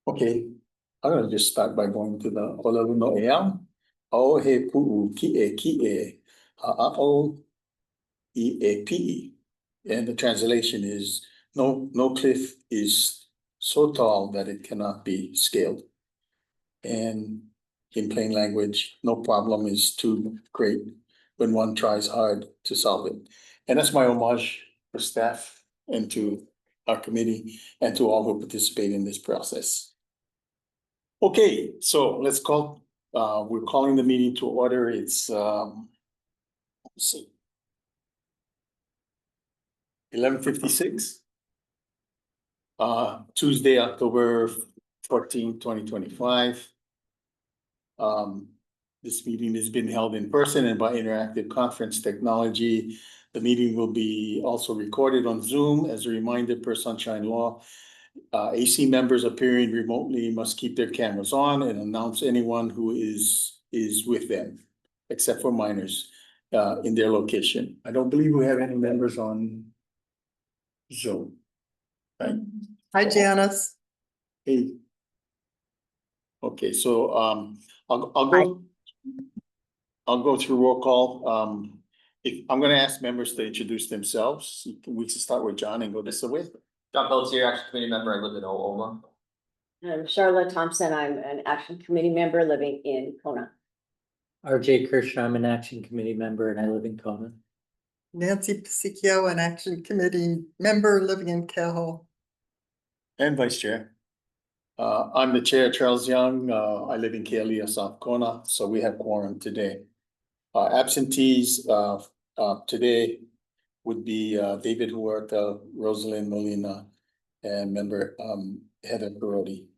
Okay, I'm gonna just start by going to the Olaru no ea. Ao he pu'u ki e ha'ao I e pi'i. And the translation is, no cliff is so tall that it cannot be scaled. And in plain language, no problem is too great when one tries hard to solve it. And that's my homage for staff and to our committee and to all who participate in this process. Okay, so let's call, we're calling the meeting to order. It's, let's see. 11:56. Tuesday, October 14, 2025. This meeting has been held in person and by interactive conference technology. The meeting will be also recorded on Zoom. As a reminder, per sunshine law, AC members appearing remotely must keep their cameras on and announce anyone who is with them, except for minors, in their location. I don't believe we have any members on Zoom. Right? Hi, Janice. Hey. Okay, so I'll go through roll call. If I'm gonna ask members to introduce themselves, we can start with John and go this way. John Phillips here, Action Committee member. I live in Oklahoma. I'm Charlotte Thompson. I'm an Action Committee member living in Kona. RJ Kirschner, I'm an Action Committee member and I live in Kona. Nancy Pasicchio, an Action Committee member living in Keho. And Vice Chair. I'm the Chair, Charles Young. I live in Kealia, South Kona, so we have quorum today. Absentees today would be David Huerta, Rosalind Molina, and member Heather Barodi.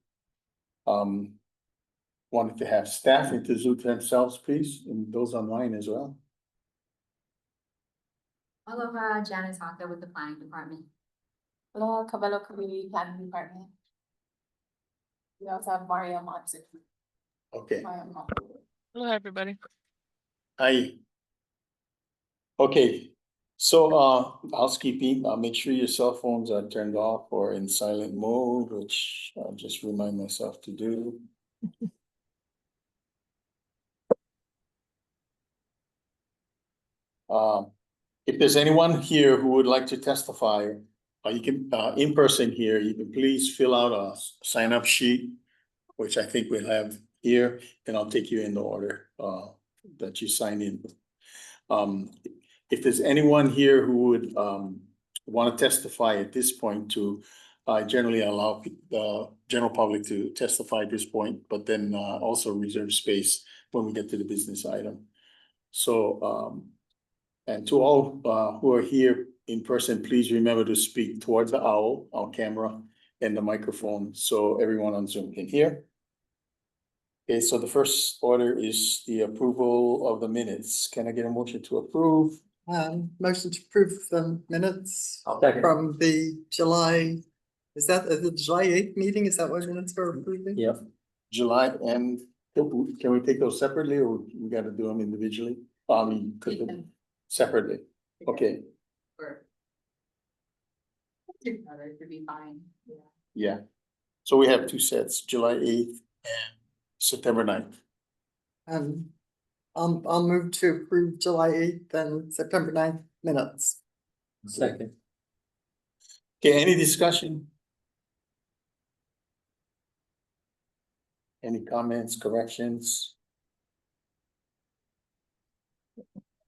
Wanted to have staff introduce themselves, please, and those online as well. Aloha, Janice Haka with the Planning Department. Aloha, Cabello Community Planning Department. We also have Maria Monson. Okay. Hello, everybody. Hi. Okay, so housekeeping, make sure your cell phones are turned off or in silent mode, which I'll just remind myself to do. If there's anyone here who would like to testify, you can, in person here, you can please fill out a sign-up sheet, which I think we'll have here, and I'll take you in the order that you sign in. If there's anyone here who would want to testify at this point to, I generally allow the general public to testify at this point, but then also reserve space when we get to the business item. So, and to all who are here in person, please remember to speak towards the owl, our camera, and the microphone, so everyone on Zoom can hear. Okay, so the first order is the approval of the minutes. Can I get a motion to approve? Motion to approve the minutes Second. from the July, is that the July 8th meeting? Is that what minutes are approving? Yep. July, and can we take those separately or we gotta do them individually? I mean, separately, okay, Together to be fine. Yeah. yeah. So we have two sets, July 8th and September 9th. I'll move to approve July 8th and September 9th minutes. Second. Okay, any discussion? Any comments, corrections?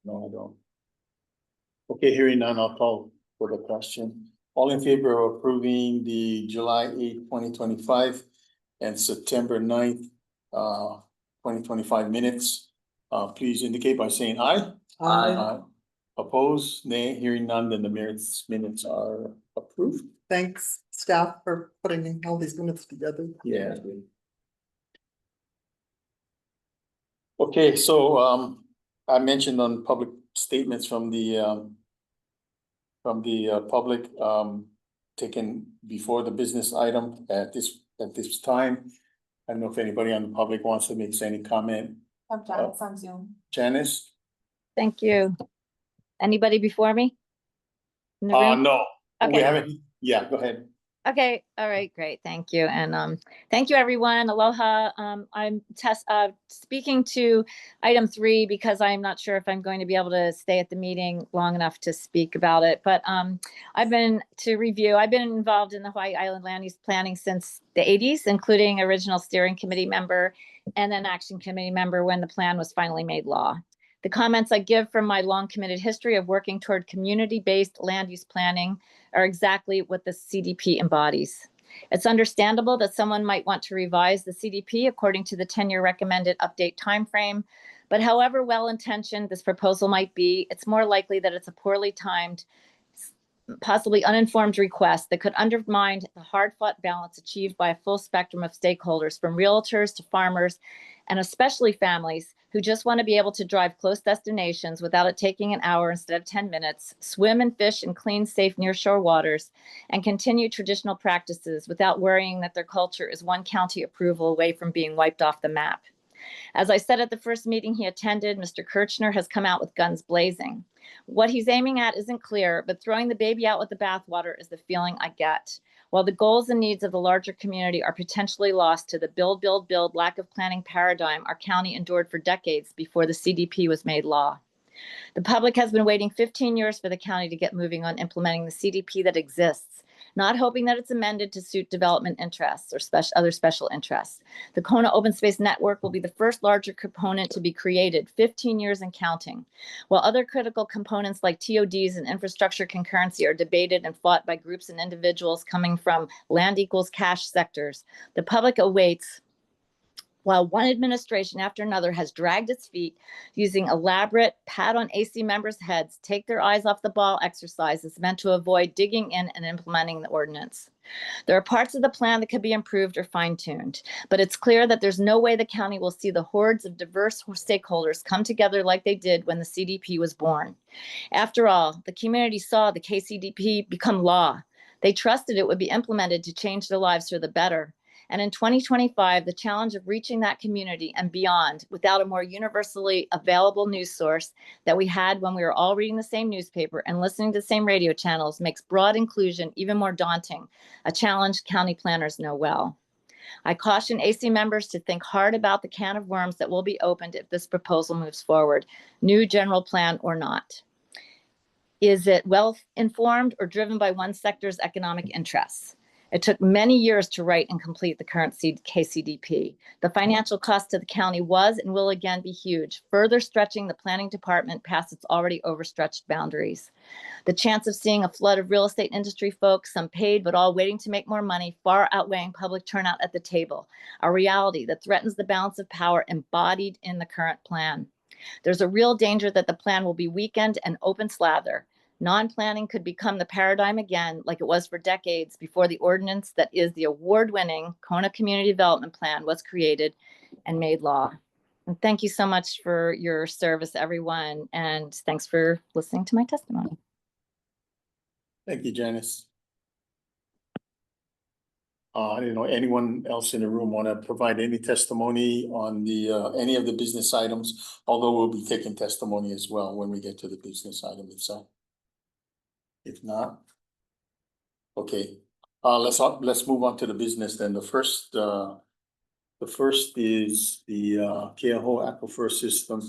No, I don't. Okay, hearing none, I'll call for the question. All in favor of approving the July 8th, 2025 and September 9th, 2025 minutes, please indicate by saying aye. Aye. Opposed, nay, hearing none, then the minutes are approved. Thanks, staff, for putting all these minutes together. Yeah. Okay, so I mentioned on public statements from the public taken before the business item at this time. I don't know if anybody on the public wants to make any comment. I'm Janice on Zoom. Janice? Thank you. Anybody before me? In the room? No, we Okay. haven't. Yeah, go ahead. Okay, all right, great, thank you, and thank you, everyone. Aloha. I'm speaking to item 3 because I'm not sure if I'm going to be able to stay at the meeting long enough to speak about it. But I've been involved in the Hawaii Island land use planning since the 80s, including original steering committee member and then action committee member when the plan was finally made law. The comments I give from my long committed history of working toward community-based land use planning are exactly what the CDP embodies. It's understandable that someone might want to revise the CDP according to the 10-year recommended update timeframe, but however well-intentioned this proposal might be, it's more likely that it's a poorly timed, possibly uninformed request that could undermine the hard-fought balance achieved by a full spectrum of stakeholders, from realtors to farmers, and especially families who just want to be able to drive close destinations without it taking an hour instead of 10 minutes, swim and fish in clean, safe nearshore waters, and continue traditional practices without worrying that their culture is one county approval away from being wiped off the map. As I said at the first meeting he attended, Mr. Kirchner has come out with guns blazing. What he's aiming at isn't clear, but throwing the baby out with the bathwater is the feeling I get. While the goals and needs of the larger community are potentially lost to the build, build, build lack of planning paradigm our county endured for decades before the CDP was made law. The public has been waiting 15 years for the county to get moving on implementing the CDP that exists, not hoping that it's amended to suit development interests or other special interests. The Kona Open Space Network will be the first larger component to be created, 15 years and counting. While other critical components like TODs and infrastructure concurrency are debated and fought by groups and individuals coming from land equals cash sectors, the public awaits while one administration after another has dragged its feet using elaborate pat on AC members' heads, take their eyes off the ball exercises meant to avoid digging in and implementing the ordinance. There are parts of the plan that could be improved or fine-tuned, but it's clear that there's no way the county will see the hordes of diverse stakeholders come together like they did when the CDP was born. After all, the community saw the KCDP become law. They trusted it would be implemented to change their lives for the better. And in 2025, the challenge of reaching that community and beyond without a more universally available news source that we had when we were all reading the same newspaper and listening to the same radio channels makes broad inclusion even more daunting, a challenge county planners know well. I caution AC members to think hard about the can of worms that will be opened if this proposal moves forward, new general plan or not. Is it well-informed or driven by one sector's economic interests? It took many years to write and complete the current KCDP. The financial cost to the county was and will again be huge, further stretching the planning department past its already overstretched boundaries. The chance of seeing a flood of real estate industry folks, some paid but all waiting to make more money, far outweighing public turnout at the table, a reality that threatens the balance of power embodied in the current plan. There's a real danger that the plan will be weakened and open slather. Non-planning could become the paradigm again, like it was for decades before the ordinance that is the award-winning Kona Community Development Plan was created and made law. And thank you so much for your service, everyone, and thanks for listening to my testimony. Thank you, Janice. I don't know, anyone else in the room want to provide any testimony on the, any of the business items? Although we'll be taking testimony as well when we get to the business item itself. If not, okay, let's move on to the business then. The first is the Keauhou Aquifer System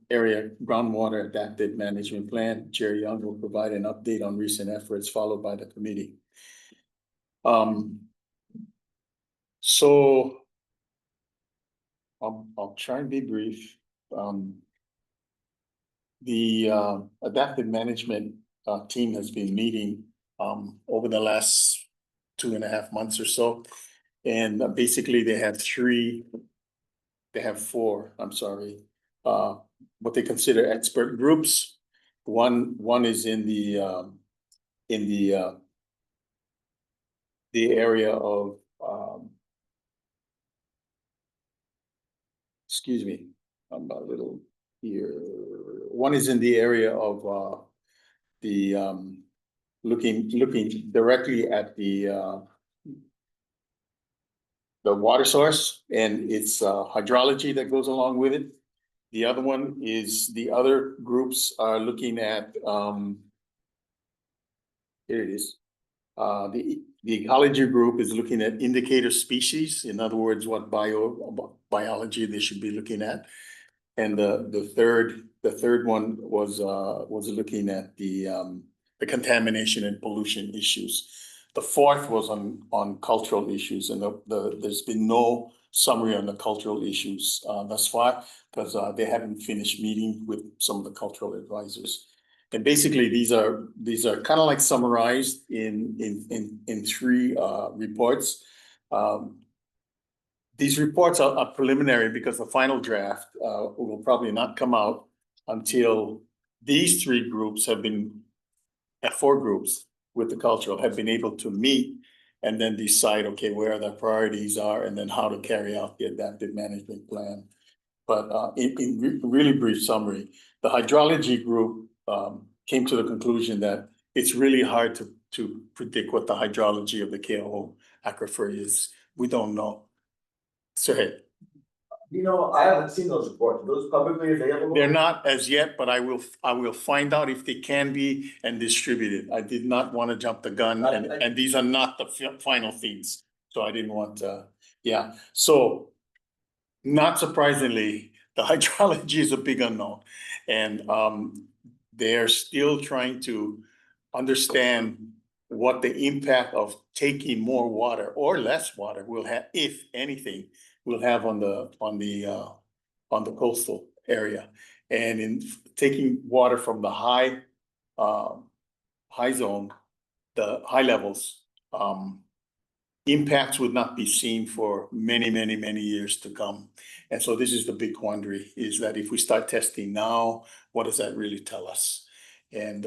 area groundwater adaptive management plan. Chair Young will provide an update on recent efforts, followed by the committee. So I'll try and be brief. The adaptive management team has been meeting over the last 2.5 months or so. And basically they have four, I'm sorry, what they consider expert groups. One is in the area of excuse me, I'm a little here. One is in the area of looking directly at the water source and its hydrology that goes along with it. The other one is the other groups are looking at here it is. The ecology group is looking at indicator species, in other words, what biology they should be looking at. And the third one was looking at the contamination and pollution issues. The fourth was on cultural issues, and there's been no summary on the cultural issues thus far, because they haven't finished meeting with some of the cultural advisors. And basically, these are kind of like summarized in three reports. These reports are preliminary because the final draft will probably not come out until these three groups have been, four groups with the cultural have been able to meet and then decide, okay, where the priorities are and then how to carry out the adaptive management plan. But in really brief summary, the hydrology group came to the conclusion that it's really hard to predict what the hydrology of the KO aquifer is. We don't know. So hey, You know, I haven't seen those reports. Are those publicly available? they're not as yet, but I will find out if they can be and distributed. I did not want to jump the gun, and these are not the final things. So I didn't want to, yeah, so not surprisingly, the hydrology is a big unknown. And they're still trying to understand what the impact of taking more water or less water will have, if anything, will have on the coastal area. And in taking water from the high zone, the high levels, impacts would not be seen for many years to come. And so this is the big quandary, is that if we start testing now, what does that really tell us? And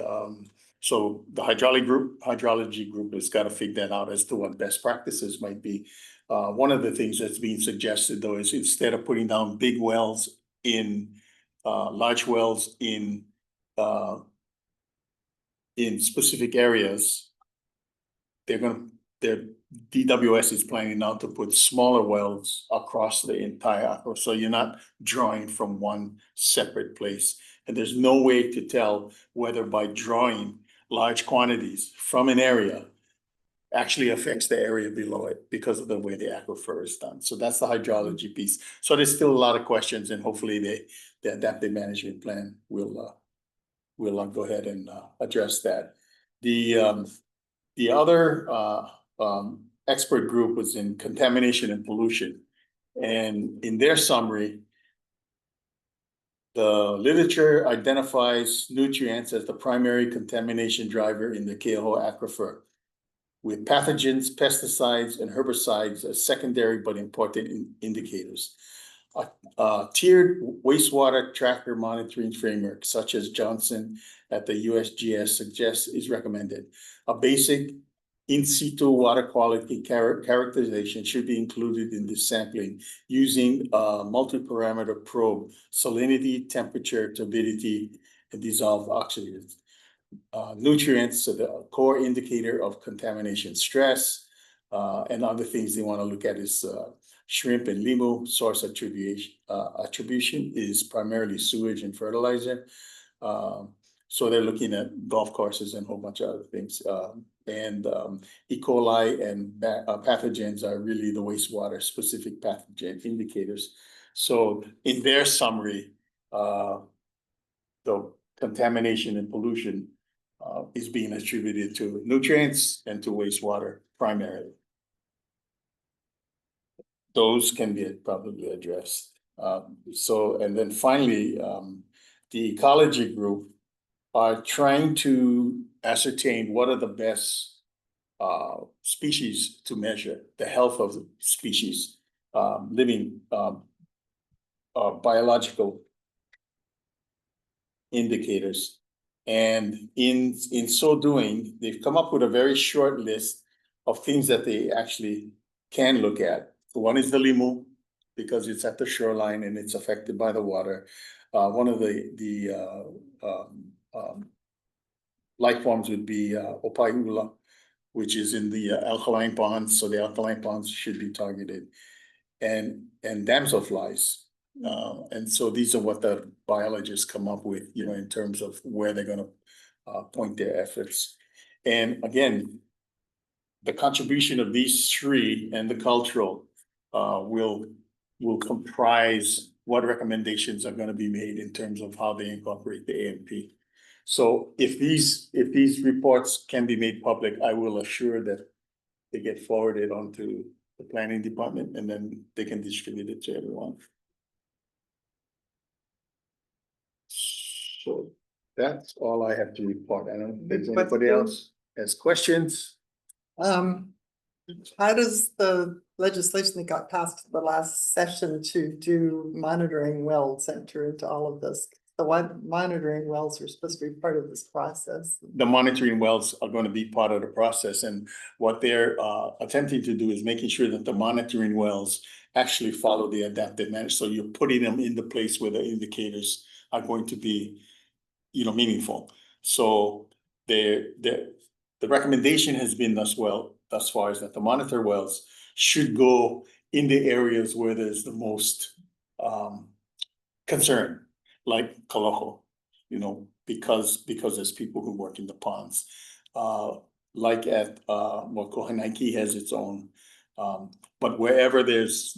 so the hydrology group has got to figure that out as to what best practices might be. One of the things that's being suggested though is instead of putting down big wells in large wells in specific areas, their DWS is planning now to put smaller wells across the entire aquifer, so you're not drawing from one separate place. And there's no way to tell whether by drawing large quantities from an area actually affects the area below it because of the way the aquifer is done. So that's the hydrology piece. So there's still a lot of questions, and hopefully the adaptive management plan will go ahead and address that. The other expert group was in contamination and pollution. And in their summary, the literature identifies nutrients as the primary contamination driver in the Keoho aquifer, with pathogens, pesticides, and herbicides as secondary but important indicators. A tiered wastewater tracker monitoring framework, such as Johnson at the USGS suggests, is recommended. A basic in situ water quality characterization should be included in this sampling using a multi-parameter probe: salinity, temperature, turbidity, and dissolved oxygens. Nutrients, so the core indicator of contamination stress, and other things they want to look at is shrimp and limu. Source attribution is primarily sewage and fertilizer. So they're looking at golf courses and a whole bunch of other things. And E. coli and pathogens are really the wastewater specific pathogen indicators. So in their summary, the contamination and pollution is being attributed to nutrients and to wastewater primarily. Those can be probably addressed. And then finally, the ecology group are trying to ascertain what are the best species to measure the health of the species, living biological indicators. And in so doing, they've come up with a very short list of things that they actually can look at. One is the limu, because it's at the shoreline and it's affected by the water. One of the life forms would be opaiula, which is in the alkaline ponds. So the alkaline ponds should be targeted, and damselflies. And so these are what the biologists come up with, in terms of where they're going to point their efforts. And again, the contribution of these three and the cultural, will comprise what recommendations are gonna be made in terms of how they incorporate the AMP. So if these reports can be made public, I will assure that they get forwarded onto the planning department and then they can distribute it to everyone. So that's all I have to report. I don't know if there's Good anybody question. else has questions. How does the legislation that got passed at the last session to do monitoring wells enter into all of this? The monitoring wells are supposed to be part of this process. The monitoring wells are going to be part of the process, and what they're attempting to do is making sure that the monitoring wells actually follow the adaptive management. So you're putting them in the place where the indicators are going to be, meaningful. So the recommendation has been thus far is that the monitor wells should go in the areas where there's the most concern, like Kaloho, because there's people who work in the ponds. Like at Kohanaki has its own, but wherever there's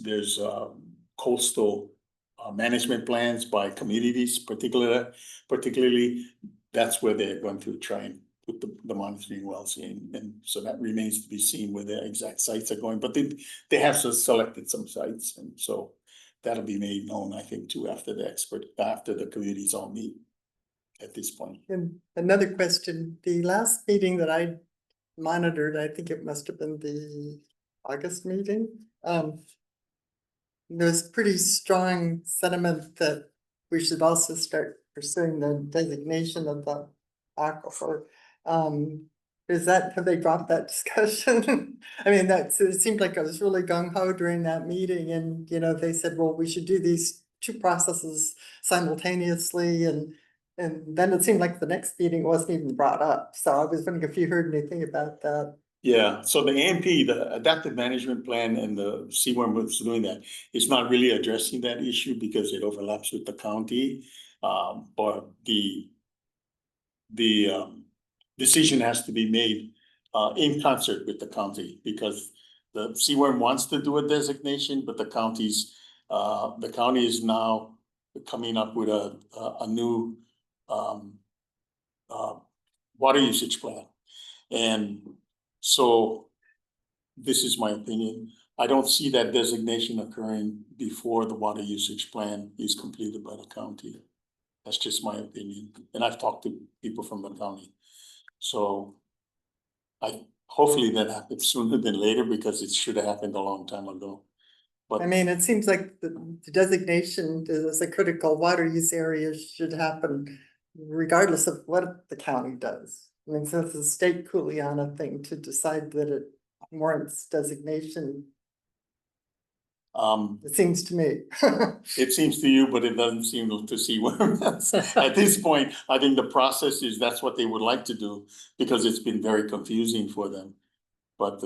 coastal management plans by communities, particularly, that's where they're going to try and put the monitoring wells in, and so that remains to be seen where the exact sites are going, but they have selected some sites, and so that'll be made known, I think, too, after the communities all meet at this point. And another question, the last meeting that I monitored, I think it must have been the August meeting. There's pretty strong sentiment that we should also start pursuing the designation of the aquifer. Have they dropped that discussion? I mean, it seemed like I was really gung ho during that meeting, and they said, well, we should do these two processes simultaneously, and then it seemed like the next meeting wasn't even brought up. So I was wondering if you heard anything about that. Yeah, so the AMP, the adaptive management plan, and the CWRM was doing that. It's not really addressing that issue because it overlaps with the county. But the decision has to be made in concert with the county, because the CWRM wants to do a designation, but the county is now coming up with a new water usage plan. And so this is my opinion. I don't see that designation occurring before the water usage plan is completed by the county. That's just my opinion. And I've talked to people from the county. So hopefully that happens sooner than later, because it should have happened a long time ago. But I mean, it seems like the designation as a critical water use area should happen regardless of what the county does. I mean, so it's a state Kuleana thing to decide that it warrants designation, it seems to me. it seems to you, but it doesn't seem to see where at this point. I think the process is that's what they would like to do, because it's been very confusing for them. But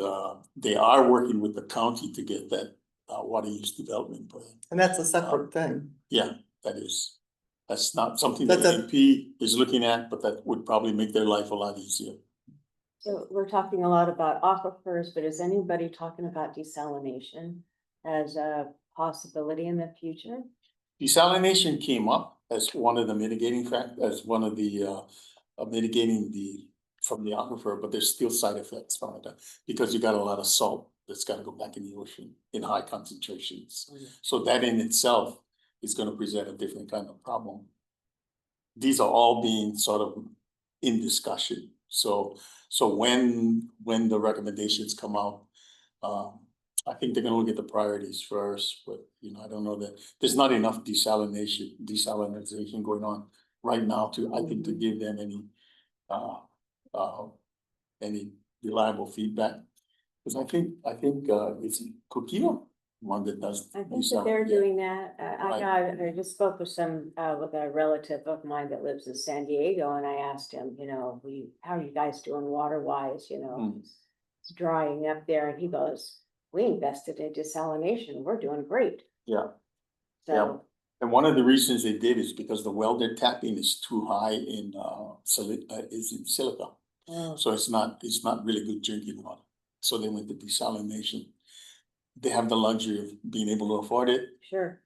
they are working with the county to get that water use development plan. And that's a separate thing. Yeah, that is. That's not something That's that AP is looking at, but that would probably make their life a lot easier. So we're talking a lot about aquifers, but is anybody talking about desalination as a possibility in the future? Desalination came up as one of the mitigating factors, as one of the mitigating from the aquifer, but there's still side effects from it, because you got a lot of salt that's got to go back in the ocean in high concentrations. So that in itself is going to present a different kind of problem. These are all being sort of in discussion. So when the recommendations come out, I think they're gonna look at the priorities first, but I don't know that there's not enough desalination going on right now to give them any reliable feedback. Because I think it's Coquille one that does. I think that they're doing that. Right. I just spoke with with a relative of mine that lives in San Diego, and I asked him, how are you guys doing water wise? It's drying up there, and he goes, we invested in desalination. We're doing great. Yeah. So. Yeah. And one of the reasons they did is because the well they're tapping is too high in silica. Oh. So it's not really good drinking water. so they went to desalination. They have the luxury of being able to afford it. Sure.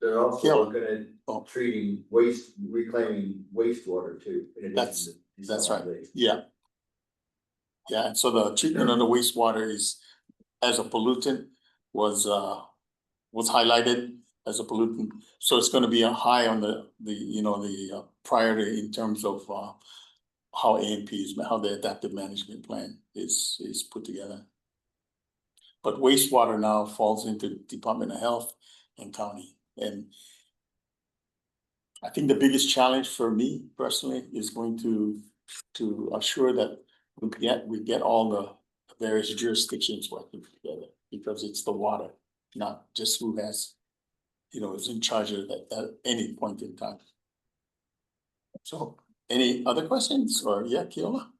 They're also Yeah. looking Oh. at treating waste, reclaiming wastewater too. in addition That's- to That's right, desalination. yeah. Yeah, and so the treatment of the wastewater is, as a pollutant, was highlighted as a pollutant. So it's gonna be a high on the priority in terms of how AMPs, how the adaptive management plan is put together. But wastewater now falls into Department of Health and county, and I think the biggest challenge for me personally is going to assure that we get all the various jurisdictions working together, because it's the water, not just who has, is in charge of that at any point in time. So, any other questions, or yeah, Keola?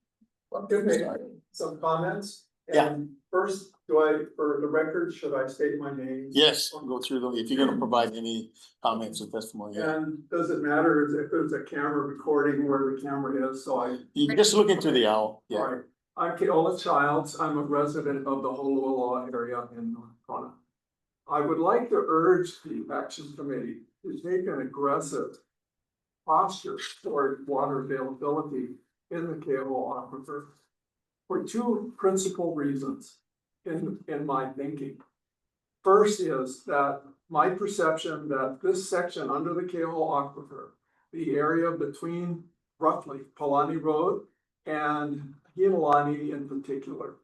Well, give me some comments. Yeah. And first, for the record, should I state my name? Yes, go through them, if you're gonna provide any comments or testimony, yeah. And does it matter if there's a camera recording where the camera is, so I. You can just look into the owl, yeah. Right. I'm Keola Childs. I'm a resident of the Honolulu area in Kona. I would like to urge the Action Committee to take an aggressive posture toward water availability in the Keola Aquifer for two principal reasons in my thinking. First is that my perception that this section under the Keola Aquifer, the area between roughly Palani Road and Hinalani in particular,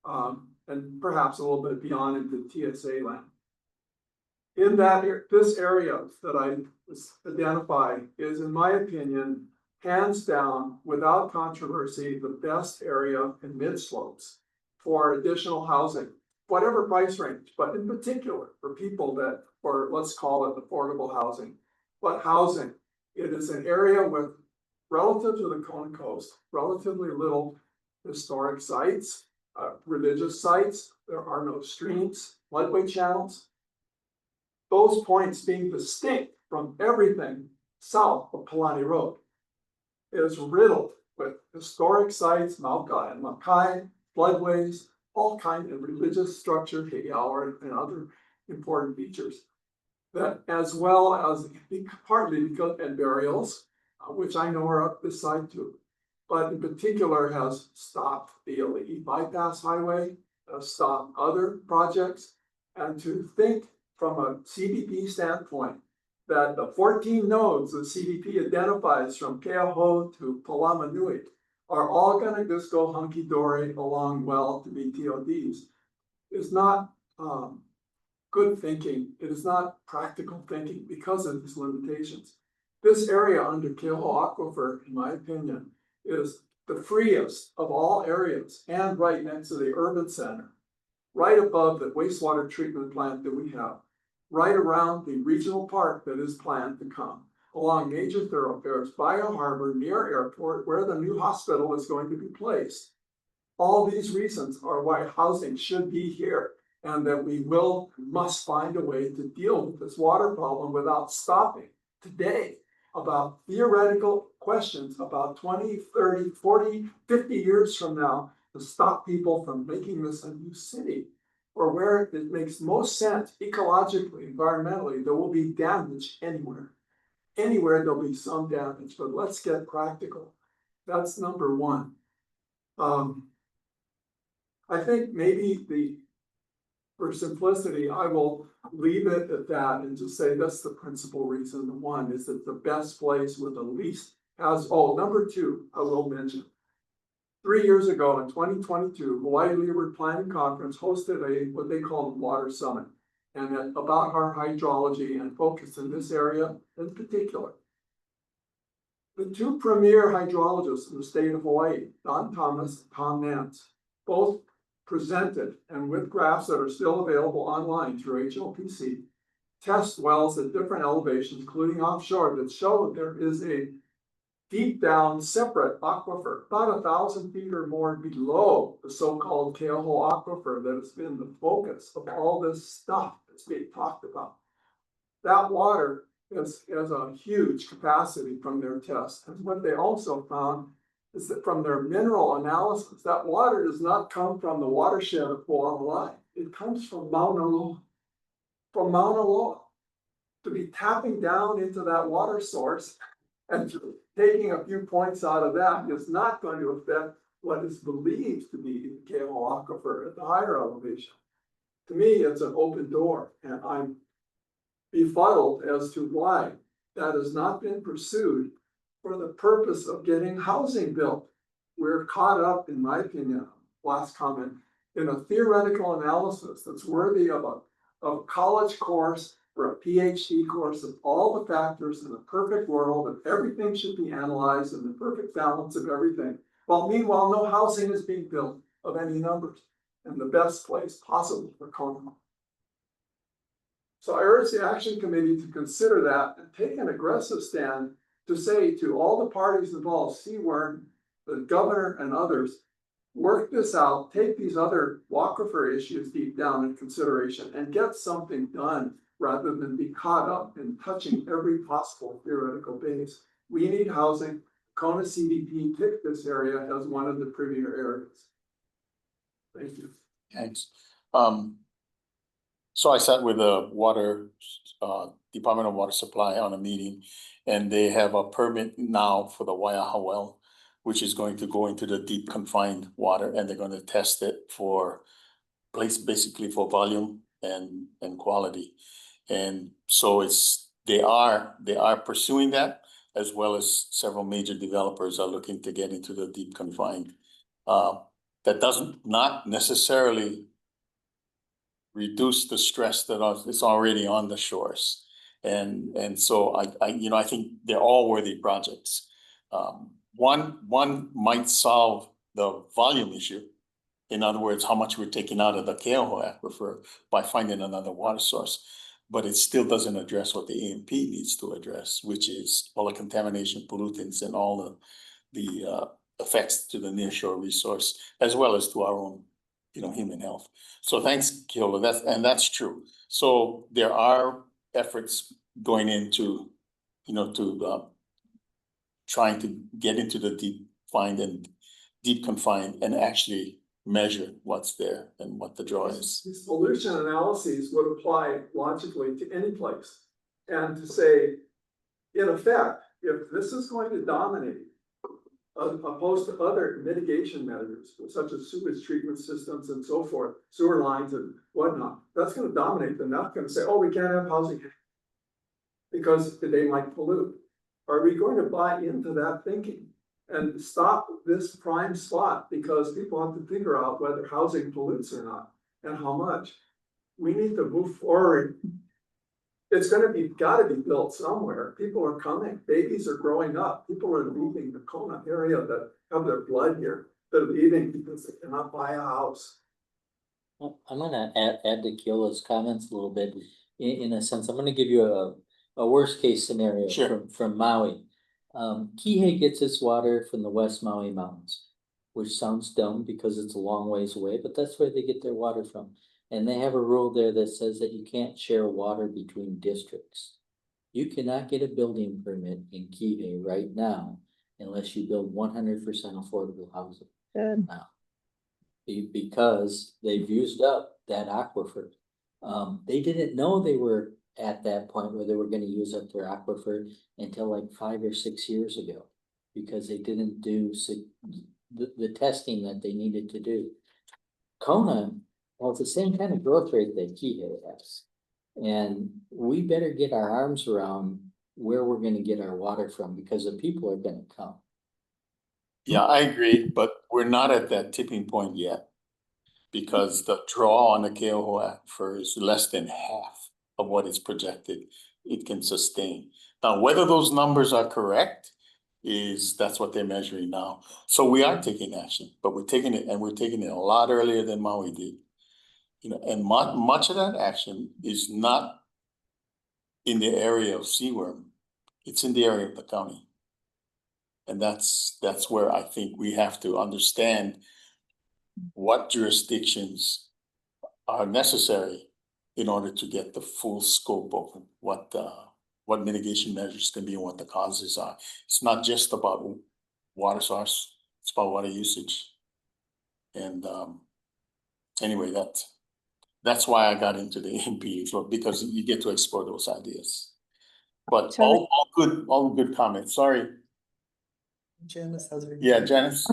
and perhaps a little bit beyond into TSA land. In that, this area that I identify is, in my opinion, hands down, without controversy, the best area in mid slopes for additional housing, whatever price range, but in particular for people that, or let's call it affordable housing. But housing, it is an area with, relative to the Kona coast, relatively little historic sites, religious sites. There are no streams, floodway channels. Those points being distinct from everything south of Palani Road. It is riddled with historic sites, Mauka and Makai, floodways, all kinds of religious structure, Heiaur, and other important features. That, as well as partly because, and burials, which I know are up this side too, but in particular has stopped the Ali'i bypass highway, stopped other projects, and to think from a CDP standpoint that the 14 nodes the CDP identifies from Keauhou to Palamanui are all gonna just go hunky-dory along well to be TODs is not good thinking. It is not practical thinking because of these limitations. This area under Keauhou Aquifer, in my opinion, is the freest of all areas and right next to the urban center, right above the wastewater treatment plant that we have, right around the regional park that is planned to come, along major thoroughfares, Bio Harbor, near airport, where the new hospital is going to be placed. All these reasons are why housing should be here, and that we must find a way to deal with this water problem without stopping today about theoretical questions about 20, 30, 40, 50 years from now to stop people from making this a new city, or where it makes most sense ecologically, environmentally. There will be damage anywhere. Anywhere there'll be some damage, but let's get practical. That's number one. I think maybe for simplicity, I will leave it at that and just say that's the principal reason. The one is that the best place with the least number two, I will mention. 3 years ago in 2022, Hawaii Leeward Planning Conference hosted what they call the Water Summit, and about our hydrology and focus in this area in particular. The two premier hydrologists in the state of Hawaii, Don Thomas and Tom Nance, both presented, and with graphs that are still available online through HLPC, test wells at different elevations, including offshore, that show that there is a deep down separate aquifer, about 1,000 feet or more below the so-called Keauhou Aquifer that has been the focus of all this stuff that's being talked about. That water has a huge capacity from their tests. And what they also found is that from their mineral analysis, that water does not come from the watershed of Kona Line. It comes from Mauna Loa. From Mauna Loa. To be tapping down into that water source and taking a few points out of that is not going to affect what is believed to be the Keho aquifer at the higher elevation. To me, it's an open door, and I'm befuddled as to why that has not been pursued for the purpose of getting housing built. We're caught up, in my opinion, last comment, in a theoretical analysis that's worthy of a college course or a PhD course of all the factors in the perfect world, and everything should be analyzed in the perfect balance of everything. While meanwhile, no housing is being built of any numbers in the best place possible for Kona. So I urge the action committee to consider that and take an aggressive stand to say to all the parties involved, CWERN, the governor and others, work this out, take these other aquifer issues deep down in consideration and get something done rather than be caught up in touching every possible theoretical base. We need housing. Kona CDP picked this area as one of the premier areas. Thank you. Thanks. So I sat with the Department of Water Supply on a meeting, and they have a permit now for the Waiaha well, which is going to go into the deep confined water, and they're going to test it for basically for volume and quality. And so they are pursuing that, as well as several major developers are looking to get into the deep confined. That doesn't not necessarily reduce the stress that is already on the shores. And so I think they're all worthy projects. One might solve the volume issue. In other words, how much we're taking out of the Keoho aquifer by finding another water source. But it still doesn't address what the EMP needs to address, which is all the contamination, pollutants, and all the effects to the nearshore resource, as well as to our own, human health. So thanks, Keola. That's true. So there are efforts going into, trying to get into the deep confined and actually measure what's there and what the draw is. These pollution analyses would apply logically to any place. And to say, in effect, if this is going to dominate, opposed to other mitigation measures, such as sewage treatment systems and so forth, sewer lines and whatnot, that's going to dominate. They're not going to say, oh, we can't have housing because they might pollute. Are we going to buy into that thinking and stop this prime spot because people have to figure out whether housing pollutes or not and how much? We need to move forward. It's gotta be built somewhere. People are coming, babies are growing up, people are leaving the Kona area that have their blood here. They're leaving because they cannot buy a house. I'm gonna add to Keola's comments a little bit. In a sense, I'm gonna give you a worst case scenario Sure. from Maui. Kihei gets its water from the West Maui Mountains, which sounds dumb because it's a long ways away, but that's where they get their water from. And they have a rule there that says that you can't share water between districts. You cannot get a building permit in Kihei right now unless you build 100% affordable housing. Good. Now, because they've used up that aquifer. They didn't know they were at that point where they were going to use up their aquifer until like 5 or 6 years ago, because they didn't do the testing that they needed to do. Kona has the same kind of growth rate that Kihei has. And we better get our arms around where we're going to get our water from, because the people are going to come. Yeah, I agree, but we're not at that tipping point yet, because the draw on the Keoho aquifer is less than half of what is projected it can sustain. Now, whether those numbers are correct that's what they're measuring now. So we are taking action, but we're taking it a lot earlier than Maui did. And much of that action is not in the area of seaworm. It's in the area of the county. And that's where I think we have to understand what jurisdictions are necessary in order to get the full scope of what mitigation measures can be and what the causes are. It's not just about water source It's about water usage. And, anyway, that's why I got into the MP, because you get to explore those ideas. But Charlie? all good comments. Sorry. Janice has her. Yeah, Janice?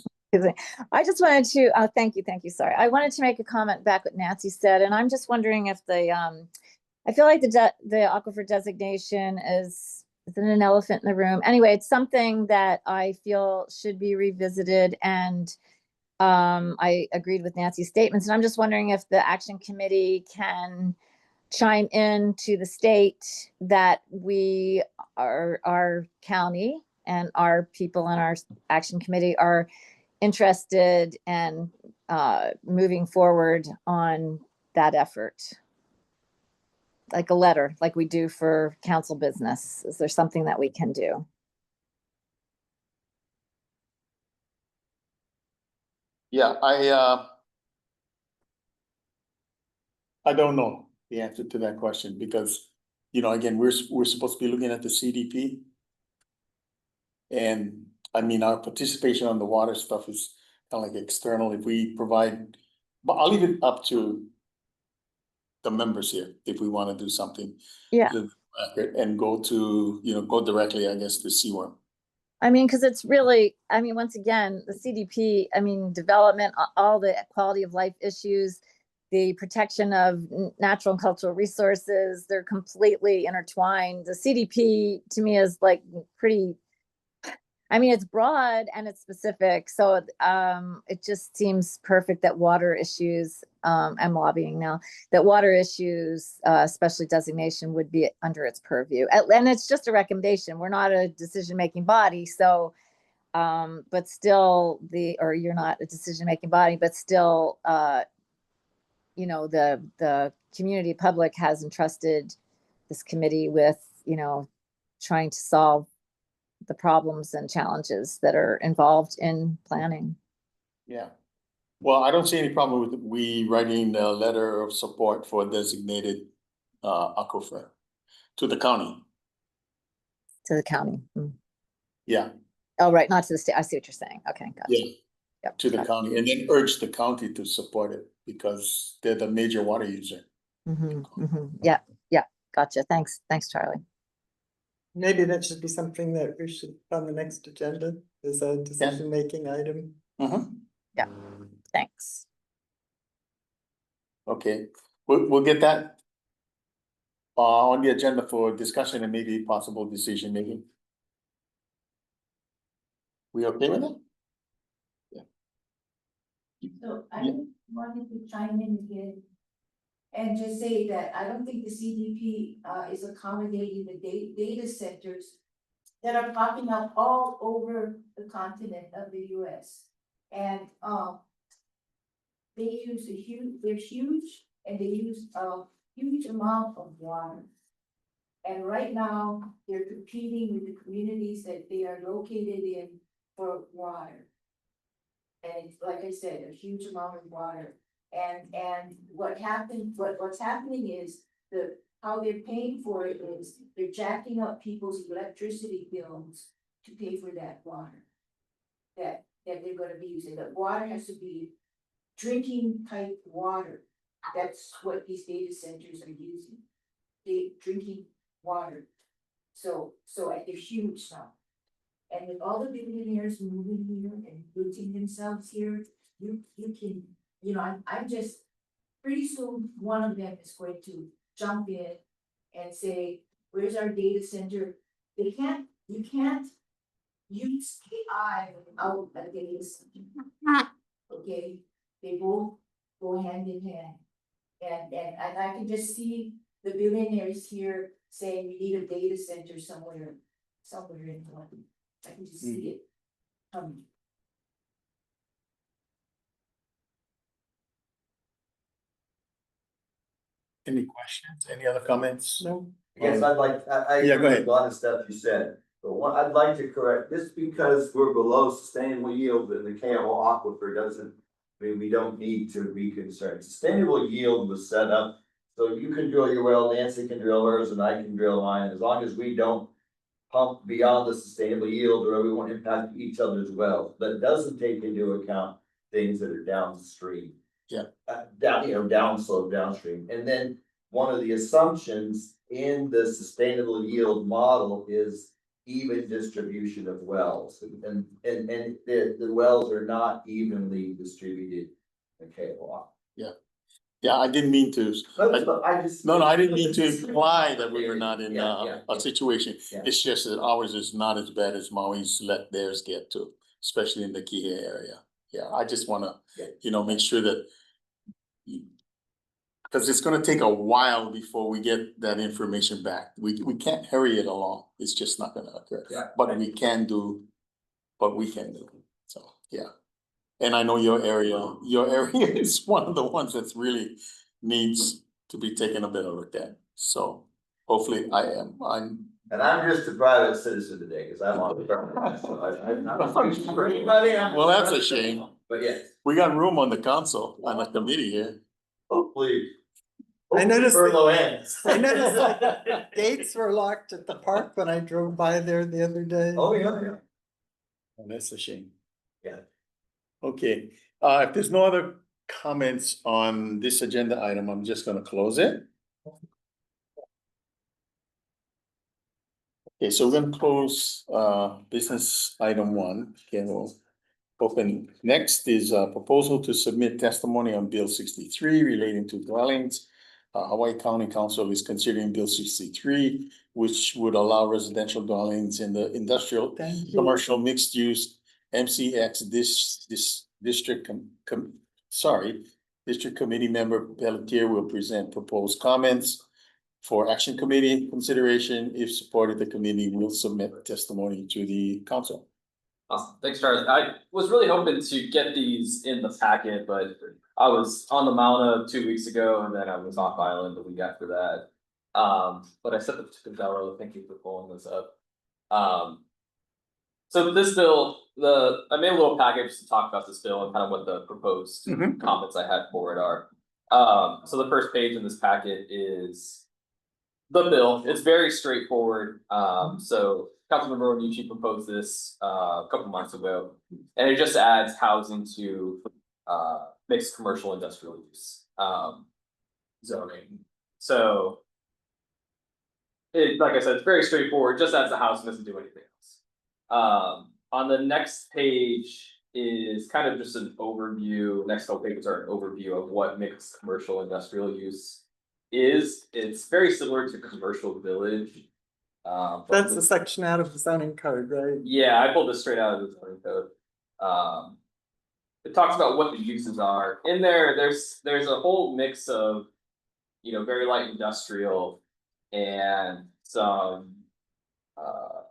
I just wanted to, thank you, sorry. I wanted to make a comment back what Nancy said, and I'm just wondering if I feel like the aquifer designation is it an elephant in the room? Anyway, it's something that I feel should be revisited, and I agreed with Nancy's statements, and I'm just wondering if the action committee can chime in to the state that we are, our county and our people on our action committee are interested in moving forward on that effort. Like a letter, like we do for council business. Is there something that we can do? Yeah, I don't know the answer to that question because, again, we're supposed to be looking at the CDP. And I mean, our participation on the water stuff is kind of like external if we provide, but I'll leave it up to the members here if we want to do something. Yeah. And go directly, I guess, to SeaWorm. I mean, because it's really, I mean, once again, the CDP, I mean, development, all the quality of life issues, the protection of natural and cultural resources, they're completely intertwined. The CDP to me is like pretty, I mean, it's broad and it's specific. So it just seems perfect that water issues, I'm lobbying now, that water issues, especially designation would be under its purview. And it's just a recommendation. We're not a decision-making body. So, but still or you're not a decision-making body, but still, the community public has entrusted this committee with, trying to solve the problems and challenges that are involved in planning. Yeah. Well, I don't see any problem with we writing a letter of support for designated aquifer to the county. To the county. Yeah. Oh, right, not to the state. I see what you're saying. Okay, gotcha. Yeah. Yep, To the county, and then urge the county to support it because they're the major water user. Yeah, gotcha. Thanks, Charlie. Maybe that should be something that we should put on the next agenda as a decision-making item. Yeah, thanks. Okay, we'll get that on the agenda for discussion and maybe possible decision making. We okay with that? So I wanted to chime in again and just say that I don't think the CDP is accommodating the data centers that are popping up all over the continent of the US. And they use they're huge and they use a huge amount of water. And right now, they're competing with the communities that they are located in for water. And like I said, a huge amount of water. And what's happening is how they're paying for it is they're jacking up people's electricity bills to pay for that water. That they're gonna be using. The water has to be drinking type water. That's what these data centers are using. Drinking water. So they're huge now. And with all the billionaires moving here and rooting themselves here, you can, I'm just, pretty soon, one of them is going to jump in and say, where's our data center? You can't use AI without a data center. Okay, they both go hand in hand. And I can just see the billionaires here saying we need a data center somewhere in one. I can just see it coming. Any questions? Any other comments? No. I guess I Yeah, go agree ahead. with a lot of stuff you said, but what I'd like to correct, just because we're below sustainable yield in the KO aquifer doesn't mean we don't need to be concerned. Sustainable yield was set up so you can drill your well, Nancy can drill hers, and I can drill mine, as long as we don't pump beyond the sustainable yield, or we won't impact each other's wells, but it doesn't take into account things that are downstream. Yeah. Downslope, downstream, and then one of the assumptions in the sustainable yield model is even distribution of wells, and the wells are not evenly distributed in KLOC. Yeah, I didn't mean to. But I just. No, I didn't mean to imply that we were not in Yeah. a situation. Yeah. It's just that ours is not as bad as Maui's let theirs get to, especially in the Kihei area. Yeah, I just wanna, Yeah. make sure that. Cause it's gonna take a while before we get that information back. We can't hurry it along. It's just not gonna occur. Yeah. But we can do. So, yeah. And I know your area is one of the ones that's really needs to be taken a better look at. So hopefully I'm. And I'm just a private citizen today, cause I'm on the. I'm not. Well, that's a shame. But yes, We got room on the council, on the committee here. hopefully. I noticed the- Furlough ends. I noticed gates were locked at the park when I drove by there the other day. Oh, yeah. Oh, that's a shame. Yeah. Okay, if there's no other comments on this agenda item, I'm just gonna close it. Okay, so we're gonna close business item 1. Okay, we'll open. Next is a proposal to submit testimony on Bill 63 relating to dwellings. Hawaii County Council is considering Bill 63, which would allow residential dwellings in the industrial, Thank you. commercial, mixed use, MCX, district District Committee Member Pelletier will present proposed comments for action committee consideration. If supported, the committee will submit testimony to the council. Awesome, thanks, Charles. I was really hoping to get these in the packet, but I was on the Mauna 2 weeks ago, and then I was off island the week after that. But I sent them to Condello, thank you for pulling this up. So this bill, I made a little package to talk about this bill and kind of what the proposed comments I had for it are. So the first page in this packet is the bill. It's very straightforward. So Councilmember Onishi proposed this a couple months ago, and it just adds housing to mixed commercial industrial use zoning. So like I said, it's very straightforward, just adds the house and doesn't do anything else. On the next page is kind of just an overview. Next couple pages are an overview of what mixed commercial industrial use is. It's very similar to commercial village. That's a section out of the zoning code, right? Yeah, I pulled this straight out of the zoning code. It talks about what the uses are. In there, there's a whole mix of, very light industrial and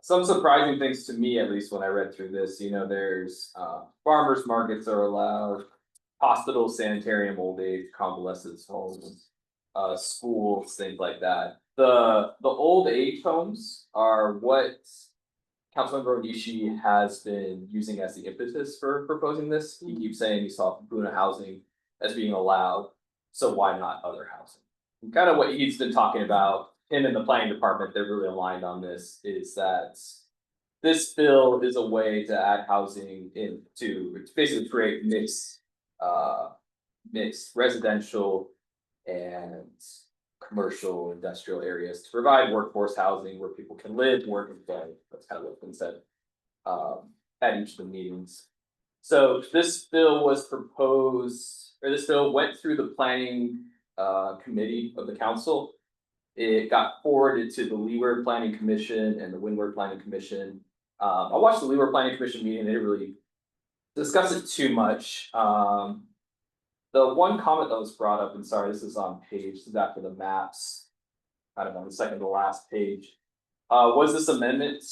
some surprising things to me, at least when I read through this. There's farmers markets are allowed, hospitals, sanitarium, old age, convalescence homes, schools, things like that. The old age homes are what Councilmember Onishi has been using as the impetus for proposing this. He keeps saying he saw Puna housing as being allowed, so why not other housing? And kind of what he's been talking about, him and the planning department, they're really aligned on this, is that this bill is a way to add housing to basically create mixed residential and commercial industrial areas to provide workforce housing where people can live, work, and play. That's kind of what's been said at each of the meetings. So this bill was proposed, or this bill went through the planning committee of the council. It got forwarded to the Leeward Planning Commission and the Windward Planning Commission. I watched the Leeward Planning Commission meeting. They didn't really discuss it too much. The one comment that was brought up, and sorry, this is on page, this is after the maps, kind of on the second to last page, was this amendment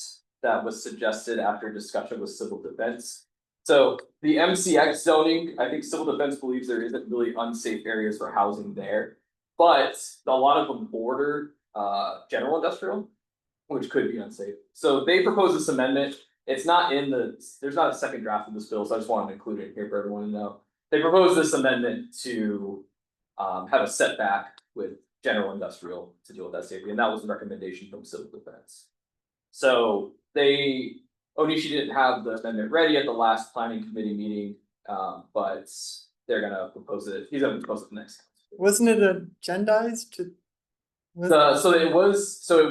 that was suggested after discussion with civil defense. So the MCX zoning, I think civil defense believes there isn't really unsafe areas for housing there, but a lot of them border general industrial, which could be unsafe. So they proposed this amendment. It's not in there's not a second draft of this bill, so I just wanted to include it here for everyone to know. They proposed this amendment to have a setback with general industrial to deal with that safety, and that was the recommendation from civil defense. So Onishi didn't have the amendment ready at the last planning committee meeting, but they're gonna propose it, he's gonna propose it next. Wasn't it agendized to? So it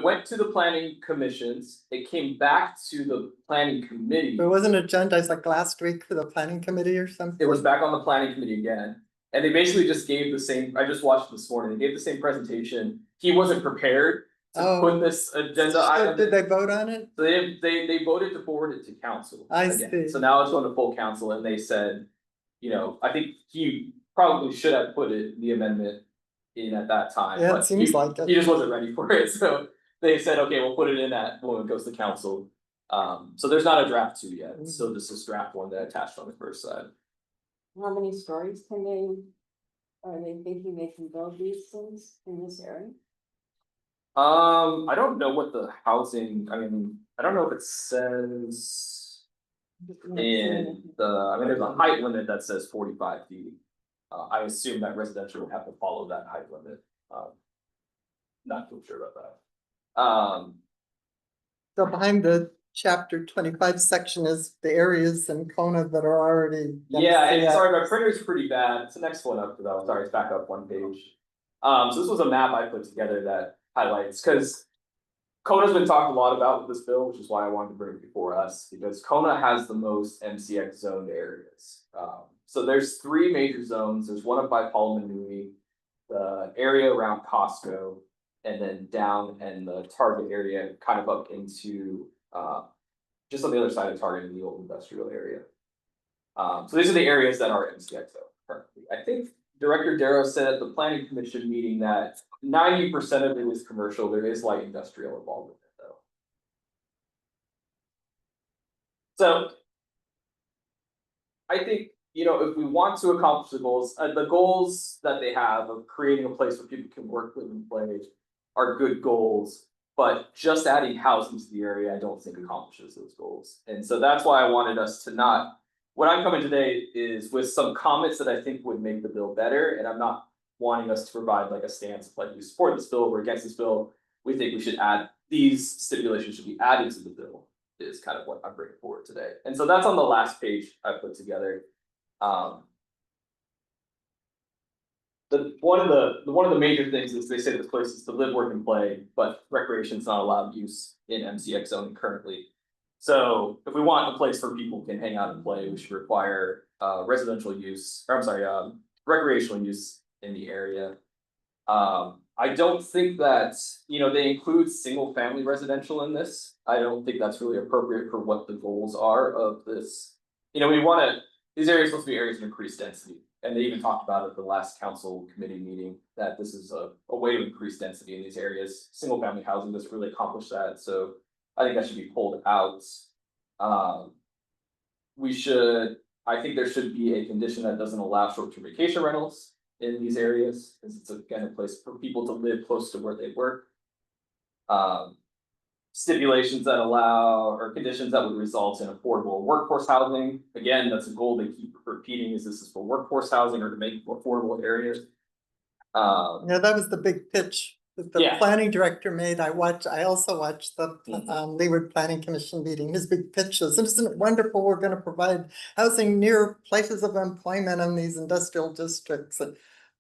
went to the planning commissions, it came back to the planning committee. But wasn't it agendized like last week for the planning committee or something? It was back on the planning committee again, and they basically just gave the same, I just watched this morning, they gave the same presentation. He wasn't prepared to Oh. put this agenda So item. did they vote on it? So they voted to forward it to council. I again. see. So now it's going to full council and they said, I think he probably should have put the amendment in at that time. Yeah, it but seems like it. He just wasn't ready for it, so they said, okay, we'll put it in when it goes to council. So there's not a draft 2 yet, it's still just this draft 1 that attached on the first side. How many stories are they thinking they can build these things in this area? I don't know what the housing, I don't know if it says in there's a height limit that says 45 feet. I assume that residential would have to follow that height limit. Not too sure about that. So behind the chapter 25 section is the areas in Kona that are already. Yeah, and sorry, my printer's pretty bad. It's the next one up though. Sorry, it's back up 1 page. So this was a map I put together that highlights, because Kona's been talked a lot about with this bill, which is why I wanted to bring it before us, because Kona has the most MCX zoned areas. So there's 3 major zones. There's one up by Palomanui, the area around Costco, and then down in the Target area, kind of up into just on the other side of Target in the old industrial area. So these are the areas that are MCX zoned currently. I think Director Darrow said at the planning commission meeting that 90% of it is commercial. There is light industrial involved with it though. So I think, if we want to accomplish the goals that they have of creating a place where people can work, live, and play are good goals, but just adding housing to the area, I don't think accomplishes those goals. And so that's why I wanted us to not, what I'm coming today is with some comments that I think would make the bill better, and I'm not wanting us to provide like a stance of like, we support this bill, we're against this bill. We think we should add, these stipulations should be added to the bill, is kind of what I'm bringing forward today. And so that's on the last page I put together. One of the major things is they say this place is to live, work, and play, but recreation is not allowed use in MCX zoning currently. So if we want a place where people can hang out and play, we should require recreational use in the area. I don't think that, they include single family residential in this. I don't think that's really appropriate for what the goals are of this. These areas are supposed to be areas of increased density. And they even talked about it at the last council committee meeting, that this is a way to increase density in these areas. Single family housing doesn't really accomplish that, so I think that should be pulled out. I think there should be a condition that doesn't allow short-term vacation rentals in these areas, because it's again a place for people to live close to where they work. Stipulations that allow, or conditions that would result in affordable workforce housing. Again, that's a goal they keep repeating, is this is for workforce housing or to make affordable areas. That was the big pitch that the planning director made. I also watched the Leeward Planning Commission meeting. His big pitch is, isn't it wonderful, we're gonna provide housing near places of employment in these industrial districts.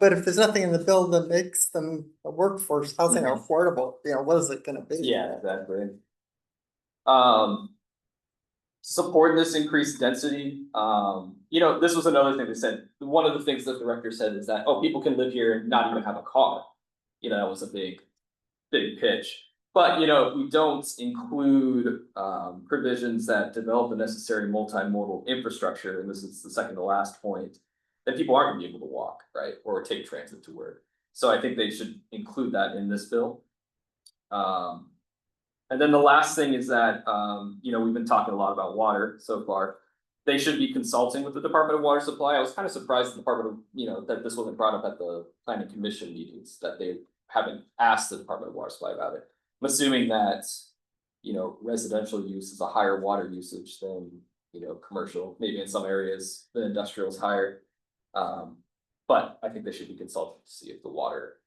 But if there's nothing in the bill that makes them a workforce housing affordable, what is it gonna be? Yeah, exactly. Support this increased density. This was another thing they said. One of the things that the director said is that, people can live here and not even have a car. That was a big pitch. But, if we don't include provisions that develop the necessary multimodal infrastructure, and this is the second to last point, then people aren't gonna be able to walk, right, or take transit to work. So I think they should include that in this bill. And then the last thing is that, we've been talking a lot about water so far. They should be consulting with the Department of Water Supply. I was kind of surprised the Department of, that this wasn't brought up at the planning commission meetings, that they haven't asked the Department of Water Supply about it. I'm assuming that, residential use is a higher water usage than, commercial. Maybe in some areas the industrial is higher. But I think they should be consulting to see if the water,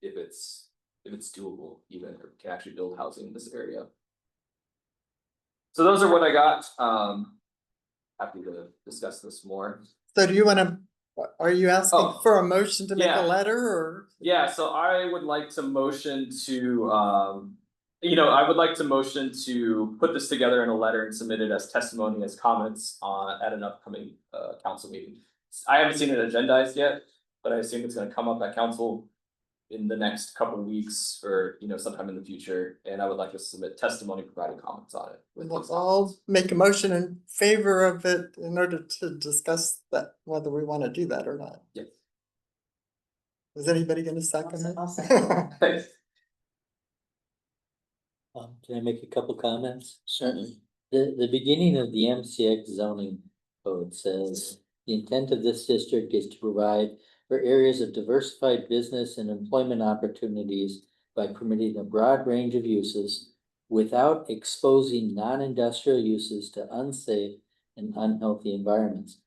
if it's if it's doable even, or can actually build housing in this area. So those are what I got, happy to discuss this more. So do you wanna, are you asking Oh, for a motion to make yeah. a letter or? Yeah, so I would like to motion to, I would like to motion to put this together in a letter and submit it as testimony, as comments at an upcoming council meeting. I haven't seen it agendized yet, but I assume it's gonna come up at council in the next couple of weeks or, sometime in the future, and I would like to submit testimony providing comments on it. with Let's these all comments. make a motion in favor of it in order to discuss that, whether we wanna do that or not. Yes. Is anybody gonna second it? I'll second. Thanks. Can I make a couple comments? Certainly. The beginning of the MCX zoning code says, the intent of this district is to provide for areas of diversified business and employment opportunities by permitting a broad range of uses without exposing non-industrial uses to unsafe and unhealthy environments.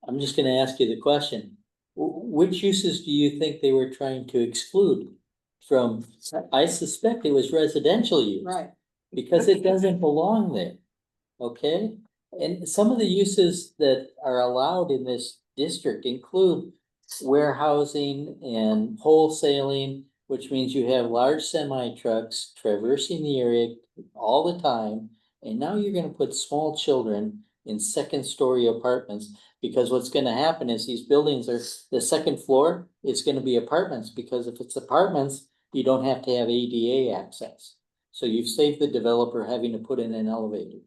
I'm just gonna ask you the question, which uses do you think they were trying to exclude from? I suspect it was residential use. Right. Because it doesn't belong there, okay? And some of the uses that are allowed in this district include warehousing and wholesaling, which means you have large semi trucks traversing the area all the time. And now you're gonna put small children in second-story apartments, because what's gonna happen is these buildings are, the second floor is gonna be apartments, because if it's apartments, you don't have to have ADA access. So you've saved the developer having to put in an elevator.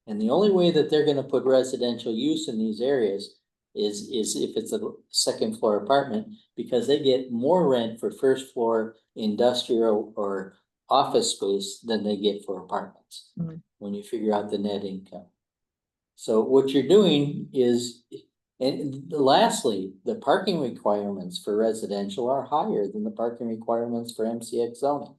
And the only way that they're gonna put residential use in these areas is if it's a second floor apartment, because they get more rent for first floor industrial or office space than they get for apartments. Mhm. When you figure out the net income. So what you're doing is, and lastly, the parking requirements for residential are higher than the parking requirements for MCX zoning.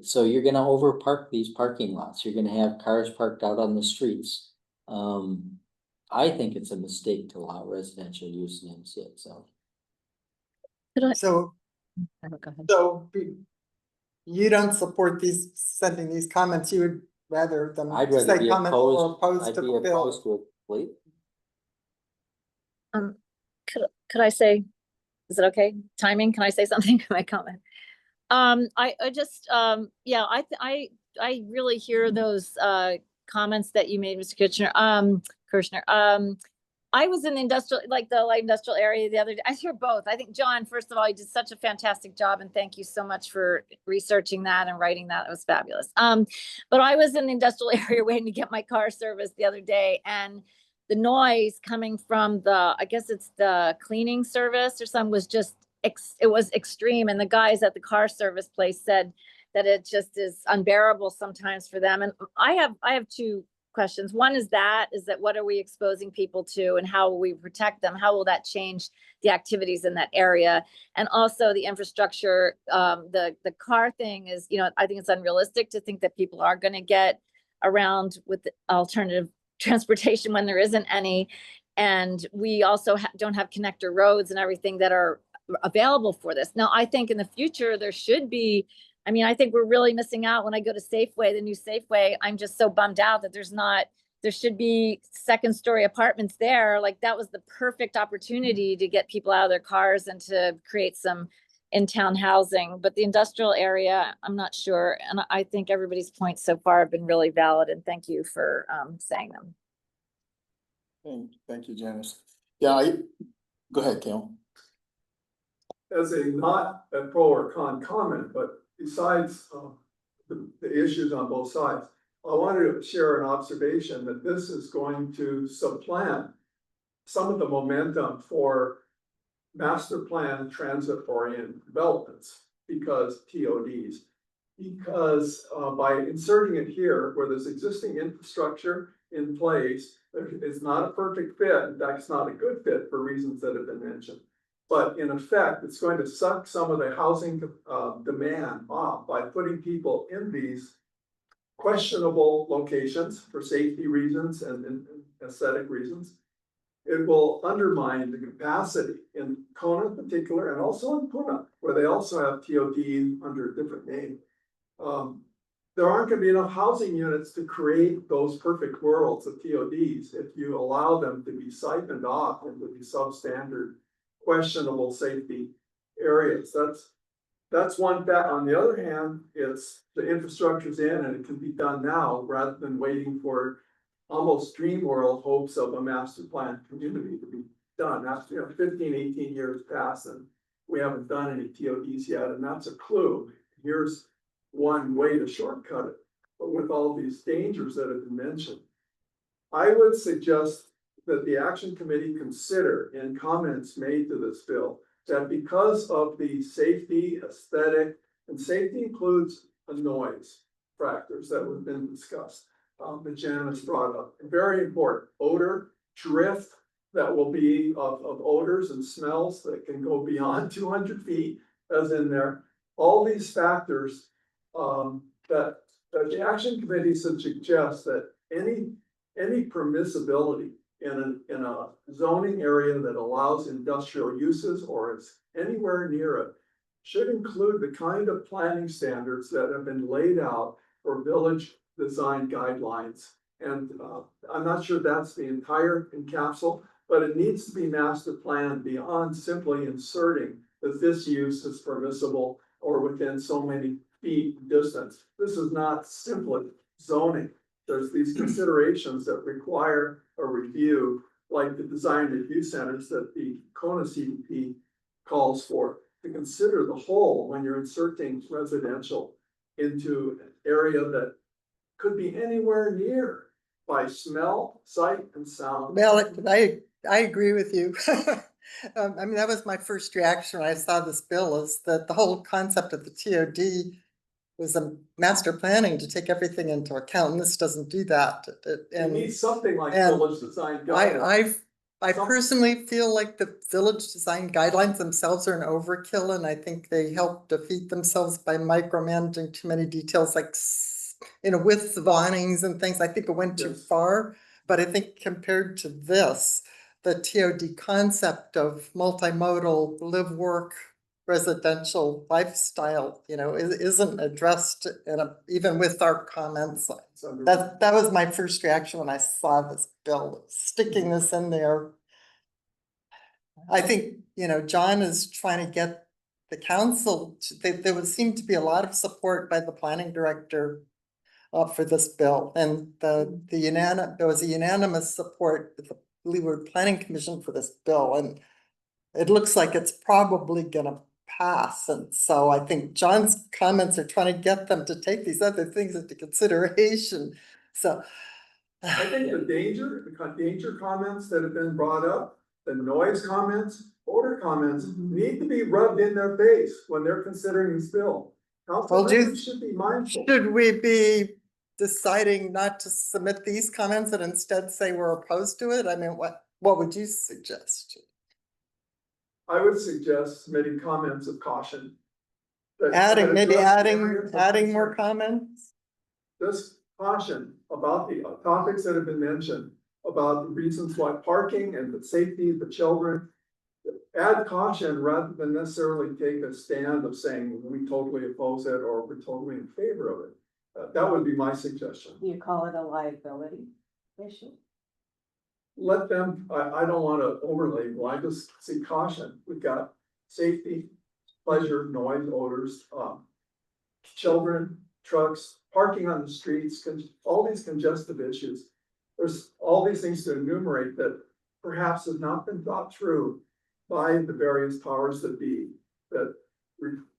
So you're gonna over park these parking lots, you're gonna have cars parked out on the streets. I think it's a mistake to allow residential use in MCX zone. So, Oh, go ahead. so you don't support these, sending these comments, you would rather them I'd rather say be comment or opposed, opposed I'd to be Bill? opposed to it, please. Could I say, is it okay? Timing, can I say something? Can I comment? I just, yeah, I really hear those, comments that you made, Mr. Kirchner. I was in the industrial, like the light industrial area the other day. I hear both. I think, John, first of all, you did such a fantastic job, and thank you so much for researching that and writing that. It was fabulous. But I was in the industrial area waiting to get my car serviced the other day, and the noise coming from I guess it's the cleaning service or something, was just, it was extreme. And the guys at the car service place said that it just is unbearable sometimes for them. And I have two questions. One is that what are we exposing people to, and how will we protect them? How will that change the activities in that area? And also the infrastructure, the car thing is, I think it's unrealistic to think that people are going to get around with alternative transportation when there isn't any. And we also don't have connector roads and everything that are available for this. Now, I think in the future there should be, I think we're really missing out when I go to Safeway, the new Safeway. I'm just so bummed out that there should be second story apartments there. Like, that was the perfect opportunity to get people out of their cars and to create some in-town housing. But the industrial area, I'm not sure. And I think everybody's points so far have been really valid, and thank you for saying them. Thank you, Janice. Yeah, go ahead, Kel. As a not a pro or con comment, but besides the issues on both sides, I wanted to share an observation that this is going to supplant some of the momentum for master plan transit oriented developments, because TODs. Because by inserting it here where there's existing infrastructure in place, it's not a perfect fit. In fact, it's not a good fit for reasons that have been mentioned. But in effect, it's going to suck some of the housing demand off by putting people in these questionable locations for safety reasons and aesthetic reasons. it will undermine the capacity in Kona in particular, and also in Puna, where they also have TOD under a different name. There aren't gonna be enough housing units to create those perfect worlds of TODs if you allow them to be siphoned off into the substandard, questionable safety areas. That's one bet. On the other hand, it's the infrastructure's in and it can be done now rather than waiting for almost dream world hopes of a master plan community to be done. That's, 15, 18 years past and we haven't done any TODs yet, and that's a clue. Here's one way to shortcut it, but with all these dangers that have been mentioned. I would suggest that the action committee consider in comments made to this bill that because of the safety, aesthetic, and safety includes the noise factors that have been discussed. That Janice brought up, very important, odor, drift that will be of odors and smells that can go beyond 200 feet as in there. All these factors that the action committee should suggest that any permissibility in a zoning area that allows industrial uses or is anywhere near it should include the kind of planning standards that have been laid out for village design guidelines. And I'm not sure that's the entire encapsule, but it needs to be master planned beyond simply inserting that this use is permissible or within so many feet distance. This is not simply zoning. There's these considerations that require a review, like the design review centers that the Kona CDP calls for, to consider the whole when you're inserting residential into an area that could be anywhere near by smell, sight, and sound. Well, I agree with you. I mean, that was my first reaction when I saw this bill, is that the whole concept of the TOD was a master planning to take everything into account, and this doesn't do that. It needs something like and village design guidelines. I personally feel like the village design guidelines themselves are an overkill, and I think they help defeat themselves by micromanaging too many details, like width of awnings and things. I think it went too far, but I think compared to this, the TOD concept of multimodal live work residential lifestyle, isn't addressed even with our comments. That was my first reaction when I saw this bill, sticking this in there. I think, John is trying to get the council, there would seem to be a lot of support by the planning director for this bill, and there was a unanimous support with the Leeward Planning Commission for this bill, and it looks like it's probably gonna pass. And so I think John's comments are trying to get them to take these other things into consideration. So I think the danger comments that have been brought up, the noise comments, odor comments, need to be rubbed in their face when they're considering this bill. Council members should be mindful. Should we be deciding not to submit these comments and instead say we're opposed to it? I mean, what would you suggest? I would suggest submitting comments of caution. Adding more comments? Just caution about the topics that have been mentioned, about the reasons why parking and the safety of the children. Add caution rather than necessarily take a stand of saying we totally oppose it or we're totally in favor of it. That would be my suggestion. You call it a liability issue? Let them, I don't want to overlabel, I just see caution. We've got safety, pleasure, noise, odors, children, trucks, parking on the streets, all these congestive issues. There's all these things to enumerate that perhaps have not been thought through by the various powers that be, that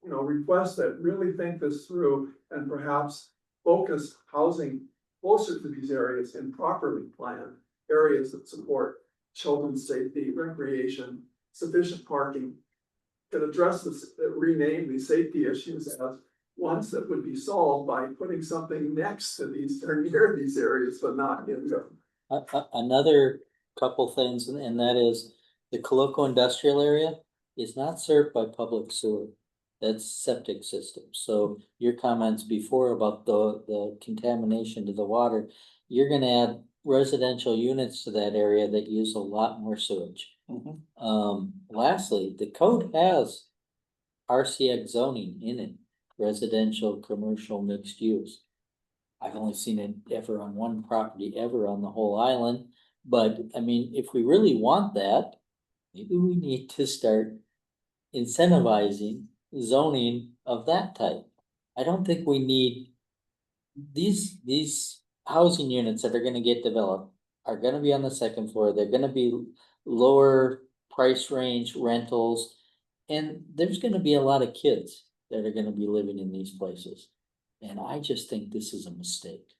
request that really think this through and perhaps focus housing closer to these areas in properly planned areas that support children's safety, recreation, sufficient parking, can address this, rename these safety issues as ones that would be solved by putting something next to these or near these areas, but not in them. Another couple things, and that is the Coloco industrial area is not served by public sewer. That's septic system. So your comments before about the contamination to the water, you're gonna add residential units to that area that use a lot more sewage. Mhm. Lastly, the code has RCX zoning in it, residential, commercial, mixed use. I've only seen it ever on one property ever on the whole island, but I mean, if we really want that, maybe we need to start incentivizing zoning of that type. I don't think we need these housing units that are gonna get developed are gonna be on the second floor. They're gonna be lower price range rentals. And there's gonna be a lot of kids that are gonna be living in these places. And I just think this is a mistake.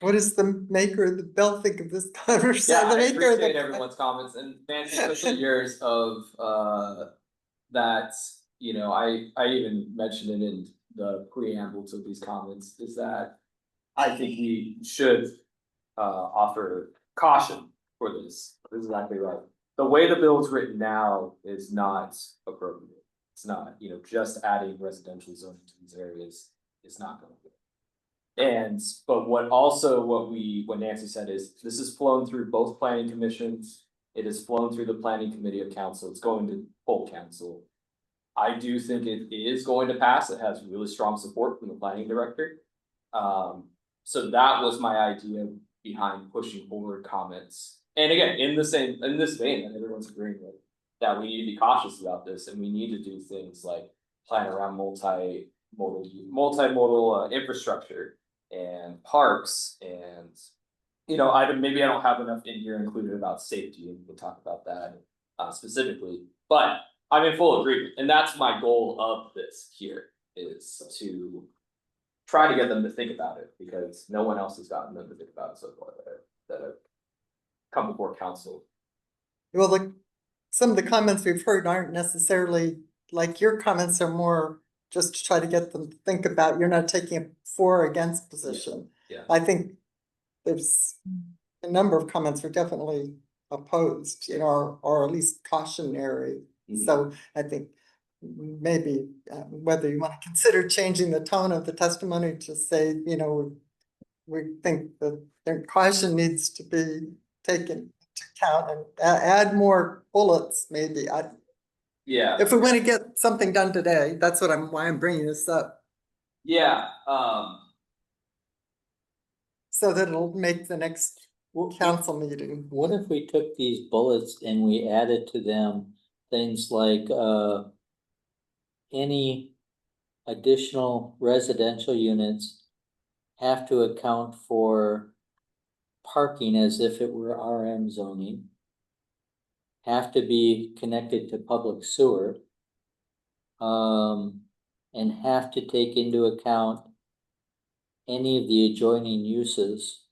What does the maker of the bill think of this Yeah, conversation? The I maker of appreciate the- everyone's comments and Nancy, especially yours of, that, you know, I even mentioned it in the preamble to these comments, is that I think we should, offer caution for this. This is exactly right. The way the bill is written now is not appropriate. It's not, you know, just adding residential zoning to these areas is not gonna do. And, but what Nancy said is, this has flown through both planning commissions. It has flown through the planning committee of council, it's going to full council. I do think it is going to pass, it has really strong support from the planning director. So that was my idea behind pushing forward comments. And again, in this vein that everyone's agreeing with, that we need to be cautious about this and we need to do things like plan around multimodal infrastructure and parks and, you know, maybe I don't have enough in here included about safety, and we'll talk about that specifically, but I'm in full agreement, and that's my goal of this here, is to try to get them to think about it, because no one else has gotten them to think about it so far that have come before council. Well, some of the comments we've heard aren't necessarily, like your comments are more just to try to get them to think about, you're not taking a for or against position. Yeah. I think there's a number of comments are definitely opposed, you know, or at least cautionary. Mhm. So I think maybe whether you want to consider changing the tone of the testimony to say, you know, we think that their caution needs to be taken into account and add more bullets, maybe. Yeah, If we want to get something done today, that's why I'm bringing this up, yeah, so that it'll make the next council meeting. What if we took these bullets and we added to them things like, any additional residential units have to account for parking as if it were RM zoning, have to be connected to public sewer, and have to take into account any of the adjoining uses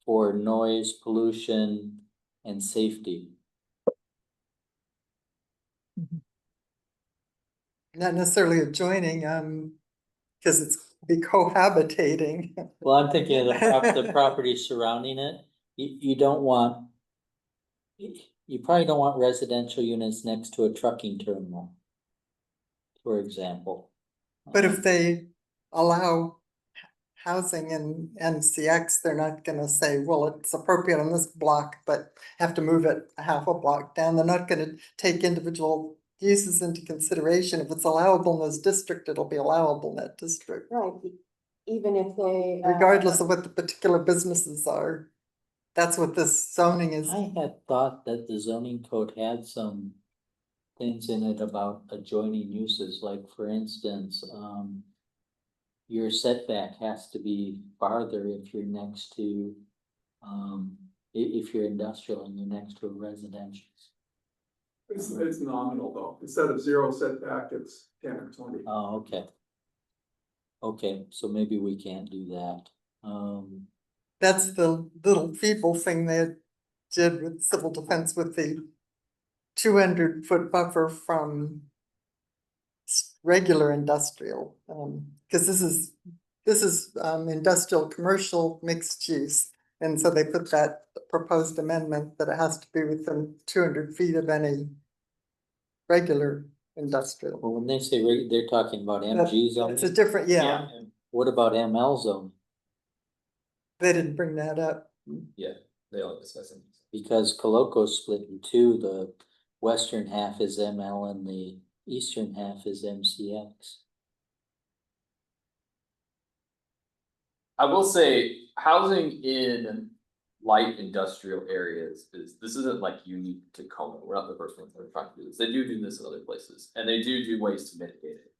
for noise, pollution, and safety. Not necessarily adjoining, because it's be cohabitating. Well, I'm thinking of the property surrounding it. You don't want, you probably don't want residential units next to a trucking terminal, for example. But if they allow housing in NCX, they're not gonna say, well, it's appropriate on this block, but have to move it a half a block down. They're not gonna take individual uses into consideration. If it's allowable in this district, it'll be allowable in that district, Right, even if they. regardless of what the particular businesses are. That's what this zoning is. I had thought that the zoning code had some things in it about adjoining uses, like for instance, your setback has to be farther if you're next to, if you're industrial and you're next to a residential. It's nominal though, instead of 0 setback, it's 10 or 20. Oh, okay. Okay, so maybe we can't do that. That's the little feeble thing they did with civil defense with the 200-foot buffer from regular industrial, because this is industrial, commercial, mixed use. And so they put that proposed amendment that it has to be within 200 feet of any regular industrial. Well, when they say they're talking about MG It's a zoning, different, yeah, what about ML zone? They didn't bring that up. They all discuss it. Because Coloco's split in two, the western half is ML and the eastern half is MCX. I will say, housing in light industrial areas this isn't like unique to Kona. We're not the first ones that are trying to do this. They do this in other places, and they do ways to mitigate it.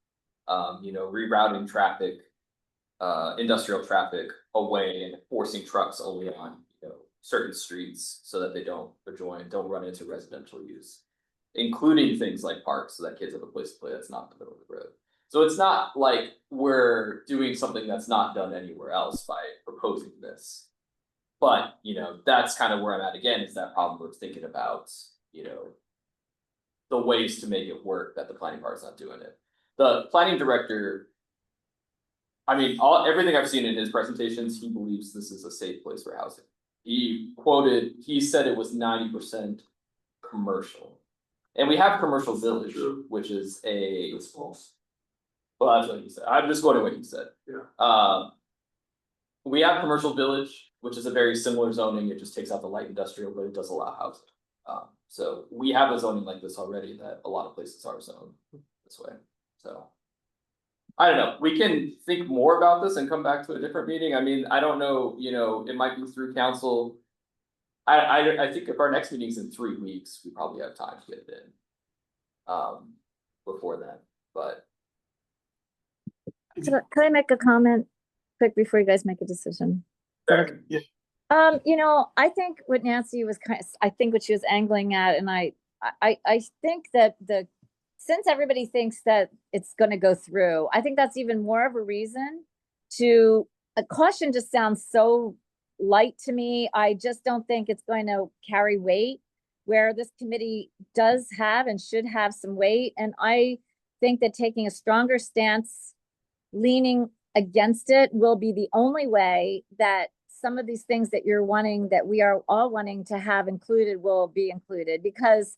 Rerouting traffic, industrial traffic away and forcing trucks only on, certain streets so that they don't run into residential use. Including things like parks, so that kids have a place to play that's not in the middle of the road. So it's not like we're doing something that's not done anywhere else by proposing this. But, that's kind of where I'm at again, is that problem of thinking about, the ways to make it work that the planning part's not doing it. The planning director, I mean, everything I've seen in his presentations, he believes this is a safe place for housing. He said it was 90% commercial. And we have commercial village, which is It's false. well, that's what he said. I'm just quoting what he said. Yeah. We have commercial village, which is a very similar zoning. It just takes out the light industrial, but it does allow housing. So we have a zoning like this already that a lot of places are zoned this way. So I don't know. We can think more about this and come back to a different meeting. I mean, I don't know, it might be through council. I think if our next meeting's in 3 weeks, we probably have time to get it in. Before then, but. So can I make a comment quick before you guys make a decision? Yeah. I think what Nancy was I think what she was angling at, and I think that since everybody thinks that it's gonna go through, I think that's even more of a reason to, a caution just sounds so light to me. I just don't think it's going to carry weight, where this committee does have and should have some weight. And I think that taking a stronger stance, leaning against it, will be the only way that some of these things that you're wanting, that we are all wanting to have included, will be included. Because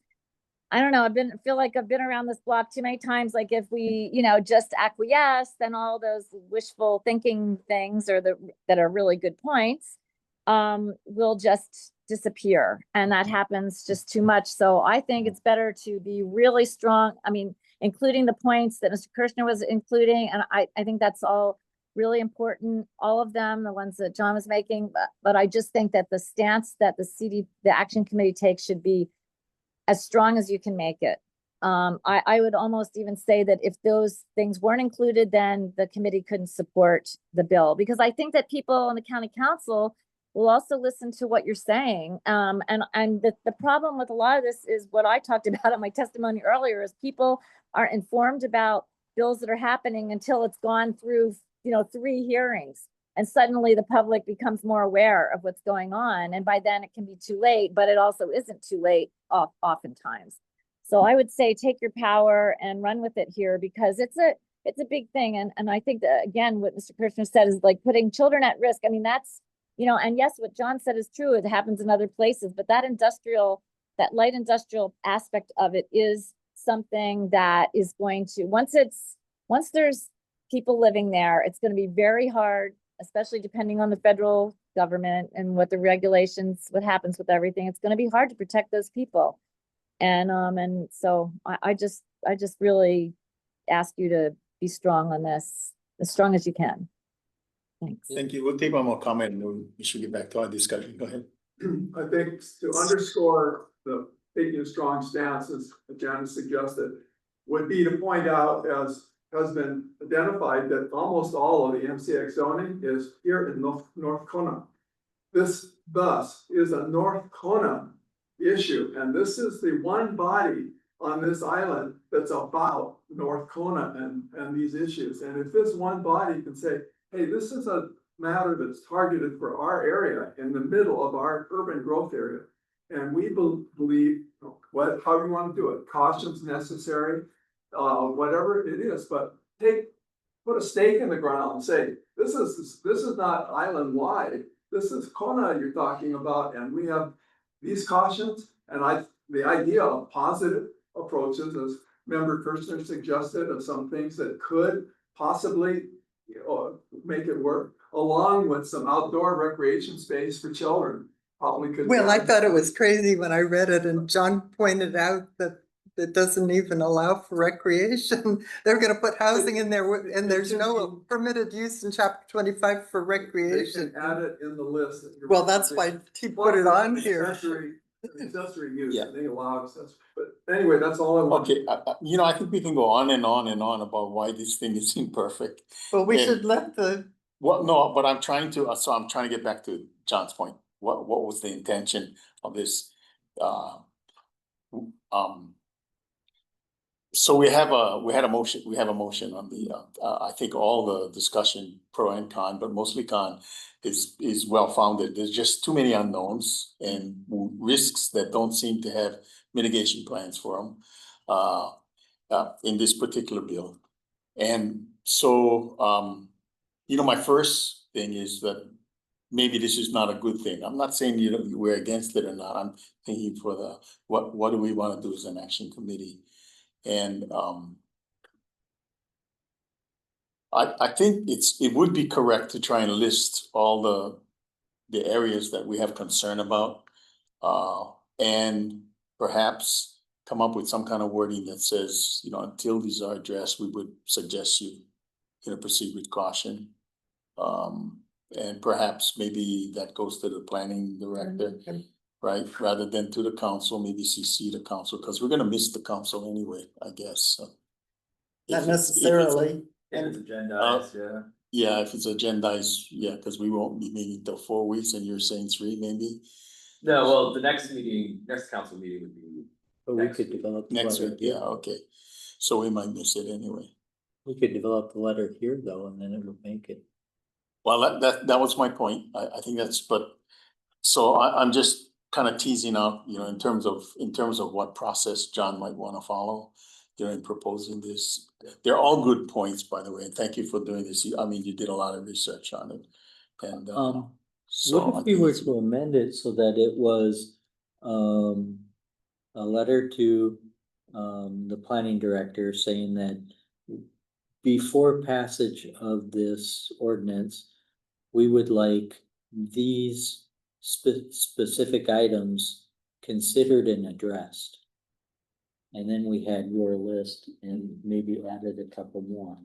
I don't know, feel like I've been around this block too many times. Like if we, just acquiesce, then all those wishful thinking things that are really good points, will just disappear. And that happens just too much. So I think it's better to be really strong. I mean, including the points that Mr. Kirshner was including. And I think that's all really important, all of them, the ones that John was making. But I just think that the stance that the action committee takes should be as strong as you can make it. I would almost even say that if those things weren't included, then the committee couldn't support the bill, because I think that people in the county council will also listen to what you're saying. And the problem with a lot of this is what I talked about in my testimony earlier, is people aren't informed about bills that are happening until it's gone through, 3 hearings. And suddenly the public becomes more aware of what's going on. And by then it can be too late, but it also isn't too late oftentimes. So I would say take your power and run with it here, because it's a big thing. And I think that, again, what Mr. Kirshner said is like putting children at risk. I mean, that's, and yes, what John said is true. It happens in other places, but that light industrial aspect of it is something that is going to, once there's people living there, it's going to be very hard, especially depending on the federal government and what the regulations, what happens with everything. It's going to be hard to protect those people. And so I just really ask you to be strong on this, as strong as you can. Thanks. Thank you. We'll take one more comment and then we should get back to our discussion. Go ahead. I think to underscore the taking a strong stance, as Janice suggested, would be to point out, as has been identified, that almost all of the MCX zoning is here in North Kona. This thus is a North Kona issue, and this is the one body on this island that's about North Kona and these issues. And if this one body can say, hey, this is a matter that's targeted for our area in the middle of our urban growth area, and we believe, how you want to do it, caution's necessary, whatever it is, but put a stake in the ground and say, this is not island wide, this is Kona you're talking about, and we have these cautions. And the idea of positive approaches, as Member Kirshner suggested, of some things that could possibly make it work, along with some outdoor recreation space for children. Probably could. Well, I thought it was crazy when I read it and John pointed out that it doesn't even allow for recreation. They're gonna put housing in there and there's no permitted use in chapter 25 for They recreation. can add it in the list. Well, that's why he put it on here. Accessory use, Yeah. they allow accessory, but anyway, that's all I want. Okay, you know, I think we can go on and on and on about why this thing is imperfect. But we Yeah. should let the, Well, no, but I'm trying to, so I'm trying to get back to John's point. What was the intention of this? So we have a motion on the, I think all the discussion pro and con, but mostly con is well founded. There's just too many unknowns and risks that don't seem to have mitigation plans for them in this particular bill. And so, you know, my first thing is that maybe this is not a good thing. I'm not saying, you know, we're against it or not. I'm thinking for the, what do we want to do as an action committee? And I think it would be correct to try and list all the areas that we have concern about. And perhaps come up with some kind of wording that says, you know, until these are addressed, we would suggest you know, proceed with caution. And perhaps maybe that goes to the planning director, right? Rather than to the council, maybe CC the council, because we're gonna miss the council anyway, I guess, so. not necessarily. If it's agendized, yeah. Yeah, if it's agendized, yeah, because we won't be meeting till 4 weeks and you're saying 3 maybe. No, well, the next council meeting would be But we next could week. develop. the Next letter week, here. yeah, okay. So we might miss it anyway. We could develop the letter here though, and then it would make it. Well, that was my point. I think that's, but, so I'm just kind of teasing out, you know, in terms of what process John might want to follow. You know, in proposing this. They're all good points, by the way, and thank you for doing this. I mean, you did a lot of research on it. And so. What I if we think were it's- to amend it so that it was, a letter to, the planning director saying that before passage of this ordinance, we would like these specific items considered and addressed. And then we had your list and maybe added a couple more.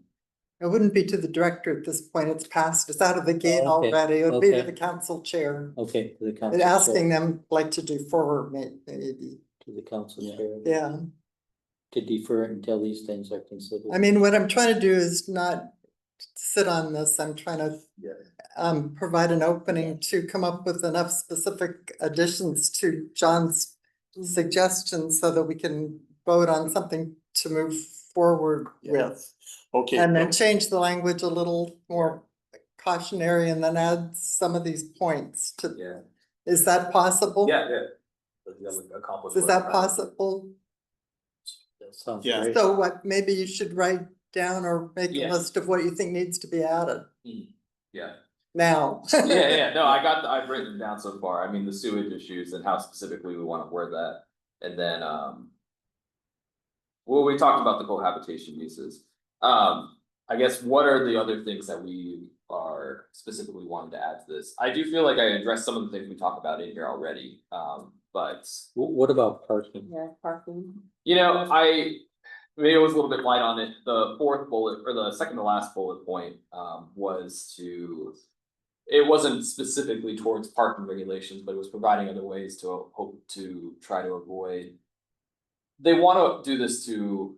It wouldn't be to the director at this point. It's passed. It's out of the gate Oh, okay, already. It would be to okay. the council chair. Okay, to the council. And asking chair, them like to defer maybe. To the council Yeah. chair. Yeah. To defer until these things are considered. I mean, what I'm trying to do is not sit on this. I'm trying to provide an opening to come up with enough specific additions to John's suggestions so that we can vote on something to move forward Yeah. with. Okay. And then change the language a little more cautionary and then add some of these points to, Yeah, is that possible? yeah. That would accomplish Is what that I'm trying to do. possible? That sounds Yeah. great. So what, maybe you should write down or make a Yeah. list of what you think needs to be added Yeah, now. yeah, no, I've written it down so far. I mean, the sewage issues and how specifically we want to word that. And then, well, we talked about the cohabitation uses. I guess what are the other things that we are specifically wanting to add to this? I do feel like I addressed some of the things we talked about in here already, but What about parking? Yeah, parking. you know, maybe I was a little bit light on it. The fourth bullet or the second to last bullet point was to, it wasn't specifically towards parking regulations, but it was providing other ways to hope to try to avoid. They want to do this to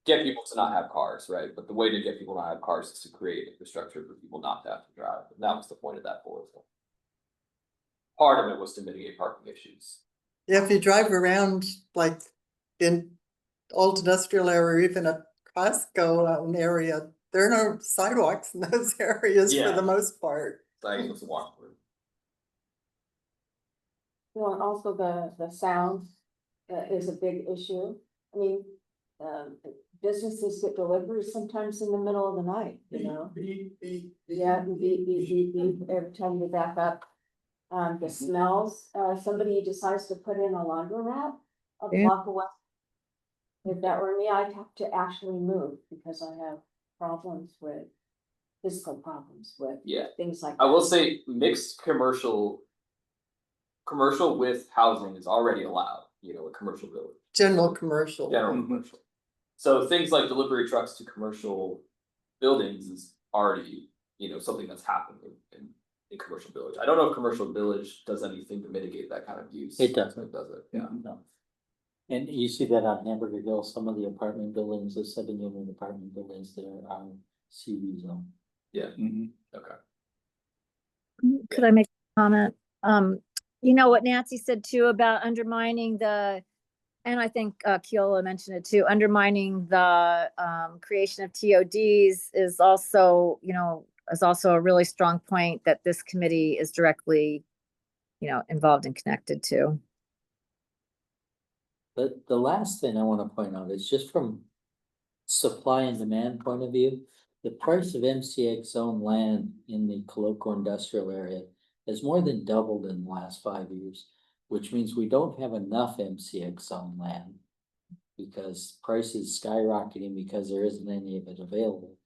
get people to not have cars, right? But the way to get people to not have cars is to create infrastructure for people not to have to drive. And that was the point of that bullet. Part of it was to mitigate parking issues. Yeah, if you drive around like in old industrial area or even a Costco area, there are no sidewalks in those areas for Yeah. the most part. So I guess it's a walk through. Well, and also the sound is a big issue. I mean, businesses get deliveries sometimes in the middle of the night, you know? Yeah, beep, every time you back up. The smells, somebody decides to put in a laundromat a block away. If that were me, I'd have to actually move because I have problems with physical problems with Yeah, things like. I will that. say mixed commercial. Commercial with housing is already allowed, you know, a commercial village, General commercial. general Mhm. commercial. So things like delivery trucks to commercial buildings is already, you know, something that's happening in commercial village. I don't know if commercial village does anything to mitigate that kind of use. It doesn't. It doesn't, yeah. No. And you see that on Hamburger Hill, some of the apartment buildings, the 7-unit apartment buildings there are CV zone. Mhm. Okay. Could I make a comment? You know what Nancy said too about undermining the, and I think Keola mentioned it too, undermining the creation of TODs is also, you know, is also a really strong point that this committee is directly, you know, involved and connected to. But the last thing I wanna point out is just from supply and demand point of view, the price of MCX zone land in the colloquial industrial area has more than doubled in the last 5 years, which means we don't have enough MCX zone land because prices skyrocketing because there isn't any of it available.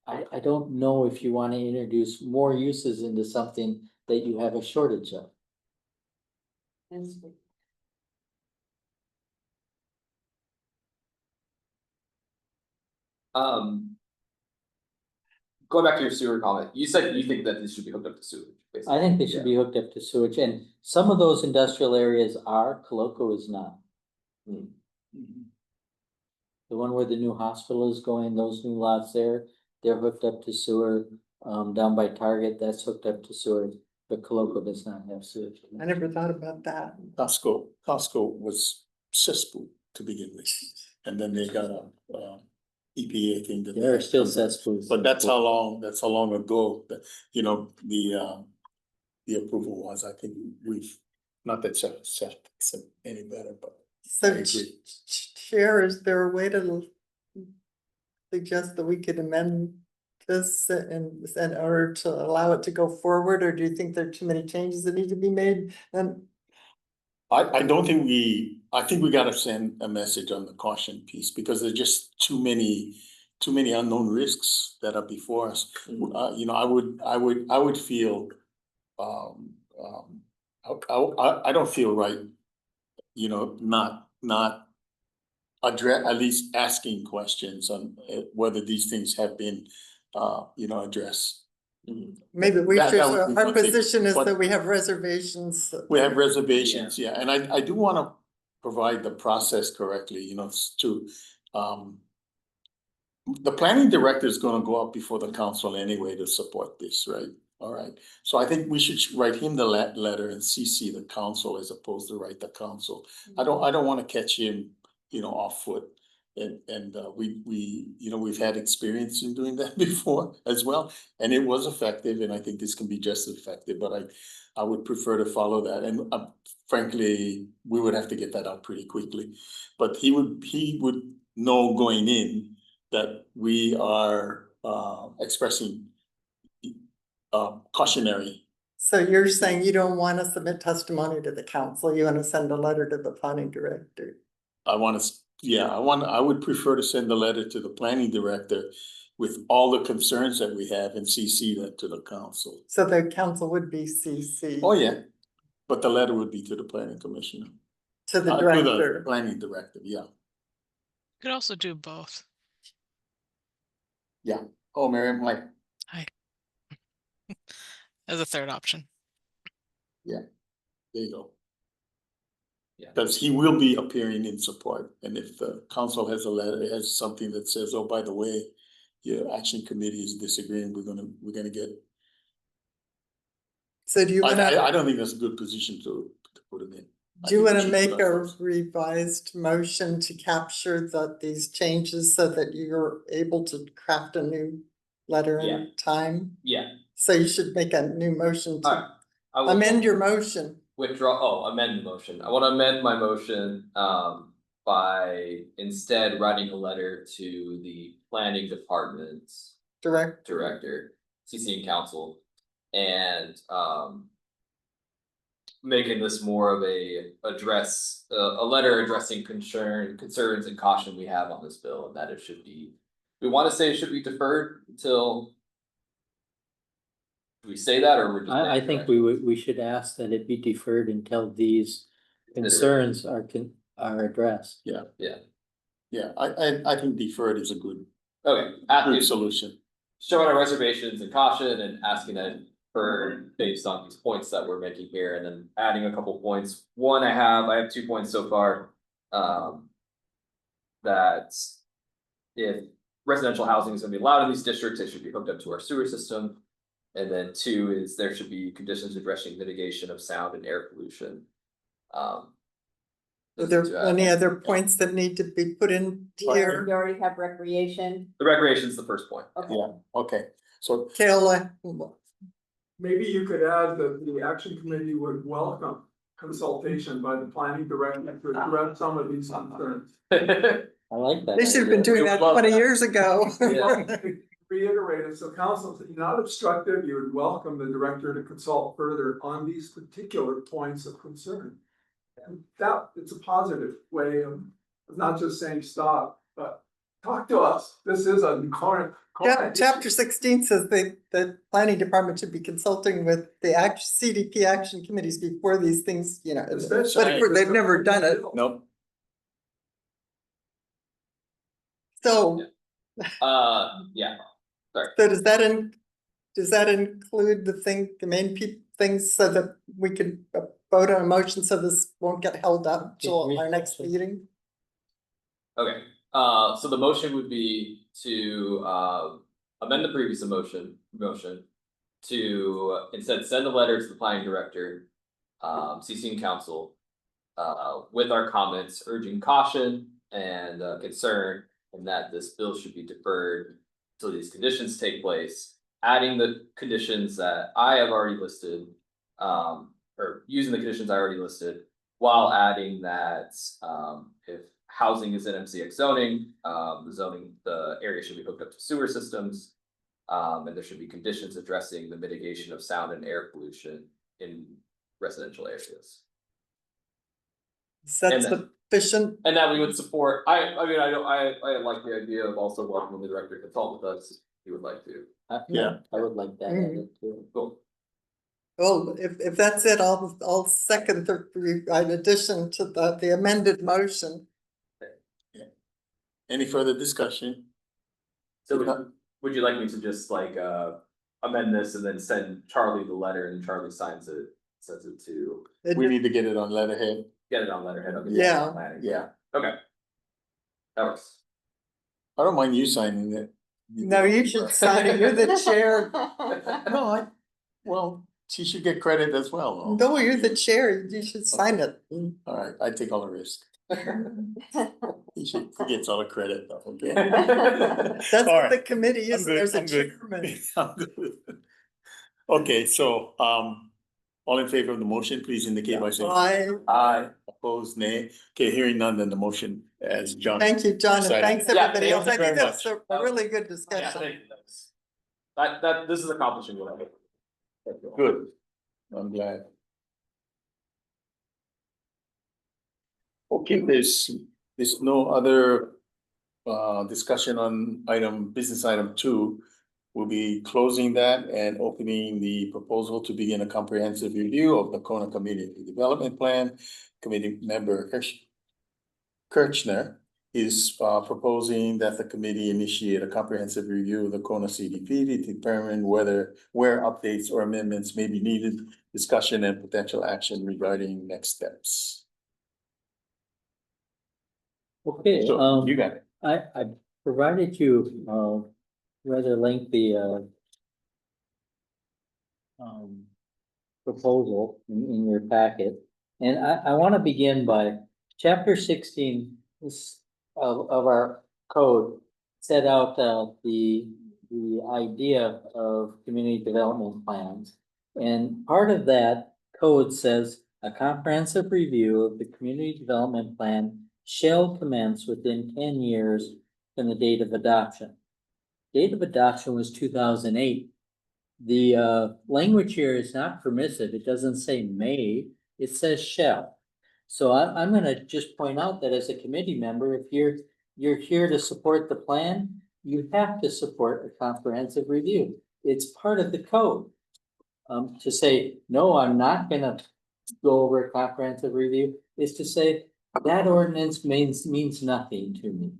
I don't know if you wanna introduce more uses into something that you have a shortage of. Going back to your sewer comment, you said you think that this should be hooked up to sewage, basically. I think they should be hooked up to sewage, and some of those industrial areas are, Coloco is not. Mhm. The one where the new hospital is going, those new lots there, they're hooked up to sewer. Down by Target, that's hooked up to sewer, but Coloco does not have sewage. I never thought about that. Costco was cesspool to begin with, and then they got a EPA thing that. they There are had still come back. cesspools. But that's how long ago, that, you know, the approval was. I think we've, not that it's any better, but I So agree. Chair, is there a way to suggest that we could amend this in order to allow it to go forward, or do you think there are too many changes that need to be made? And I don't think I think we gotta send a message on the caution piece, because there's just too many unknown risks that are before us. You know, I would feel, I don't feel right, you know, not address, at least asking questions on whether these things have been, you know, addressed. maybe we That- should, that would be our one thing, position is but- that we have reservations. We have reservations, yeah, and I do wanna provide the process correctly, you know, to, the planning director is gonna go up before the council anyway to support this, right? All right, so I think we should write him the letter and CC the council as opposed to write the council. I don't wanna catch him, you know, off foot. And we, you know, we've had experience in doing that before as well, and it was effective, and I think this can be just as effective, but I would prefer to follow that, and frankly, we would have to get that out pretty quickly. But he would know going in that we are expressing cautionary. So you're saying you don't want to submit testimony to the council, you want to send a letter to the planning director? I would prefer to send a letter to the planning director with all the concerns that we have and CC that to the council. So the council would be CC. Oh, yeah, but the letter would be to the planning commissioner. To the To the director. planning director, yeah. Could also do both. Yeah. Oh, Miriam, like, Hi. As a third option. there you go. Yeah. Because he will be appearing in support, and if the council has a letter, has something that says, oh, by the way, your action committee is disagreeing, we're gonna get. So do you wanna, I don't think that's a good position to put him in. I do you think we wanna should make put a ourselves- revised motion to capture these changes so that you're able to craft a new letter Yeah. in time? Yeah, So you should make a new motion to alright. I will amend your motion. withdraw, amend the motion. I wanna amend my motion, by instead writing a letter to the planning department's Direct, director, CC and council, and, making this more of a letter addressing concerns and caution we have on this bill, and that it should be we wanna say it should be deferred until? Do we say that or we're just? I think we should ask that it be deferred until these concerns are addressed. Yeah. Yeah. Yeah, I think deferred is a good Okay, asking, solution. showing our reservations and caution and asking that for based on these points that we're making here and then adding a couple points. One, I have 2 points so far. That if residential housing is gonna be allowed in these districts, they should be hooked up to our sewer system. And then 2 is there should be conditions addressing mitigation of sound and air pollution. Are there any other points that need to be put in here? You already have recreation. The recreation is the first point. Yeah, okay, so Kayla, Maybe you could add that the action committee would welcome consultation by the planning director to address some of these concerns. I like that. they should have been idea. doing that 20 years ago. Reiterated, so council, not obstructive, you would welcome the director to consult further on these particular points of concern. And that, it's a positive way of not just saying stop, but talk to us, this is a current. Chapter 16 says the planning department should be consulting with the CDP action committees before these things, you know, Especially- but they've never done it. nope. So, Yeah, so does that include the main things so that we can vote on a motion so this won't get held up till our next meeting? okay, so the motion would be to amend the previous motion to instead send a letter to the planning director, CCing council. With our comments urging caution and concern, and that this bill should be deferred until these conditions take place, adding the conditions that I have already listed, or using the conditions I already listed, while adding that if housing is in MCX zoning, the area should be hooked up to sewer systems. And there should be conditions addressing the mitigation of sound and air pollution in residential areas. Is that And then- sufficient? And that we would support, I like the idea of also welcoming the director to consult with us, if he would like to. Yeah. I would like that added too. Cool. Well, if that's it, I'll second in addition to the amended motion. Any further discussion? So would you like me to just like amend this and then send Charlie the letter and Charlie sends it to, We need to get it on letterhead. get it on letterhead? Okay. Yeah. Yeah, Okay. That works. I don't mind you signing it. No, you should sign it, you're the chair. No, well, she should get credit as well. No, you're the chair, you should sign it. All right, I take all the risk. He gets all the credit though, okay? That's All what right. the committee is, I'm good, there's a I'm good. chairman. I'm good. Okay, so, all in favor of the motion, please indicate by saying aye, opposed, nay. Okay, hearing none, then the motion as John. Thank you, John, and Excited. thanks Yeah, everybody else, I thank you think very that's much. a really good Yeah, discussion. thank you. That this is accomplishing what I hope. Good, I'm glad. Okay, there's no other discussion on business item 2. We'll be closing that and opening the proposal to begin a comprehensive review of the Kona Community Development Plan. Committee member Kirchner is proposing that the committee initiate a comprehensive review of the Kona CDP to determine where updates or amendments may be needed, discussion and potential action regarding next steps. Okay, So you got it. I provided you rather lengthy proposal in your packet. And I want to begin by chapter 16 of our code set out the idea of community development plans. And part of that code says a comprehensive review of the community development plan shall commence within 10 years from the date of adoption. Date of adoption was 2008. The language here is not permissive. It doesn't say may, it says shall. So I'm gonna just point out that as a committee member, if you're here to support the plan, you have to support a comprehensive review. It's part of the code. To say, no, I'm not gonna go over a comprehensive review, is to say, that ordinance means nothing to me.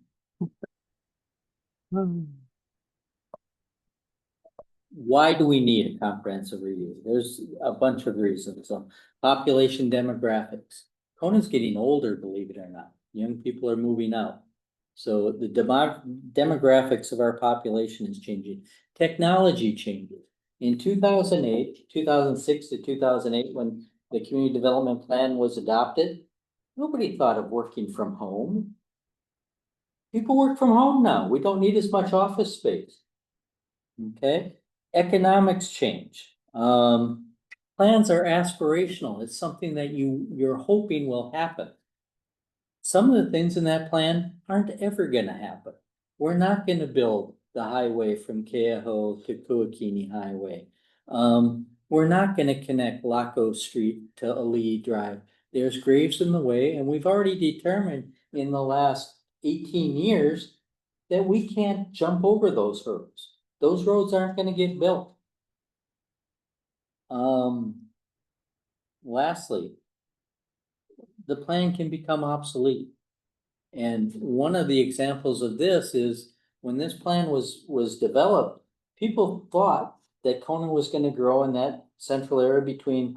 Why do we need a comprehensive review? There's a bunch of reasons. Population demographics. Kona's getting older, believe it or not. Young people are moving out. So the demographics of our population is changing. Technology changes. In 2008, 2006 to 2008, when the community development plan was adopted, nobody thought of working from home. People work from home now. We don't need as much office space. Okay, economics change. Plans are aspirational. It's something that you're hoping will happen. Some of the things in that plan aren't ever gonna happen. We're not gonna build the highway from Keaho to Kuakini Highway. We're not gonna connect Laco Street to Ali Drive. There's graves in the way, and we've already determined in the last 18 years that we can't jump over those hurdles. Those roads aren't gonna get built. Lastly, the plan can become obsolete. And one of the examples of this is when this plan was developed, people thought that Kona was gonna grow in that central area between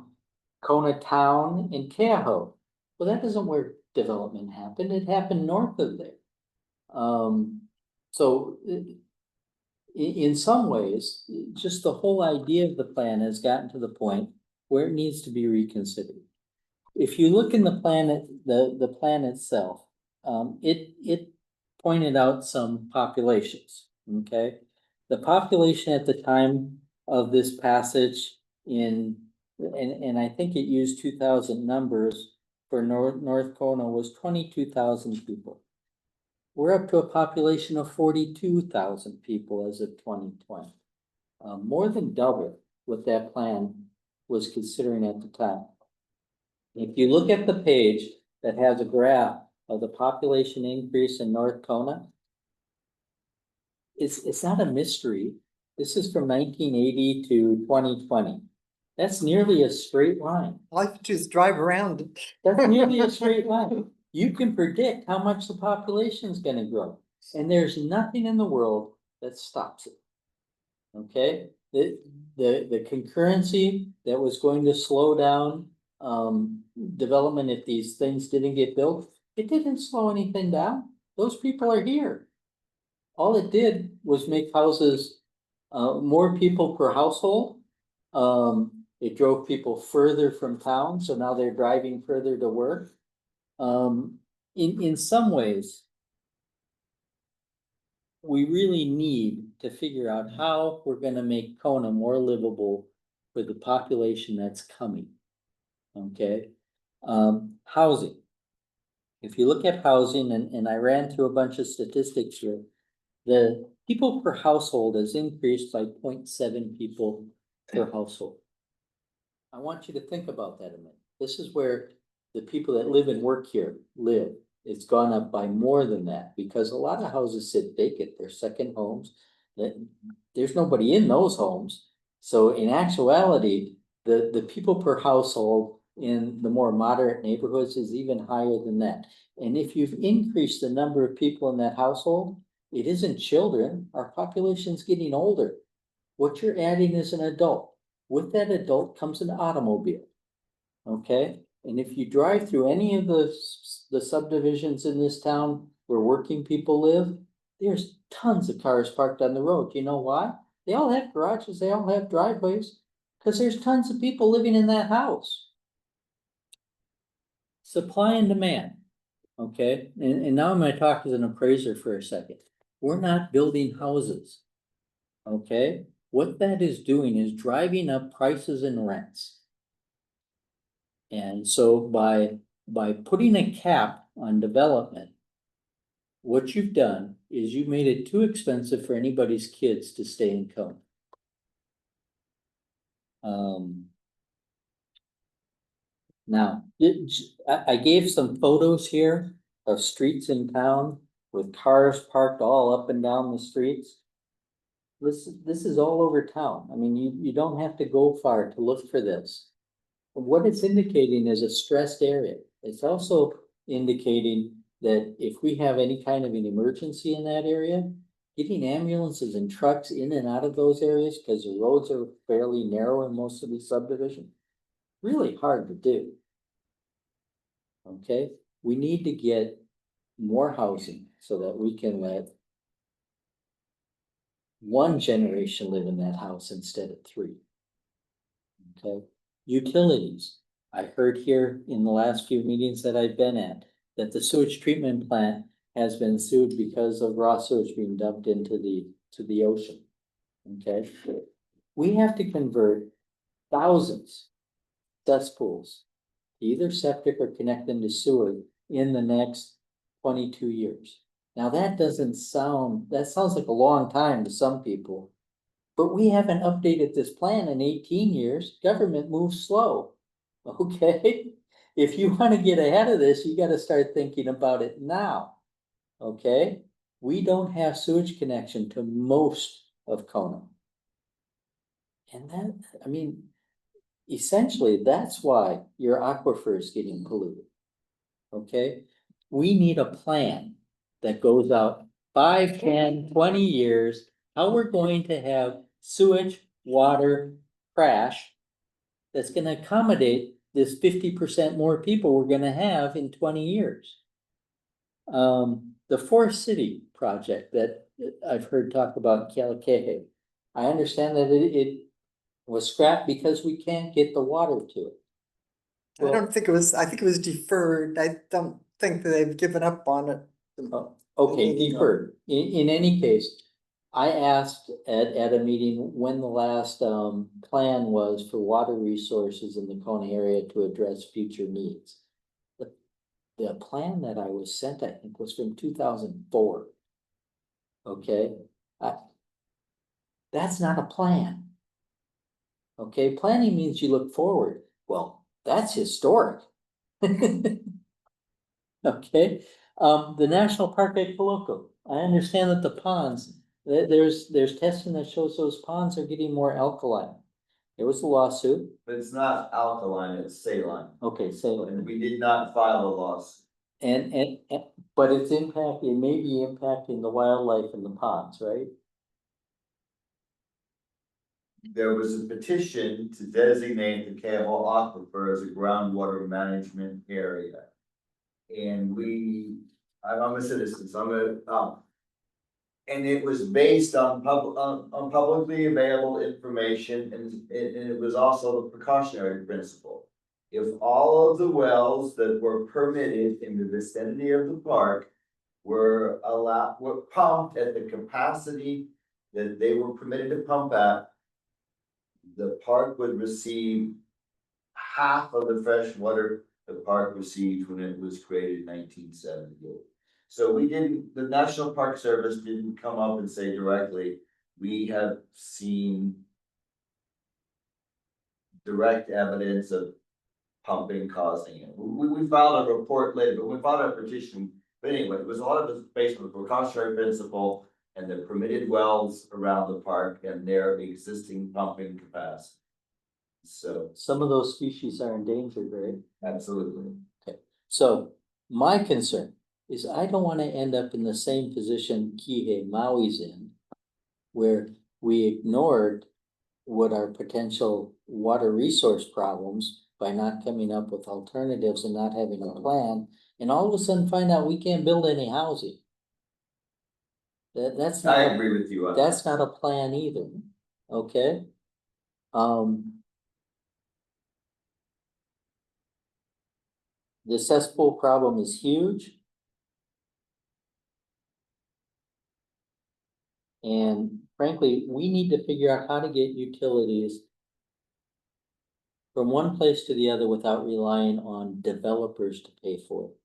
Kona town and Keaho. Well, that isn't where development happened. It happened north of there. So in some ways, just the whole idea of the plan has gotten to the point where it needs to be reconsidered. If you look in the plan, the plan itself, it pointed out some populations, okay? The population at the time of this passage and I think it used 2,000 numbers for North Kona was 22,000 people. We're up to a population of 42,000 people as of 2020. More than double what that plan was considering at the time. If you look at the page that has a graph of the population increase in North Kona, it's not a mystery. This is from 1980 to 2020. That's nearly a straight line. All I have to do is drive around. That's nearly a straight line. You can predict how much the population is gonna grow, and there's nothing in the world that stops it. Okay, the concurrency that was going to slow down development if these things didn't get built, it didn't slow anything down. Those people are here. All it did was make houses more people per household. It drove people further from town, so now they're driving further to work. In some ways, we really need to figure out how we're gonna make Kona more livable for the population that's coming. Okay, housing. If you look at housing, and I ran through a bunch of statistics here, the people per household has increased by 0.7 people per household. I want you to think about that a minute. This is where the people that live and work here live. It's gone up by more than that because a lot of houses sit vacant. They're second homes. There's nobody in those homes. So in actuality, the people per household in the more moderate neighborhoods is even higher than that. And if you've increased the number of people in that household, it isn't children. Our population's getting older. What you're adding is an adult. With that adult comes an automobile. Okay, and if you drive through any of the subdivisions in this town where working people live, there's tons of cars parked on the road. You know why? They all have garages, they all have driveways, because there's tons of people living in that house. Supply and demand. Okay, and now I'm gonna talk as an appraiser for a second. We're not building houses. Okay, what that is doing is driving up prices and rents. And so by putting a cap on development, what you've done is you've made it too expensive for anybody's kids to stay in Kona. Now, I gave some photos here of streets in town with cars parked all up and down the streets. This is all over town. I mean, you don't have to go far to look for this. What it's indicating is a stressed area. It's also indicating that if we have any kind of an emergency in that area, getting ambulances and trucks in and out of those areas, because the roads are fairly narrow in most of these subdivisions, really hard to do. Okay, we need to get more housing so that we can let one generation live in that house instead of three. Okay, utilities. I heard here in the last few meetings that I've been at, that the sewage treatment plant has been sued because of raw sewage being dumped into the ocean. Okay, we have to convert thousands cesspools, either septic or connect them to sewer in the next 22 years. Now that sounds like a long time to some people, but we haven't updated this plan in 18 years. Government moves slow. Okay, if you want to get ahead of this, you got to start thinking about it now. Okay, we don't have sewage connection to most of Kona. And that, I mean, essentially, that's why your aquifer is getting polluted. Okay, we need a plan that goes out 5, 10, 20 years, how we're going to have sewage, water, trash that's gonna accommodate this 50% more people we're gonna have in 20 years. The Forest City project that I've heard talk about in Kalakahe, I understand that it was scrapped because we can't get the water to it. I don't think it was, I think it was deferred. I don't think that they've given up on it. Okay, deferred. In any case, I asked at a meeting when the last plan was for water resources in the Kona area to address future needs. The plan that I was sent, I think, was from 2004. Okay, that's not a plan. Okay, planning means you look forward. Well, that's historic. Okay, the National Park at Coloco. I understand that the ponds, there's testing that shows those ponds are getting more alkaline. There was a lawsuit. But it's not alkaline, it's saline, Okay, saline. and we did not file a lawsuit. And but it's impacting, it may be impacting the wildlife in the ponds, right? There was a petition to designate the Cable Aquifer as a groundwater management area. And I'm a citizen, so and it was based on publicly available information, and it was also the precautionary principle. If all of the wells that were permitted in the vicinity of the park were pumped at the capacity that they were permitted to pump at, the park would receive half of the fresh water the park received when it was created in 1978. So the National Park Service didn't come up and say directly, we have seen direct evidence of pumping causing it. We filed a report later, but we filed a petition. But anyway, it was a lot of it based on the precautionary principle and the permitted wells around the park and their existing pumping capacity. So Some of those species are endangered, right? absolutely. Okay, so my concern is I don't want to end up in the same position Kihei Maui's in, where we ignored what are potential water resource problems by not coming up with alternatives and not having a plan, and all of a sudden find out we can't build any housing. That's not. I agree with you. That's not a plan either, okay? The cesspool problem is huge. And frankly, we need to figure out how to get utilities from one place to the other without relying on developers to pay for it.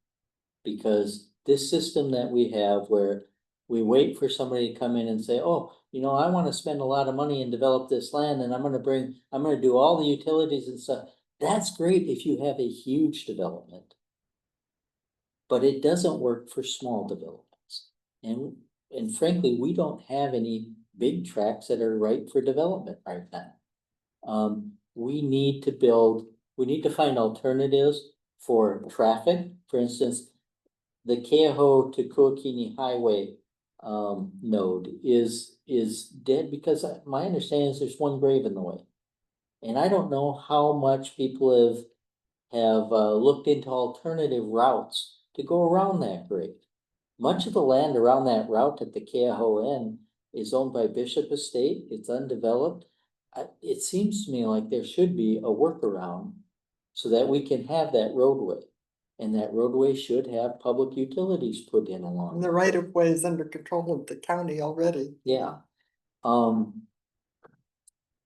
Because this system that we have where we wait for somebody to come in and say, oh, I want to spend a lot of money and develop this land and I'm going to do all the utilities and stuff. That's great if you have a huge development. But it doesn't work for small developments. And frankly, we don't have any big tracks that are ripe for development right now. We need to find alternatives for traffic. For instance, the Kehoe to Kuakini Highway node is dead because my understanding is there's one grave in the way. And I don't know how much people have looked into alternative routes to go around that grave. Much of the land around that route at the Kehoe end is owned by Bishop Estate. It's undeveloped. It seems to me like there should be a workaround so that we can have that roadway. And that roadway should have public utilities put in along. And the right of way is under control of the county already. Yeah.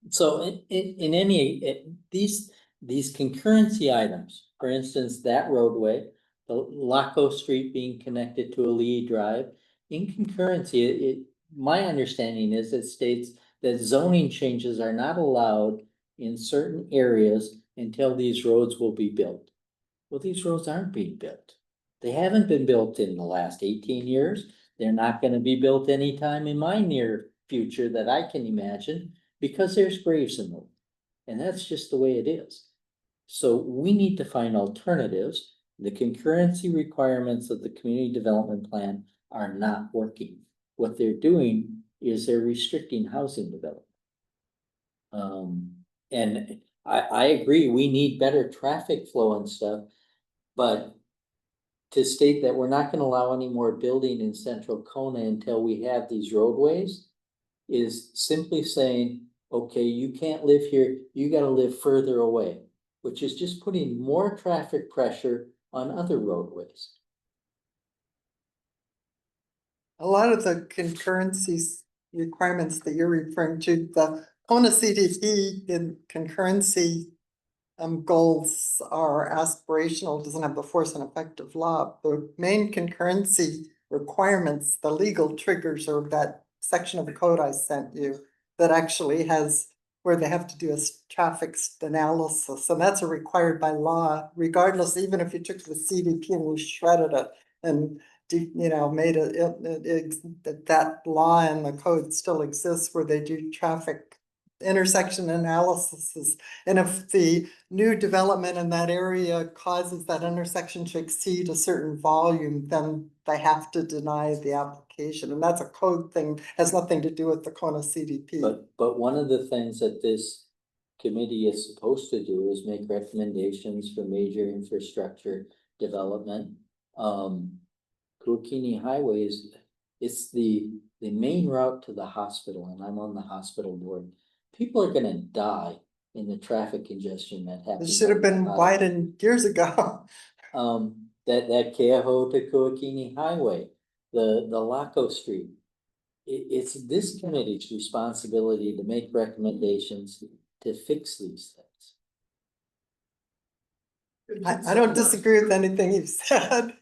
So in any, these concurrency items, for instance, that roadway, the Laco Street being connected to a Lee Drive, in concurrency, my understanding is it states that zoning changes are not allowed in certain areas until these roads will be built. Well, these roads aren't being built. They haven't been built in the last 18 years. They're not gonna be built anytime in my near future that I can imagine, because there's graves in them. And that's just the way it is. So we need to find alternatives. The concurrency requirements of the community development plan are not working. What they're doing is they're restricting housing development. And I agree, we need better traffic flow and stuff, but to state that we're not gonna allow any more building in central Kona until we have these roadways is simply saying, okay, you can't live here, you gotta live further away, which is just putting more traffic pressure on other roadways. A lot of the concurrencies requirements that you're referring to, the Kona CDP in concurrency goals are aspirational, doesn't have the force and effect of law. The main concurrency requirements, the legal triggers, are that section of the code I sent you that actually has where they have to do a traffic analysis, and that's a required by law, regardless, even if you took the CDP and we shredded it and made it that law and the code still exists where they do traffic intersection analysis. And if the new development in that area causes that intersection to exceed a certain volume, then they have to deny the application. And that's a code thing, has nothing to do with the Kona CDP. But one of the things that this committee is supposed to do is make recommendations for major infrastructure development. Kuakini Highway it's the main route to the hospital, and I'm on the hospital board. People are gonna die in the traffic congestion that happens. It should have been widened years ago. That Kehoe to Kuakini Highway, the Laco Street. It's this committee's responsibility to make recommendations to fix these things. I don't disagree with anything you've said.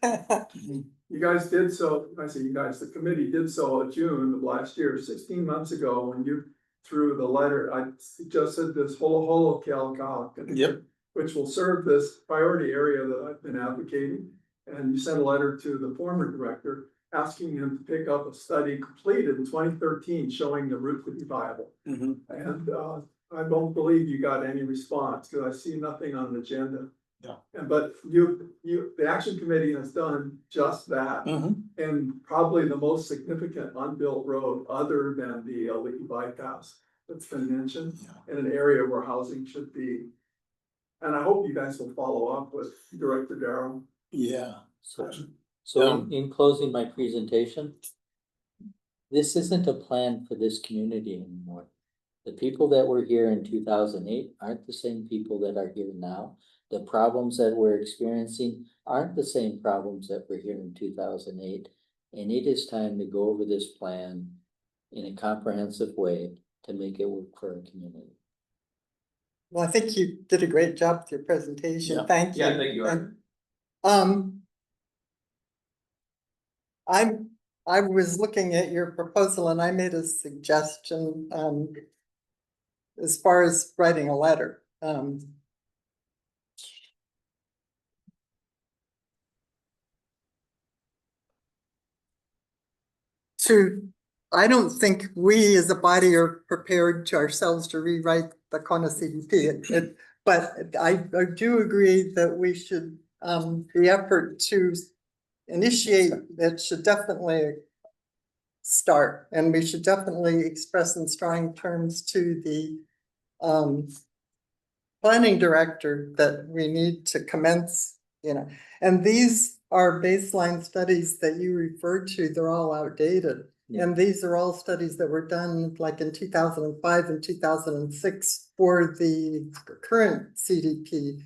You guys did so, I say you guys, the committee did so in June of last year, 16 months ago, when you threw the letter, I suggested this whole Yep. which will serve this priority area that I've been advocating. And you sent a letter to the former director asking him to pick up a study completed in 2013 showing the route to be viable. And I don't believe you got any response because I see nothing on the agenda. Yeah. But the action committee has done just that. And probably the most significant unbuilt road other than the Lee bypass that's been mentioned in an area where housing should be. And I hope you guys will follow up with Director Darrow. Yeah. So in closing my presentation, this isn't a plan for this community anymore. The people that were here in 2008 aren't the same people that are here now. The problems that we're experiencing aren't the same problems that were here in 2008. And it is time to go over this plan in a comprehensive way to make it work for our community. Well, I think you did a great job with your presentation. Yeah. Thank you. Yeah, thank you. And, I was looking at your proposal and I made a suggestion, as far as writing a letter. I don't think we as a body are prepared to ourselves to rewrite the Kona CDP. But I do agree that we should, the effort to initiate, it should definitely start, and we should definitely express in strong terms to the planning director that we need to commence, and these are baseline studies that you referred to, they're all outdated. Yeah. And these are all studies that were done like in 2005 and 2006 for the current CDP.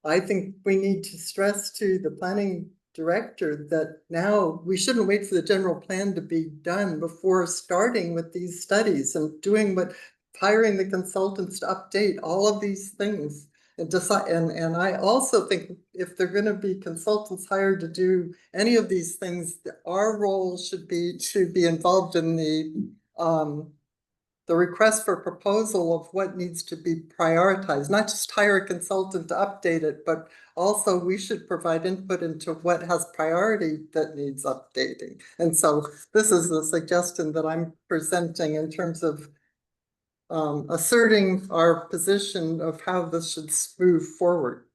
I think we need to stress to the planning director that now we shouldn't wait for the general plan to be done before starting with these studies and hiring the consultants to update all of these things and decide. And I also think if they're going to be consultants hired to do any of these things, our role should be to be involved in the request for proposal of what needs to be prioritized, not just hire a consultant to update it, but also we should provide input into what has priority that needs updating. And so this is the suggestion that I'm presenting in terms of asserting our position of how this should move forward.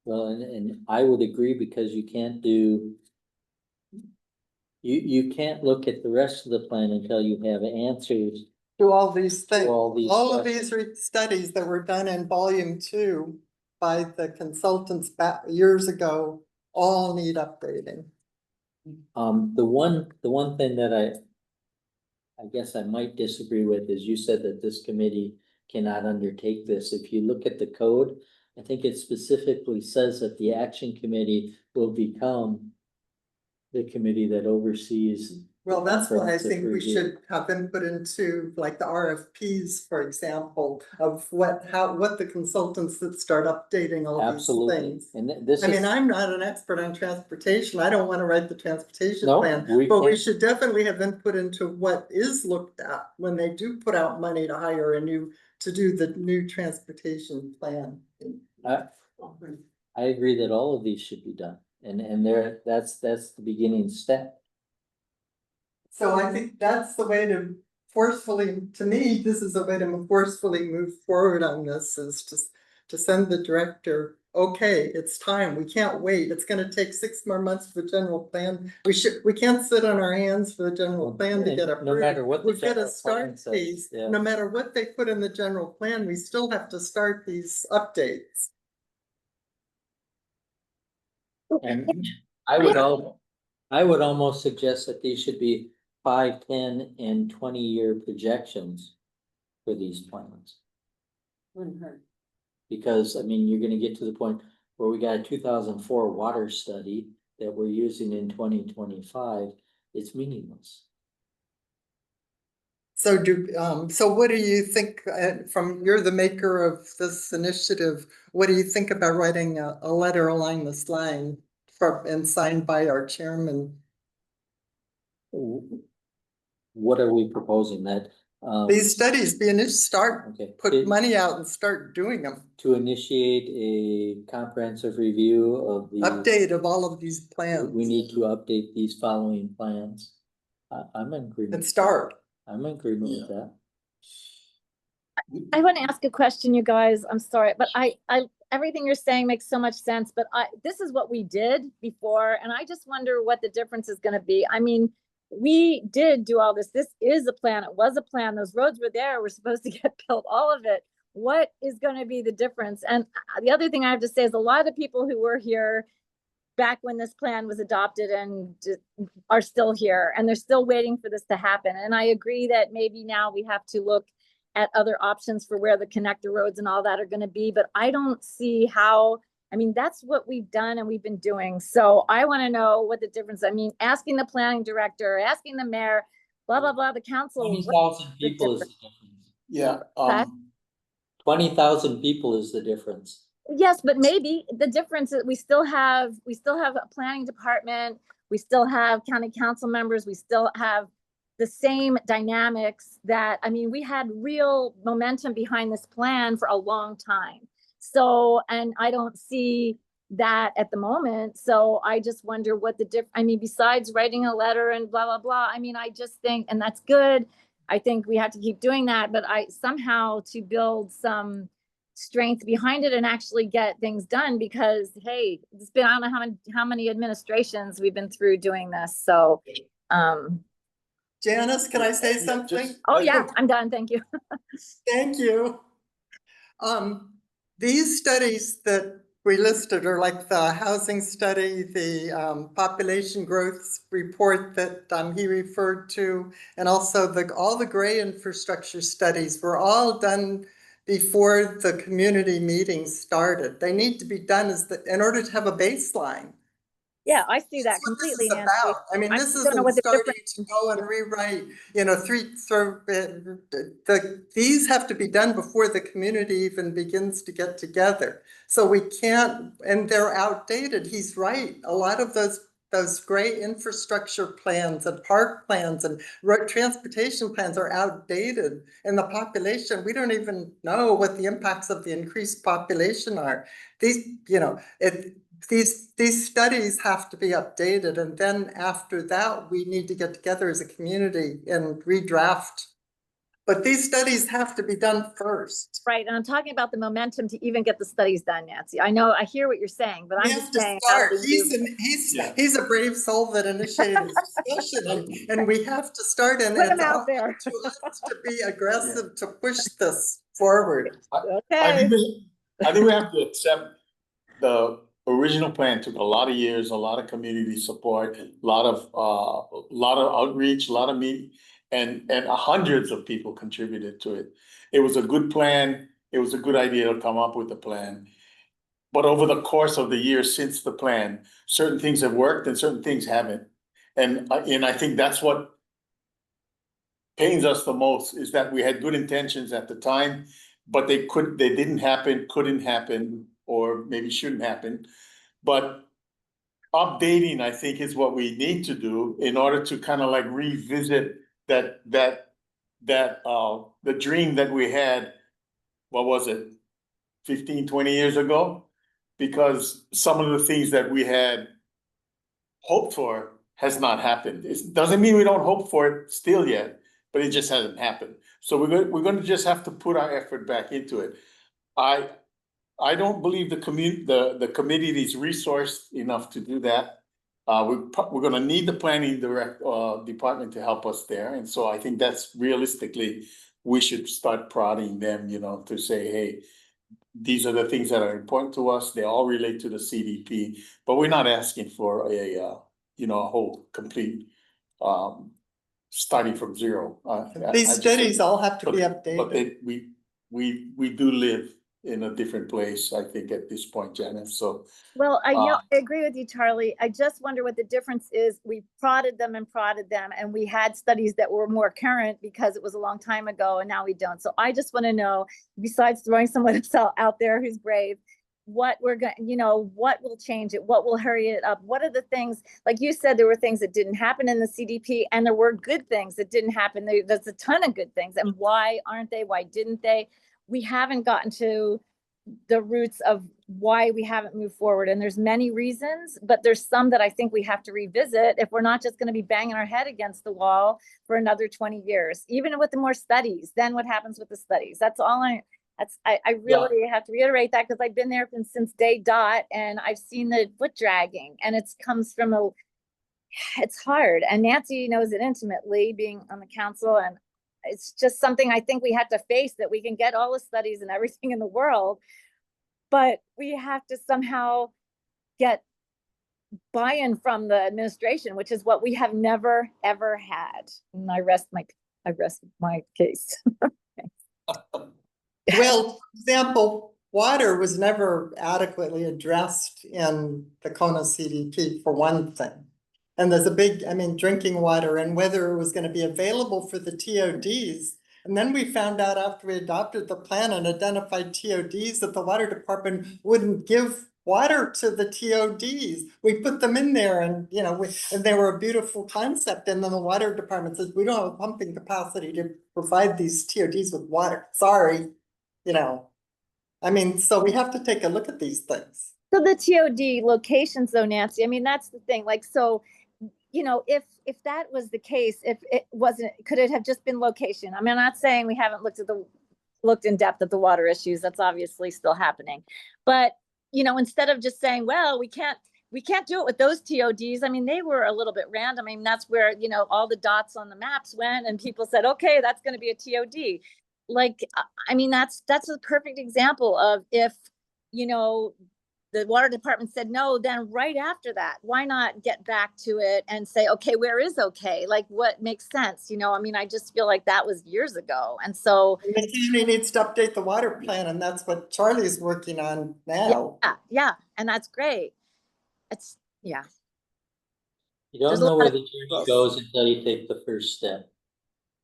Well, and I would agree, because you can't do. You can't look at the rest of the plan until you have answers. To all these things, all of these studies that were done in volume 2 by the consultants back years ago, all need updating. The one thing that I guess I might disagree with is you said that this committee cannot undertake this. If you look at the code, I think it specifically says that the action committee will become the committee that oversees. Well, that's why I comprehensive think we review. should have input into like the RFPs, for example, of what the consultants that start updating all these Absolutely, things. and this I mean, is, I'm not an expert on transportation. I don't want to write the transportation No, plan, we but we can't. should definitely have input into what is looked at when they do put out money to hire to do the new transportation plan. I agree that all of these should be done, and that's the beginning step. So I think that's the way to to me, this is a way to forcefully move forward on this, is to send the director, okay, it's time, we can't wait, it's gonna take 6 more months for the general plan. We can't sit on our hands for the general plan to get approved. No matter what the We've got to general plan start says, these, yeah. no matter what they put in the general plan, we still have to start these updates. And I would almost suggest that these should be 5, 10, and 20-year projections for these plans. Because, I mean, you're gonna get to the point where we got a 2004 water study that we're using in 2025, it's meaningless. So so what do you think, you're the maker of this initiative, what do you think about writing a letter along this line and signed by our chairman? What are we proposing? That These studies put money out and start doing them. To initiate a comprehensive review of the update of all of these plans. We need to update these following plans. I'm in agreement. And start. I'm in agreement with that. I want to ask a question, you guys. I'm sorry, but I everything you're saying makes so much sense, but this is what we did before, and I just wonder what the difference is going to be. I mean, we did do all this. This is a plan. It was a plan. Those roads were there. We're supposed to get built, all of it. What is going to be the difference? And the other thing I have to say is a lot of the people who were here back when this plan was adopted and are still here, and they're still waiting for this to happen. And I agree that maybe now we have to look at other options for where the connector roads and all that are going to be, but I don't see how. I mean, that's what we've done and we've been doing. So I want to know what the difference. I mean, asking the planning director, asking the mayor, blah, blah, blah, the council. 20,000 people is the difference. Yeah. 20,000 people is the difference. Yes, but maybe the difference is we still have a planning department. We still have county council members. We still have the same dynamics that, I mean, we had real momentum behind this plan for a long time. So, and I don't see that at the moment. So I just wonder what I mean, besides writing a letter and blah, blah, blah, I mean, I just think, and that's good. I think we have to keep doing that, but I somehow to build some strength behind it and actually get things done, because hey, it's been, I don't know how many administrations we've been through doing this. So, Janice, can I say something? oh yeah, I'm done. Thank you. Thank you. These studies that we listed are like the housing study, the population growth report that he referred to, and also all the gray infrastructure studies were all done before the community meetings started. They need to be done in order to have a baseline. Yeah, I see that That's what completely, this is Nancy. about. I mean, I this don't know isn't what the starting difference. to go and rewrite, you know, these have to be done before the community even begins to get together. So we can't, and they're outdated. He's right. A lot of those great infrastructure plans and park plans and road transportation plans are outdated. And the population, we don't even know what the impacts of the increased population are. These, you know, these studies have to be updated, and then after that, we need to get together as a community and redraft. But these studies have to be done first. Right, and I'm talking about the momentum to even get the studies done, Nancy. I know, I hear what you're saying, but We I'm have just to saying. How start. do we move? He's a brave soul that initiated this discussion, and we have to start, and Put it's 'em out up there. to us to be aggressive to push this forward. I Okay, think we have to accept the original plan took a lot of years, a lot of community support, a lot of outreach, a lot of meeting, and hundreds of people contributed to it. It was a good plan. It was a good idea to come up with the plan. But over the course of the years since the plan, certain things have worked and certain things haven't. And I think that's what pains us the most, is that we had good intentions at the time, but they didn't happen, couldn't happen, or maybe shouldn't happen. But updating, I think, is what we need to do in order to kind of like revisit the dream that we had, what was it, 15, 20 years ago? Because some of the things that we had hoped for has not happened. It doesn't mean we don't hope for it still yet, but it just hasn't happened. So we're gonna just have to put our effort back into it. I don't believe the committee is resourced enough to do that. We're gonna need the planning department to help us there, and so I think that's realistically, we should start prodding them, you know, to say, hey, these are the things that are important to us. They all relate to the CDP, but we're not asking for a whole complete starting from zero. These studies all have to be But updated. we do live in a different place, I think, at this point, Janice, so. well, I agree with you, Charlie. I just wonder what the difference is. We prodded them, and we had studies that were more current because it was a long time ago, and now we don't. So I just want to know, besides throwing someone else out there who's brave, what we're going, what will change it? What will hurry it up? What are the things, like you said, there were things that didn't happen in the CDP, and there were good things that didn't happen. There's a ton of good things. And why aren't they? Why didn't they? We haven't gotten to the roots of why we haven't moved forward. And there's many reasons, but there's some that I think we have to revisit if we're not just going to be banging our head against the wall for another 20 years. Even with the more studies, then what happens with the studies? That's all I really have to reiterate that, because I've been there since day dot, and I've seen the foot dragging, and it comes from it's hard. And Nancy knows it intimately, being on the council, and it's just something I think we have to face, that we can get all the studies and everything in the world, but we have to somehow get buy-in from the administration, which is what we have never, ever had. And I rest my case. Well, for example, water was never adequately addressed in the Kona CDP, for one thing. And there's drinking water and whether it was going to be available for the TODs. And then we found out after we adopted the plan and identified TODs that the water department wouldn't give water to the TODs. We put them in there, and and they were a beautiful concept. And then the water department says, we don't have pumping capacity to provide these TODs with water. Sorry. So we have to take a look at these things. So the TOD locations though, Nancy, I mean, that's the thing, like, so, if that was the case, if it wasn't, could it have just been location? I mean, I'm not saying we haven't looked in depth at the water issues, that's obviously still happening. But, instead of just saying, well, we can't do it with those TODs. I mean, they were a little bit random. I mean, that's where, all the dots on the maps went and people said, okay, that's going to be a TOD. Like, I mean, that's a perfect example of if, the water department said no, then right after that, why not get back to it and say, okay, where is okay? Like what makes sense? I mean, I just feel like that was years ago. And so The county needs to update the water plan, and that's what Charlie's working on now. yeah, and that's great. It's yeah. You don't There's a know lot where of- the journey goes until you take the first step.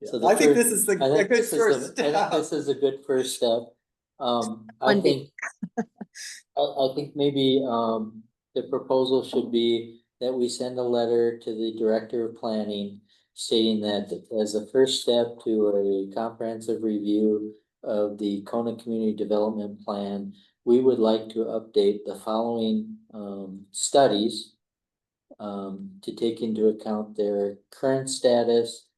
So the I think first- this is I a think good this is first I think step. this is a good first step. I One think, I think maybe, the proposal should be that we send a letter to the director of planning stating that as a first step to a comprehensive review of the Kona Community Development Plan, we would like to update the following, studies to take into account their current status,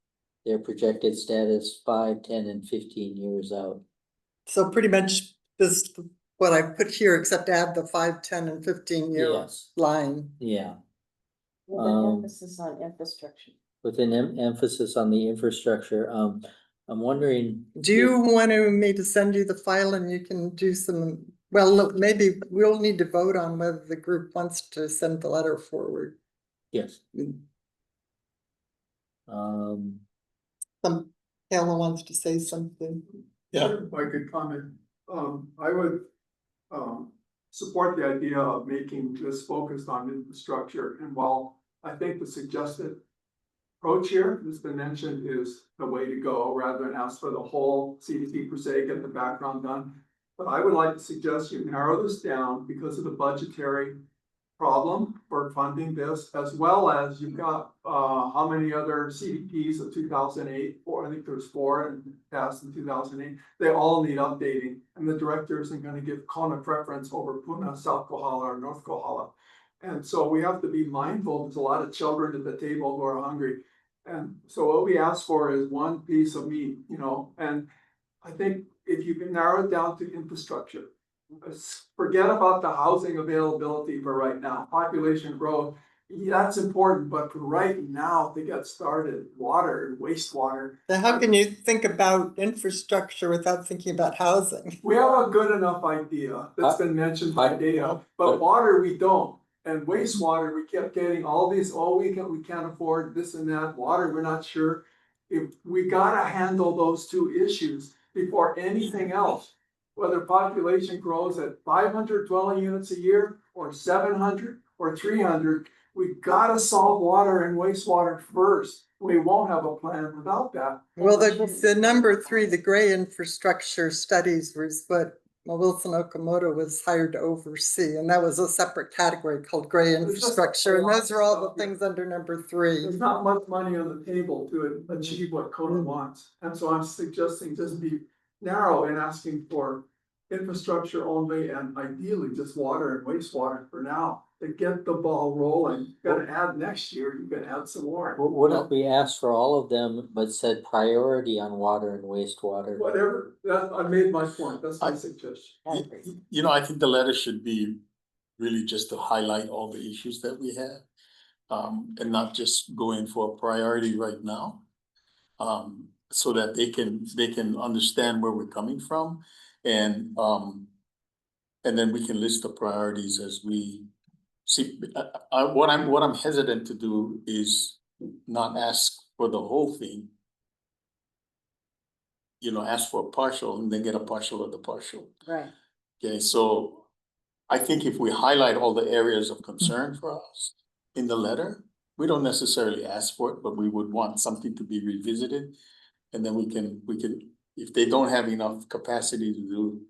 their projected status 5, 10, and 15 years out. So pretty much this, what I put here, except add the 5, 10, and 15-year Yes. line. Yeah, With an emphasis on infrastructure. with an emphasis on the infrastructure. I'm wondering. Do you want me to send you the file and you can do some, well, look, maybe we'll need to vote on whether the group wants to send the letter forward. Yes. Some, Helen wants to say something. Yeah. If I could comment, I would, support the idea of making this focused on infrastructure. And while I think the suggested approach here that's been mentioned is the way to go, rather than ask for the whole CDP per se, get the background done. But I would like to suggest you narrow this down because of the budgetary problem for funding this, as well as you've got, how many other CDPs of 2008, or I think there's 4 and passed in 2008. They all need updating, and the director isn't going to give Kona preference over Puna, South Kohala, or North Kohala. And so we have to be mindful, there's a lot of children at the table who are hungry. And so what we ask for is one piece of meat, and I think if you can narrow it down to infrastructure, forget about the housing availability for right now, population growth, that's important, but for right now to get started, water and wastewater. Then how can you think about infrastructure without thinking about housing? We have a good enough idea that's been mentioned by data, but water we don't. And wastewater, we kept getting all these, we can't afford this and that, water, we're not sure. If we gotta handle those two issues before anything else, whether population grows at 500 dwelling units a year, or 700, or 300, we gotta solve water and wastewater first. We won't have a plan without that. Well, the number 3, the gray infrastructure studies was what Wilson Okamoto was hired to oversee, and that was a separate category called gray infrastructure, and those are all the things under number 3. There's not much money on the table to achieve what Kona wants, and so I'm suggesting just be narrow in asking for infrastructure only, and ideally just water and wastewater for now, to get the ball rolling. Gotta add next year, you can add some more. What if we asked for all of them, but said priority on water and wastewater? Whatever, I made my point, that's my suggestion. I think the letter should be really just to highlight all the issues that we have. And not just go in for a priority right now. So that they can understand where we're coming from, and then we can list the priorities as we see. What I'm hesitant to do is not ask for the whole thing. Ask for a partial and then get a partial of the partial. Right. Okay, so I think if we highlight all the areas of concern for us in the letter, we don't necessarily ask for it, but we would want something to be revisited. And then we can, if they don't have enough capacity to do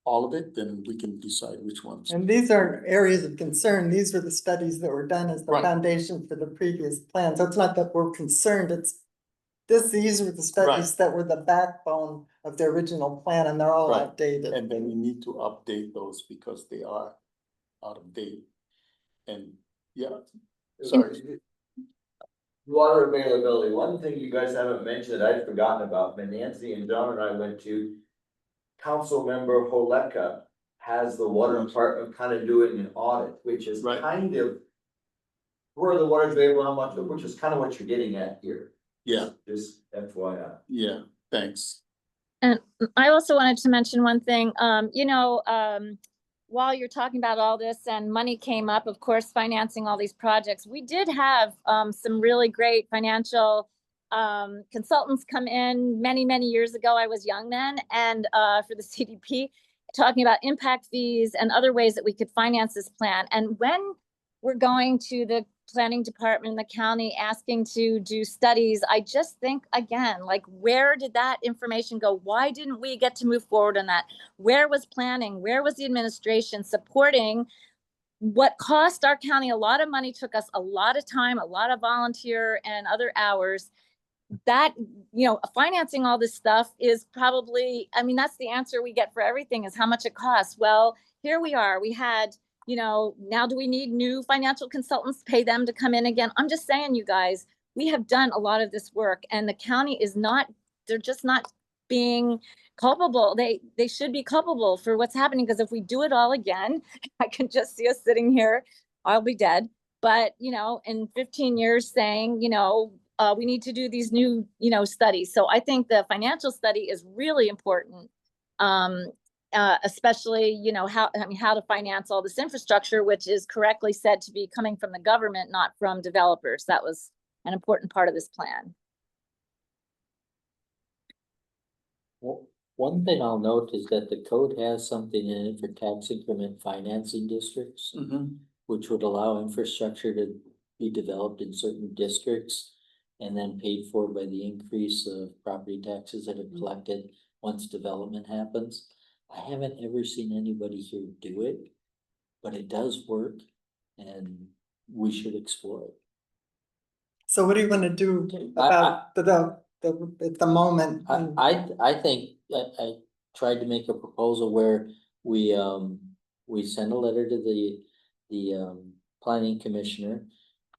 all of it, then we can decide which ones. And these aren't areas of concern. These were the studies that were done as the Right. foundation for the previous plan. So it's not that we're concerned, these were the studies that were the backbone of the original plan, and they're all Right. outdated. And then we need to update those because they are out of date. And, yeah, sorry. Water availability, one thing you guys haven't mentioned that I'd forgotten about, when Nancy and John and I went to. Council member Holeka has the water department kind of doing an audit, which is Right. kind of. Where the water's available, how much, which is kind of what you're getting at here. Yeah, Just FYI. yeah, thanks. And I also wanted to mention one thing, while you're talking about all this and money came up, of course, financing all these projects, we did have some really great financial consultants come in many, many years ago. I was young then, and for the CDP, talking about impact fees and other ways that we could finance this plan. And when we're going to the planning department in the county asking to do studies, I just think, again, like, where did that information go? Why didn't we get to move forward on that? Where was planning? Where was the administration supporting what cost our county a lot of money, took us a lot of time, a lot of volunteer and other hours? That, financing all this stuff is probably, I mean, that's the answer we get for everything, is how much it costs. Well, here we are, we had, now do we need new financial consultants, pay them to come in again? I'm just saying, you guys, we have done a lot of this work, and the county is not, they're just not being culpable. They should be culpable for what's happening, because if we do it all again, I can just see us sitting here, I'll be dead. But, in 15 years saying, we need to do these new, studies. So I think the financial study is really important. Especially, how to finance all this infrastructure, which is correctly said to be coming from the government, not from developers. That was an important part of this plan. Well, one thing I'll note is that the code has something in it for tax increment financing districts, which would allow infrastructure to be developed in certain districts and then paid for by the increase of property taxes that are collected once development happens. I haven't ever seen anybody here do it, but it does work, and we should explore it. So what do you want to do about at the moment? I think I tried to make a proposal where we send a letter to the planning commissioner.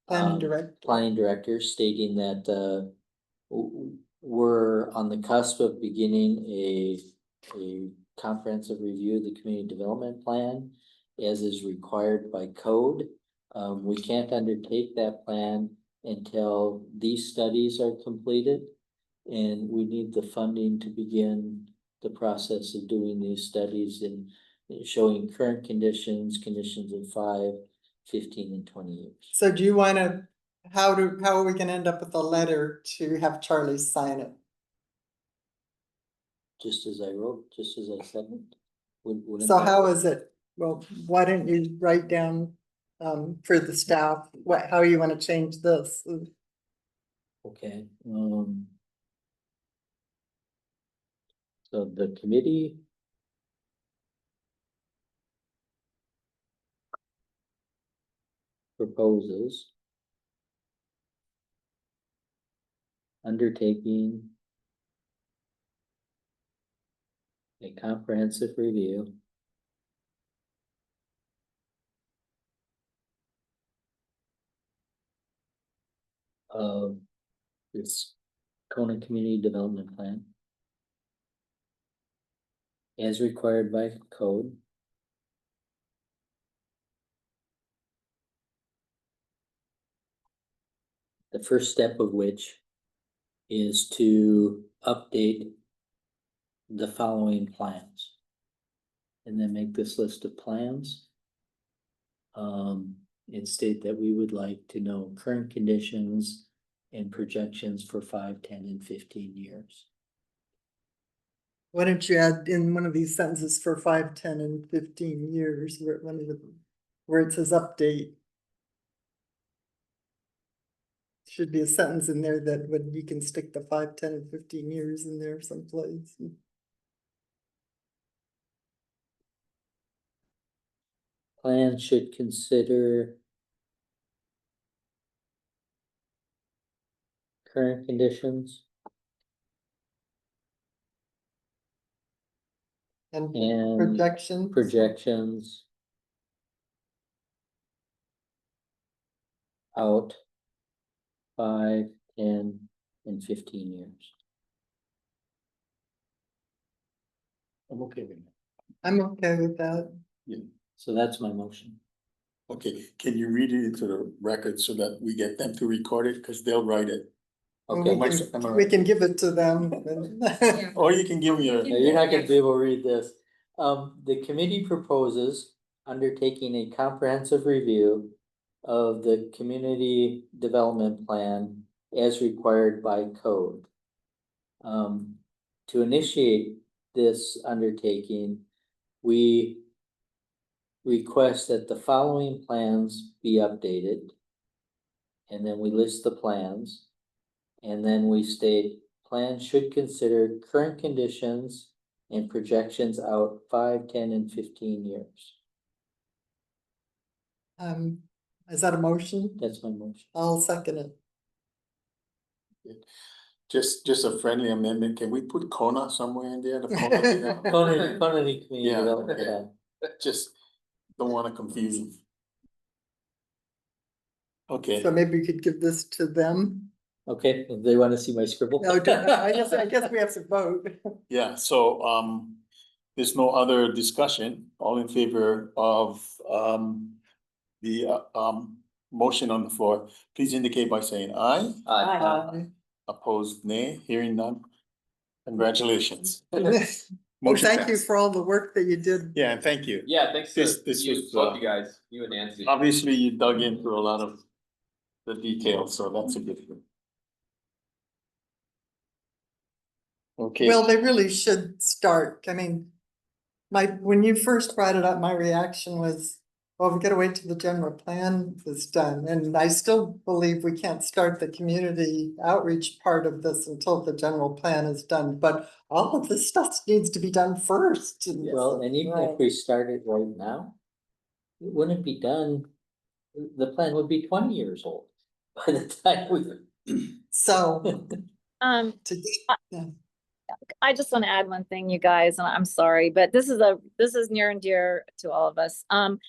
Planning director, stating that we're on the cusp of beginning a comprehensive review of the community development plan, as is required by code. We can't undertake that plan until these studies are completed, and we need the funding to begin the process of doing these studies and showing current conditions in 5, 15, and 20 years. So do you want to, how are we gonna end up with a letter to have Charlie sign it? Just as I wrote, just as I said it. So how is it? Well, why don't you write down for the staff, how you want to change this? Okay, so the committee proposes undertaking a comprehensive review of this Kona Community Development Plan as required by code. The first step of which is to update the following plans. And then make this list of plans. And state that we would like to know current conditions and projections for 5, 10, and 15 years. Why don't you add in one of these sentences for 5, 10, and 15 years, where it says update? Should be a sentence in there that you can stick the 5, 10, and 15 years in there someplace. Plan should consider current conditions And and projections. out 5, 10, and 15 years. I'm okay with that. I'm okay with that. So that's my motion. Okay, can you read it into the record so that we get them to record it, because they'll write it, Well, Okay. Am I- we am I can, we right? can give it to them. and- or you can give me a. No, you're not gonna be able to read this. The committee proposes undertaking a comprehensive review of the community development plan as required by code. To initiate this undertaking, we request that the following plans be updated. And then we list the plans. And then we state, plans should consider current conditions and projections out 5, 10, and 15 years. Is that a motion? That's my motion. I'll second it. Just a friendly amendment, can we put Kona somewhere in there? The Kona thing? Community Community Yeah, Development okay. Plan. Just don't wanna confuse them. Okay, So maybe we could give this to them. Okay, if they wanna see my scribble. No, I guess we have to vote. yeah, so, there's no other discussion, all in favor of, the, motion on the floor, please indicate by saying aye. Aye. Opposed, nay, hearing none. Congratulations. Well, Motion thank you passed. for all the work that you did. Yeah, and thank you. Yeah, thanks to This you, was, both you guys, you and Nancy. Obviously, you dug into a lot of the details, so that's a good thing. Okay. Well, they really should start. I mean, when you first brought it up, my reaction was, well, we gotta wait till the general plan is done. And I still believe we can't start the community outreach part of this until the general plan is done. But all of this stuff needs to be done first. Well, and even if Right. we started right now, it wouldn't be done, the plan would be 20 years old by the time we. So Um, to get, I just want to add one thing, you guys, and I'm sorry, but this is near and dear to all of us. I'm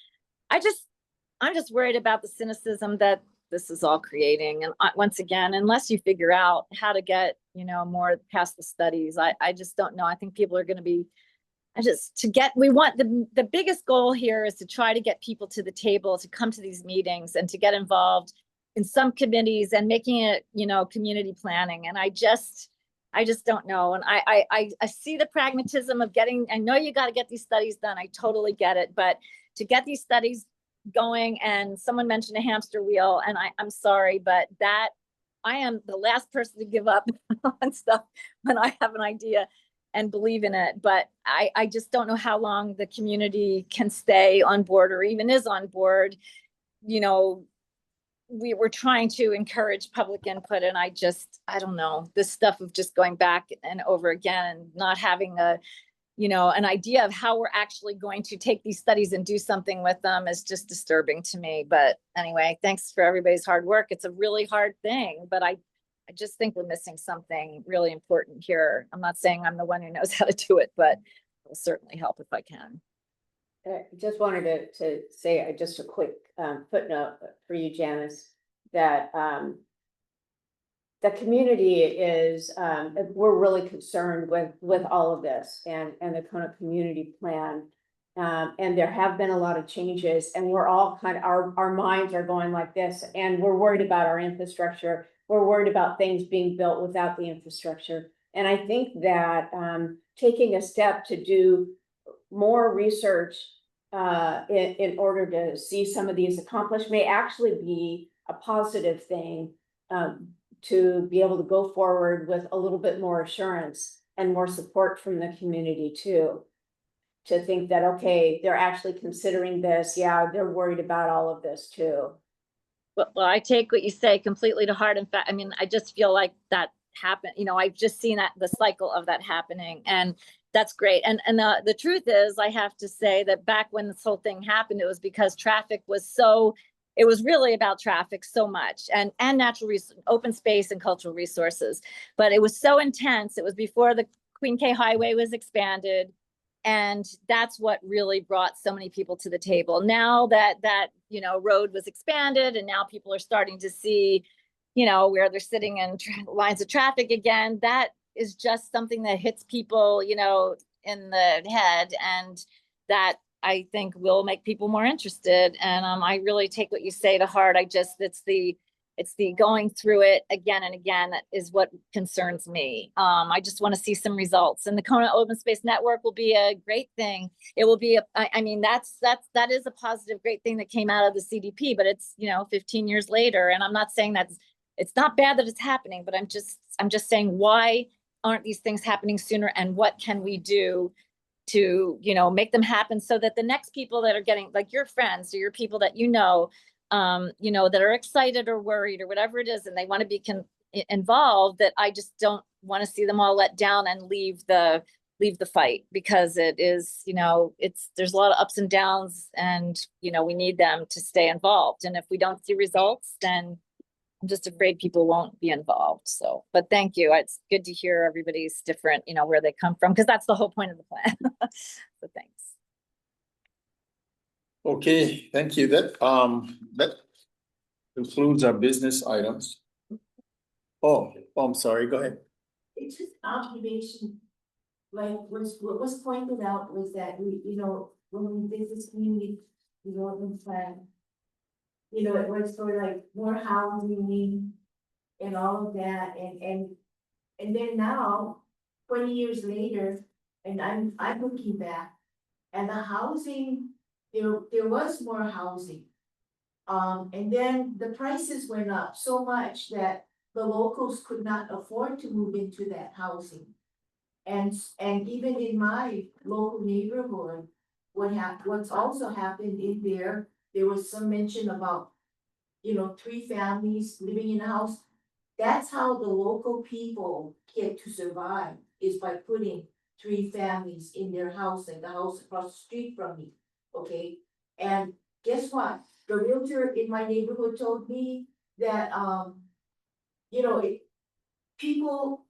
just worried about the cynicism that this is all creating. And once again, unless you figure out how to get, more past the studies, I just don't know. I think people are going to be, we want the biggest goal here is to try to get people to the table, to come to these meetings and to get involved in some committees and making it, community planning. And I just don't know. And I see the pragmatism of I know you got to get these studies done. I totally get it. But to get these studies going, and someone mentioned a hamster wheel, and I'm sorry, but I am the last person to give up on stuff when I have an idea and believe in it. But I just don't know how long the community can stay on board or even is on board. We were trying to encourage public input, and I don't know, this stuff of just going back and over again and not having an idea of how we're actually going to take these studies and do something with them is just disturbing to me. But anyway, thanks for everybody's hard work. It's a really hard thing, but I just think we're missing something really important here. I'm not saying I'm the one who knows how to do it, but it'll certainly help if I can. Just wanted to say just a quick footnote for you, Janice, that the community is, we're really concerned with all of this and the Kona community plan. And there have been a lot of changes, and we're all our minds are going like this, and we're worried about our infrastructure. We're worried about things being built without the infrastructure. And I think that taking a step to do more research in order to see some of these accomplished may actually be a positive thing, to be able to go forward with a little bit more assurance and more support from the community too. To think that, okay, they're actually considering this. Yeah, they're worried about all of this too. Well, I take what you say completely to heart. In fact, I just feel like that happened. I've just seen the cycle of that happening, and that's great. And the truth is, I have to say that back when this whole thing happened, it was because traffic was it was really about traffic so much, and natural open space and cultural resources. But it was so intense. It was before the Queen K Highway was expanded. And that's what really brought so many people to the table. Now that road was expanded and now people are starting to see, where they're sitting in lines of traffic again, that is just something that hits people, in the head, and that I think will make people more interested. And I really take what you say to heart. It's the going through it again and again that is what concerns me. I just want to see some results, and the Kona Open Space Network will be a great thing. It will be that is a positive, great thing that came out of the CDP, but it's 15 years later, and I'm not saying that it's not bad that it's happening, but I'm just saying, why aren't these things happening sooner, and what can we do to make them happen, so that the next people that are getting, like your friends or your people that that are excited or worried or whatever it is, and they want to be involved, that I just don't want to see them all let down and leave the fight, because it is, there's a lot of ups and downs, and we need them to stay involved. And if we don't see results, then I'm just afraid people won't be involved. So, but thank you. It's good to hear everybody's different, where they come from, because that's the whole point of the plan. So thanks. Okay, thank you. That concludes our business items. Oh, I'm sorry, go ahead. It's just observation, like what was pointed out was that when we did this community development plan, it was for like more housing and all of that, and then now, 20 years later, and I'm looking back, and the housing, there was more housing. And then the prices went up so much that the locals could not afford to move into that housing. And even in my local neighborhood, what's also happened in there was some mention about, 3 families living in a house. That's how the local people get to survive, is by putting 3 families in their house, and the house across the street from me, okay? And guess what? The realtor in my neighborhood told me that, people,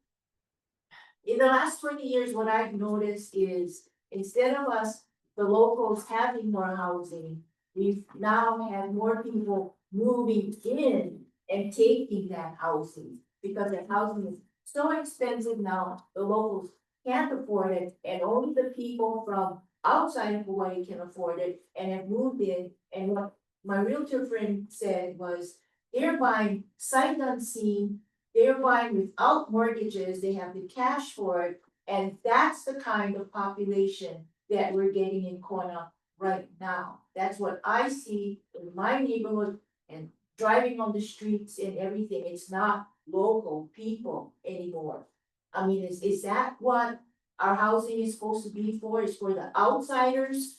in the last 20 years, what I've noticed is, instead of us, the locals having more housing, we've now had more people moving in and taking that housing, because the housing is so expensive now, the locals can't afford it, and only the people from outside of Hawaii can afford it and have moved in. And what my realtor friend said was, they're buying sight unseen, they're buying without mortgages, they have the cash for it, and that's the kind of population that we're getting in Kona right now. That's what I see in my neighborhood, and driving on the streets and everything. It's not local people anymore. I mean, is that what our housing is supposed to be for? Is for the outsiders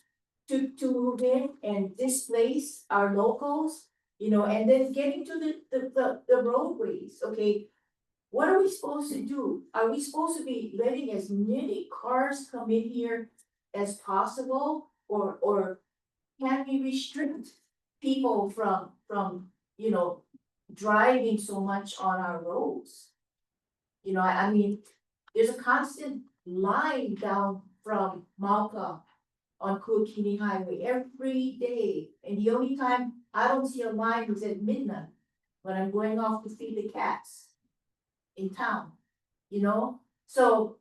to move in and displace our locals? And then getting to the roadways, okay? What are we supposed to do? Are we supposed to be letting as many cars come in here as possible? Or can we restrict people from driving so much on our roads? I mean, there's a constant line down from Mauka on Kuakini Highway every day. And the only time I don't see a line is at midnight, when I'm going off to feed the cats in town, So,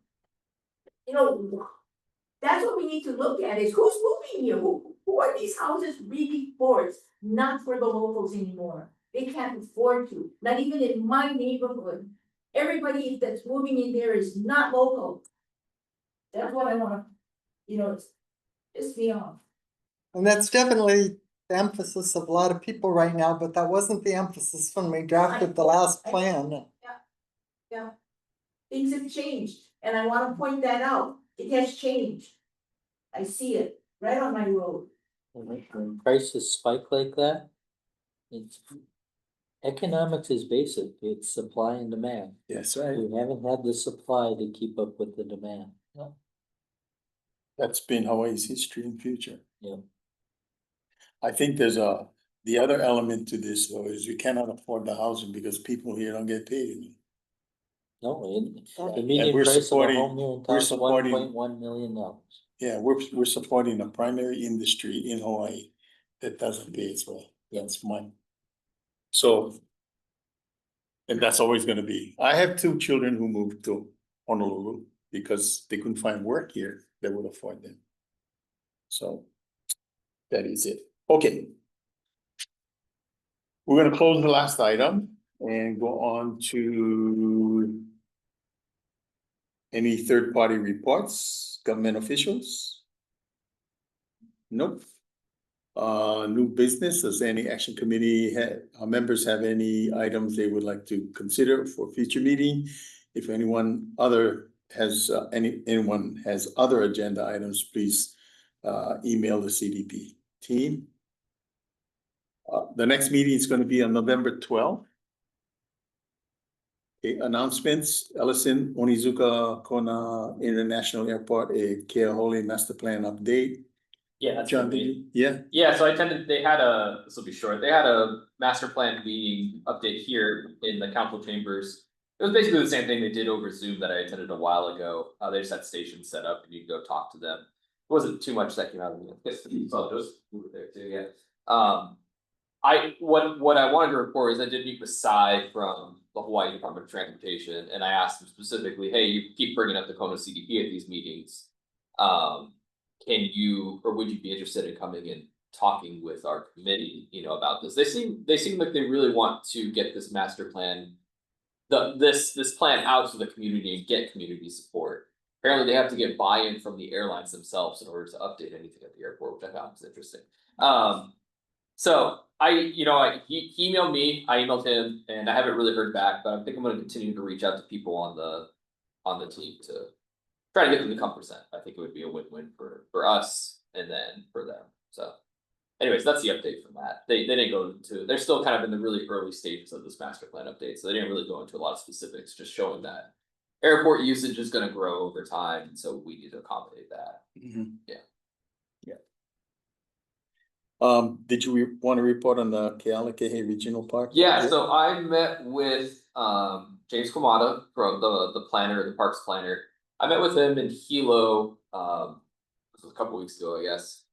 that's what we need to look at, is who's moving here? Who are these houses really for? It's not for the locals anymore. They can't afford to, not even in my neighborhood. Everybody that's moving in there is not local. That's what I wanna, piss me off. And that's definitely the emphasis of a lot of people right now, but that wasn't the emphasis when we drafted the last plan. Yeah. Things have changed, and I wanna point that out. It has changed. I see it right on my road. When prices spike like that, it's, economics is basic, it's supply and demand. Yes, right. We haven't had the supply to keep up with the demand. That's been Hawaii's history and future. Yeah. I think the other element to this, though, is you cannot afford the housing because people here don't get paid. No, the And median we're price of a supporting- home here in we're town is supporting- $1.1 million. Yeah, we're supporting a primary industry in Hawaii that doesn't pay as well. That's mine. So. And that's always gonna be. I have two children who moved to Honolulu because they couldn't find work here that would afford them. So. That is it. Okay. We're gonna close the last item and go on to. Any third-party reports, government officials? Nope. New business, does any action committee members have any items they would like to consider for future meeting? If anyone has anyone has other agenda items, please email the CDP team. The next meeting is gonna be on November 12th. Okay, announcements, Ellison, Onizuka, Kona International Airport, a Keahole Master Plan update. Yeah, that's John, gonna did be. you? Yeah, Yeah, so they had this will be short, they had a master plan meeting update here in the council chambers. It was basically the same thing they did over Zoom that I attended a while ago, they just had stations set up and you can go talk to them. It wasn't too much that came out of the, photos, we were there too, yeah. What I wanted to report is I did meet with Sai from the Hawaii Department of Transportation, and I asked him specifically, hey, you keep bringing up the Kona CDP at these meetings. Can you, or would you be interested in coming and talking with our committee, about this? They seem like they really want to get this master plan, this plan out to the community and get community support. Apparently they have to get buy-in from the airlines themselves in order to update anything at the airport, which I found was interesting. So he emailed me, I emailed him, and I haven't really heard back, but I think I'm gonna continue to reach out to people on the team to try to get them to come present. I think it would be a win-win for us and then for them. So anyways, that's the update from that. They didn't go into, they're still kind of in the really early stages of this master plan update, so they didn't really go into a lot of specifics, just showing that airport usage is gonna grow over time, and so we need to accommodate that. Yeah. did you want to report on the Kealakahe Regional Park? Yeah, so I met with James Kamada from the planner, the parks planner. I met with him in Hilo, this was a couple weeks ago, I guess.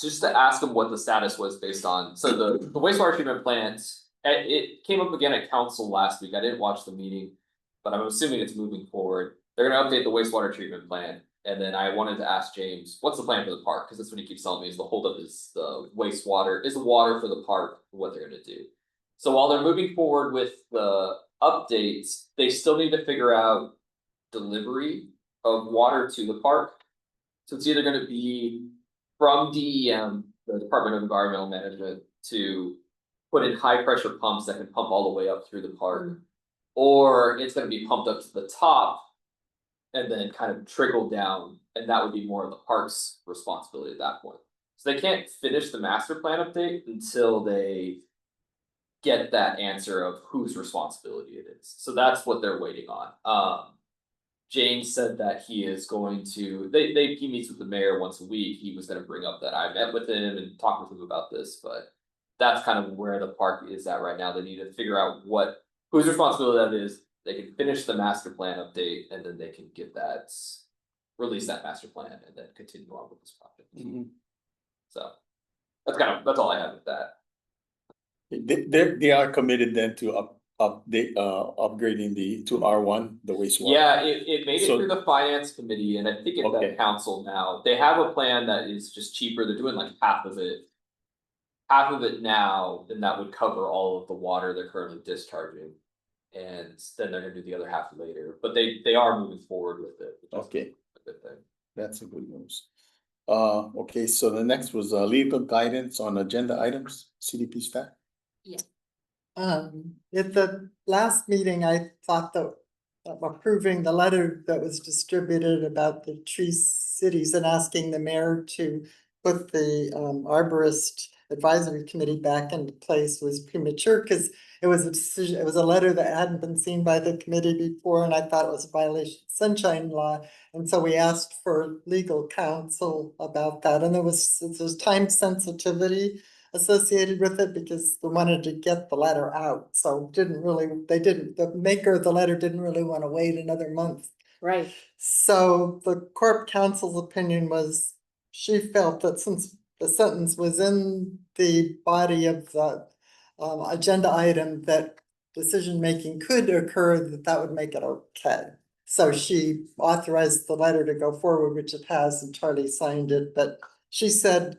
Just to ask him what the status was based on, so the wastewater treatment plant, it came up again at council last week. I didn't watch the meeting, but I'm assuming it's moving forward. They're gonna update the wastewater treatment plant. And then I wanted to ask James, what's the plan for the park? Because that's what he keeps telling me is the holdup is the wastewater, is the water for the park, what they're gonna do. So while they're moving forward with the updates, they still need to figure out delivery of water to the park. So it's either gonna be from DEM, the Department of Environmental Management, to put in high pressure pumps that can pump all the way up through the park. Or it's gonna be pumped up to the top and then kind of trickle down, and that would be more of the park's responsibility at that point. So they can't finish the master plan update until they get that answer of whose responsibility it is. So that's what they're waiting on. James said that he is going to, he meets with the mayor once a week. He was gonna bring up that I met with him and talked with him about this, but that's kind of where the park is at right now. They need to figure out whose responsibility that is. They can finish the master plan update and then they can get that, release that master plan and then continue on with this project. So that's all I have with that. They are committed then to upgrading to R1, the wastewater. Yeah, it made it So- through the finance committee and I think it's Okay. at council now. They have a plan that is just cheaper. They're doing like half of it. Half of it now, then that would cover all of the water they're currently discharging. And then they're gonna do the other half later, but they are moving forward with it. Which is Okay, a good thing. that's a good news. Okay, so the next was legal guidance on agenda items, CDP staff. At the last meeting, I thought that approving the letter that was distributed about the tree cities and asking the mayor to put the arborist advisory committee back into place was premature, because it was a decision, it was a letter that hadn't been seen by the committee before, and I thought it was a violation of sunshine law. And so we asked for legal counsel about that, and there's time sensitivity associated with it because they wanted to get the letter out. So the maker of the letter didn't really want to wait another month Right. So the corp counsel's opinion was, she felt that since the sentence was in the body of the agenda item, that decision-making could occur, that would make it okay. So she authorized the letter to go forward, which it has, and Charlie signed it, but she said,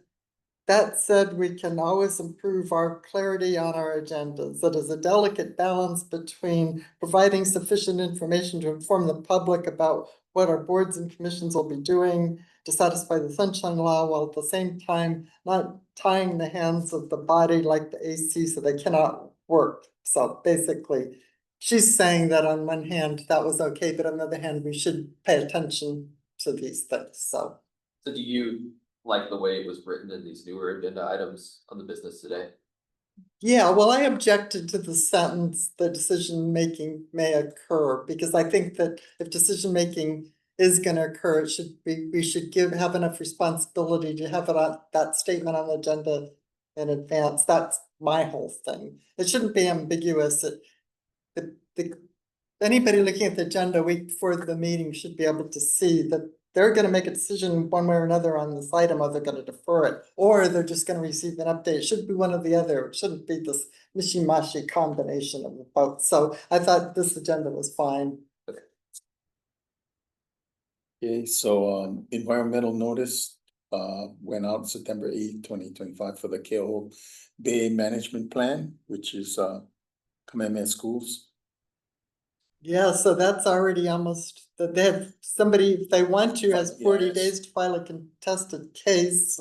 that said, we can always improve our clarity on our agendas. It is a delicate balance between providing sufficient information to inform the public about what our boards and commissions will be doing to satisfy the sunshine law, while at the same time not tying the hands of the body like the AC so they cannot work. So basically, she's saying that on one hand, that was okay, but on the other hand, we should pay attention to these things, so. So do you like the way it was written in these newer agenda items on the business today? Yeah, well, I objected to the sentence, the decision-making may occur, because I think that if decision-making is gonna occur, it should be, we should have enough responsibility to have it on, that statement on the agenda in advance. That's my whole thing. It shouldn't be ambiguous. Anybody looking at the agenda a week before the meeting should be able to see that they're gonna make a decision one way or another on this item, or they're gonna defer it, or they're just gonna receive an update. It should be one or the other. It shouldn't be this mishmashi combination of both. So I thought this agenda was fine. Okay, so environmental notice went out September 8th, 2025 for the Kehoe Bay Management Plan, which is Kamehameha Schools. Yeah, so that's already almost, that they have somebody, if they want to, has 40 Yes. days to file a contested case.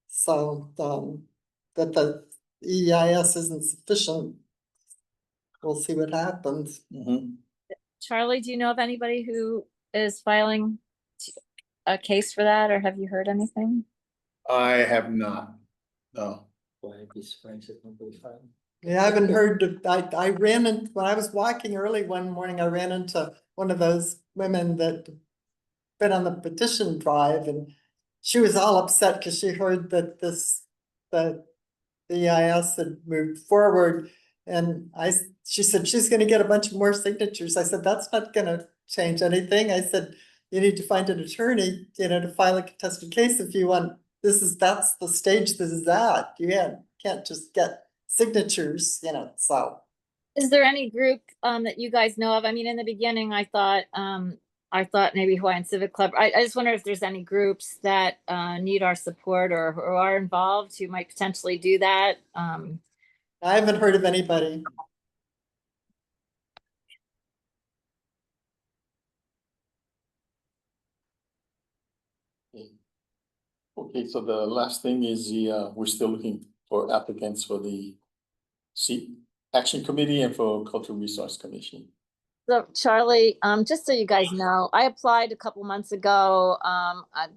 So that the EIS isn't sufficient. We'll see what happens. Mhm. Charlie, do you know of anybody who is filing a case for that, or have you heard anything? I have not, no. Why I'd be surprised if nobody filed. Yeah, I haven't heard, I ran into, when I was walking early one morning, I ran into one of those women that been on the petition drive, and she was all upset because she heard that that the EIS had moved forward. And she said she's gonna get a bunch more signatures. I said, that's not gonna change anything. I said, you need to find an attorney, to file a contested case if you want. That's the stage this is at. You can't just get signatures, so. Is there any group that you guys know of? I mean, in the beginning, I thought maybe Hawaiian Civic Club. I just wonder if there's any groups that need our support or who are involved who might potentially do that. I haven't heard of anybody. Okay, so the last thing is we're still looking for applicants for the Action Committee and for Cultural Resource Commission. So Charlie, just so you guys know, I applied a couple months ago.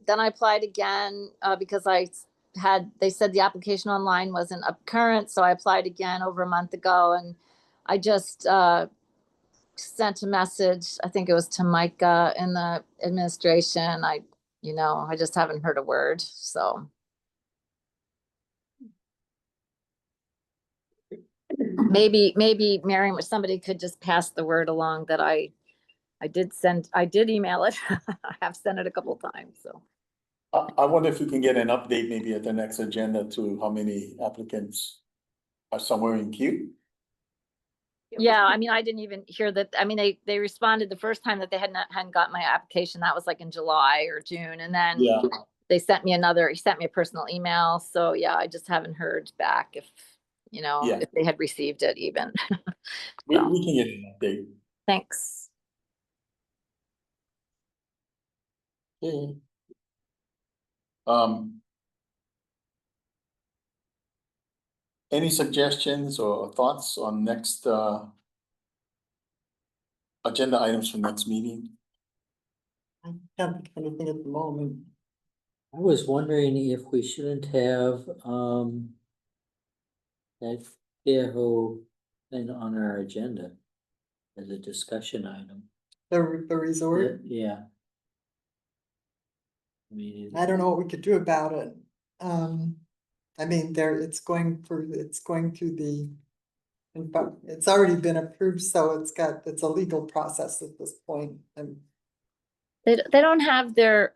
Then I applied again because they said the application online wasn't up current, so I applied again over a month ago, and I just sent a message. I think it was to Micah in the administration. I just haven't heard a word. So maybe Mary, somebody could just pass the word along that I did email it. I have sent it a couple times, so. I wonder if we can get an update maybe at the next agenda to how many applicants are somewhere in queue. Yeah, I mean, I didn't even hear that. I mean, they responded the first time that they hadn't got my application. That was like in July or June. And then Yeah. he sent me a personal email. So yeah, I just haven't heard back if they had received it even. We So, can get an update. thanks. Okay. Any suggestions or thoughts on next agenda items for next meeting? I can't think of anything at the moment. I was wondering if we shouldn't have, that Kehoe thing on our agenda as a discussion item. The resort, Yeah. I mean. I don't know what we could do about it. I mean, it's going through the, in fact, it's already been approved, so it's a legal process at this point. And They don't have their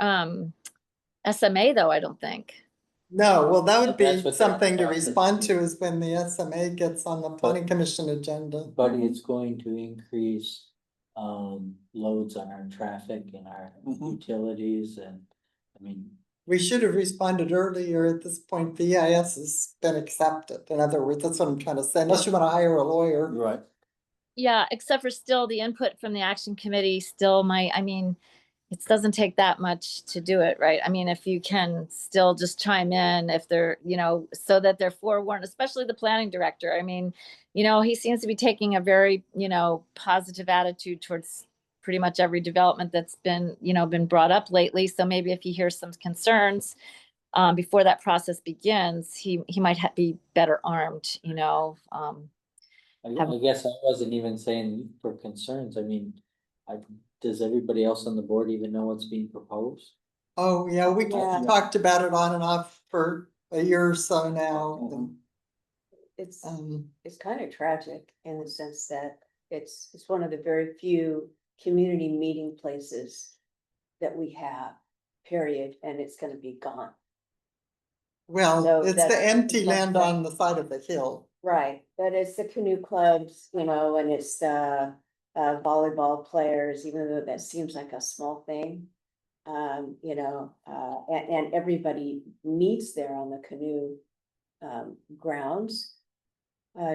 SMA though, I don't think. No, well, that would But that's be what something to they're- respond to is when the SMA gets on the planning commission agenda. But it's going to increase loads on our traffic and our utilities and, I mean. We should have responded earlier. At this point, the EIS has been accepted. In other words, that's what I'm trying to say, unless you want to hire a lawyer. Right. Yeah, except for still the input from the action committee still might, I mean, it doesn't take that much to do it, right? I mean, if you can still just chime in if they're, so that they're forewarned, especially the planning director. I mean, he seems to be taking a very, positive attitude towards pretty much every development that's been brought up lately. So maybe if he hears some concerns before that process begins, he might be better armed, I guess I wasn't even saying for concerns, I mean, does everybody else on the board even know what's being proposed? Oh, yeah, we Yeah. talked about it on and off for a year or so now. It's, Um, it's kind of tragic in the sense that it's one of the very few community meeting places that we have, period, and it's gonna be gone. Well, So it's the that's- empty land on the side of the hill. Right, but it's the canoe clubs, and it's the volleyball players, even though that seems like a small thing. And everybody meets there on the canoe grounds.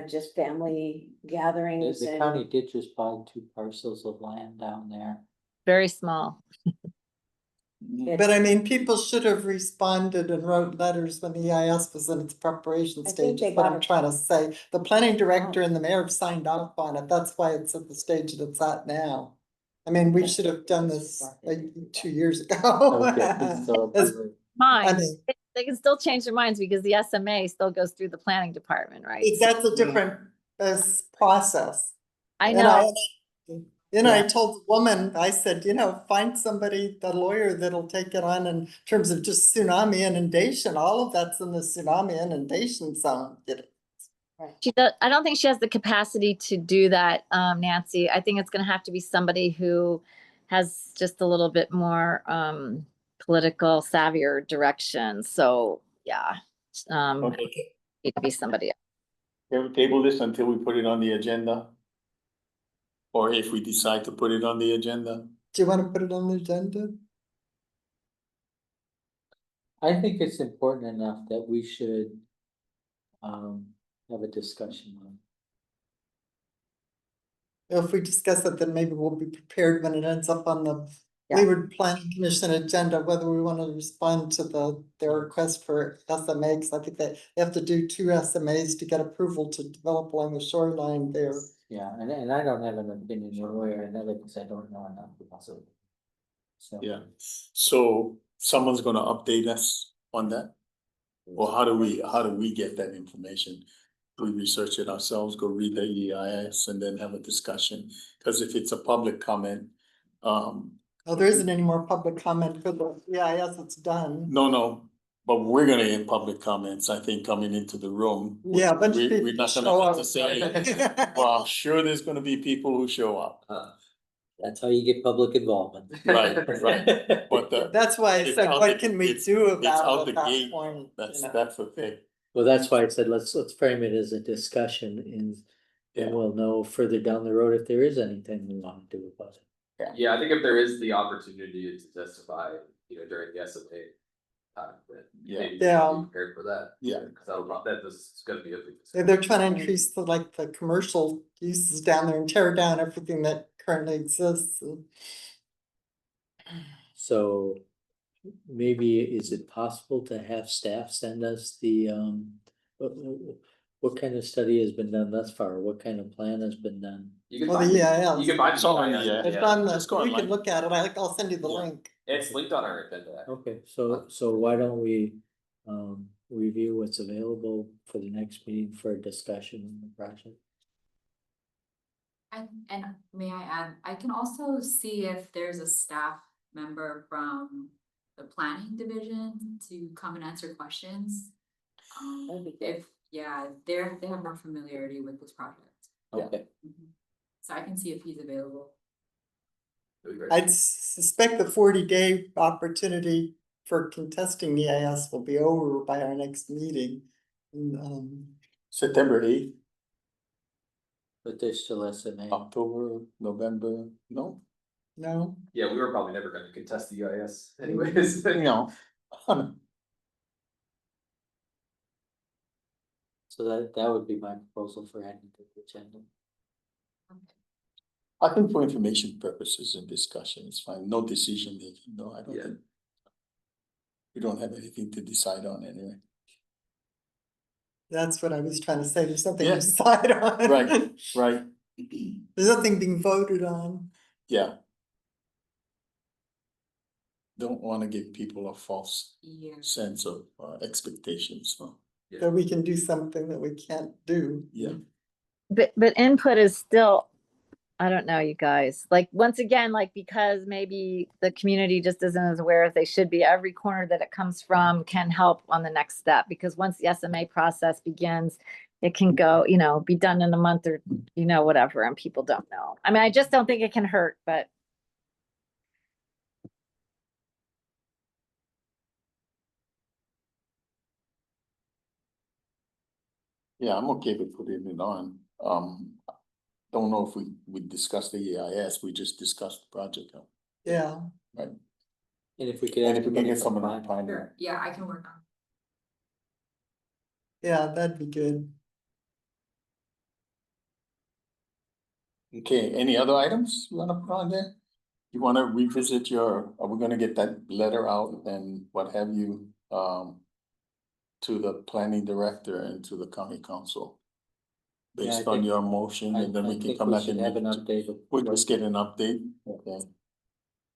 Just family gatherings The and. county did just buy 2 parcels of land down there. very small. But I mean, people should have responded and wrote letters when the EIS was in its preparation I think stage, they is what got I'm it. trying to say. The planning director and the mayor have signed off on it. That's why it's at the stage that it's at now. I mean, we should have done this like 2 years ago. Okay, so As- Minds, mean- they can still change their minds because the SMA still goes through the planning department, right? That's a different process. I And know, I told the woman, I said, find somebody, the lawyer that'll take it on in terms of just tsunami inundation. All of that's in the tsunami inundation zone. I don't think she has the capacity to do that, Nancy. I think it's gonna have to be somebody who has just a little bit more political savvy or direction. So, yeah. Okay, Need to be somebody else. can we table this until we put it on the agenda? Or if we decide to put it on the agenda? Do you want to put it on the agenda? I think it's important enough that we should have a discussion on. If we discuss it, then maybe we'll be prepared when it ends up on the Yeah. Leeward Planning Commission agenda, whether we want to respond to their request for SMA, because I think they have to do 2 SMAs to get approval to develop along the shoreline there. Yeah, and I don't have an opinion one way or another because I don't know enough about it. So. Yeah, so someone's gonna update us on that? Or how do we get that information? We research it ourselves, go read the EIS and then have a discussion, cause if it's a public comment, Oh, there isn't any more public comment for the EIS, it's done. no, but we're gonna get public comments, I think, coming into the room. Yeah, a bunch of We're people not show gonna have up. to say, well, sure, there's gonna be people who show up, That's how you get public involvement. right, but That's why I It's said, out what the- can we it's- do it's out about the it at gate. that point? that's the thing. Well, that's why I said, let's frame it as a discussion and then we'll know further down the road if there is anything we want to do about it. Yeah, I think if there is the opportunity to testify, during the SMA. Yeah. Maybe Yeah. be prepared for that. Yeah. Cause that is gonna be a big. Yeah, they're trying to increase the commercial uses down there and tear down everything that currently exists. So maybe is it possible to have staff send us the what kind of study has been done thus far? What kind of plan has been done? You can Well, find the it. EIS. You can find It's all on it. the, It's Yeah. on Just go you can online. look at it. I'll send you the Yeah. link. It's linked on our agenda. Okay, so why don't we review what's available for the next meeting for a discussion on the project? And may I add, I can also see if there's a staff member from the planning division to come and answer questions. That'd be good. If, yeah, they have more familiarity with this project. Yeah. Okay, So I can see if he's available. It'd be great. I'd suspect the 40-day opportunity for contesting the EIS will be over by our next meeting. And, September 8th, But there's still SMA. October, November, no? no, Yeah, we were probably never gonna contest the EIS anyways. No. So that would be my proposal for adding to the agenda. I think for information purposes and discussion, it's fine. No decision making, no, I don't Yeah. think. We don't have anything to decide on anyway. that's what I was trying to say. There's nothing to Yeah. decide on. Right, right, There's nothing being voted on. yeah. Don't wanna give people a false Yeah. sense of expectations, so, That we can do something that we can't do. yeah. But input is still, I don't know, you guys, like, once again, like, because maybe the community just isn't as aware as they should be, every corner that it comes from can help on the next step, because once the SMA process begins, it can go, be done in a month or, whatever, and people don't know. I mean, I just don't think it can hurt, but Yeah, I'm okay with putting it on. Don't know if we discussed the EIS, we just discussed the project. Yeah, And if we could And have if we can somebody get from someone Prime- on time. Sure, yeah, I can work on. yeah, that'd be good. Okay, any other items you wanna put on there? You wanna revisit are we gonna get that letter out and what have you, to the planning director and to the county council? Yeah, I Based on think- your motion, and then I we can think come we back should and have an make, update. we'll just get an update, okay?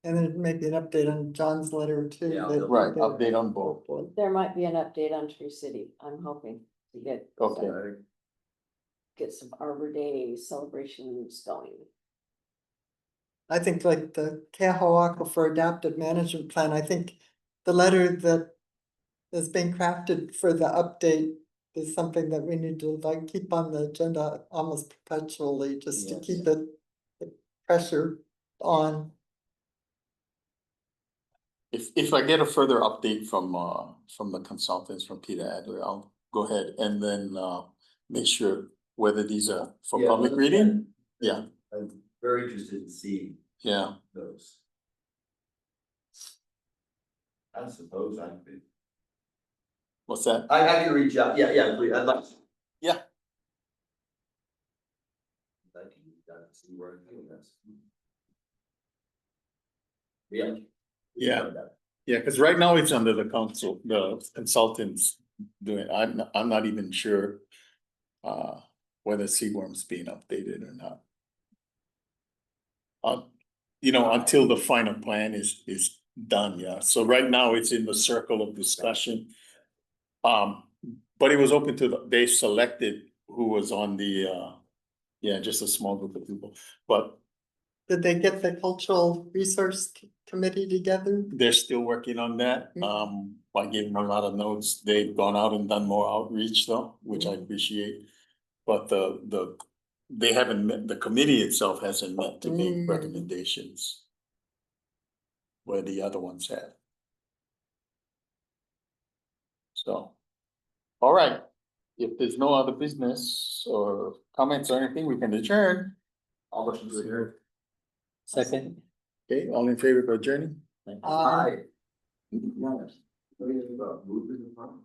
And then maybe an update on John's letter too. Yeah, that- Right, that- update on both. There might be an update on Tree City, I'm hoping to get. Okay. Get some Arbor Day celebrations going. I think like the Cahoaka for Adaptive Management Plan, I think the letter that is being crafted for the update is something that we need to like keep on the agenda almost perpetually, just to Yes. keep the pressure on. If I get a further update from the consultants from Peter Adler, I'll go ahead and then make sure whether these are for Yeah, public let's- reading. Yeah, I'm very interested in seeing yeah, those. I suppose I could. what's that? I can reach out, yeah, please, I'd like. Yeah. I can reach out and see where I'm doing this. Yeah. Yeah. Yeah, because right now it's under the council, the consultants doing, I'm not even sure whether Seaworm's being updated or not. Until the final plan is done, yeah. So right now it's in the circle of discussion. But it was open to they selected who was on the just a small group of people, but Did they get the cultural resource committee together? they're still working on that. I gave them a lot of notes. They've gone out and done more outreach though, which I appreciate. But they haven't met, the committee itself hasn't met to make recommendations. Where the other ones have. So, all right, if there's no other business or comments or anything, we can adjourn. All motions to adjourn. Second. Okay, all in favor of adjourning? Uh, What do you think about moving the farm?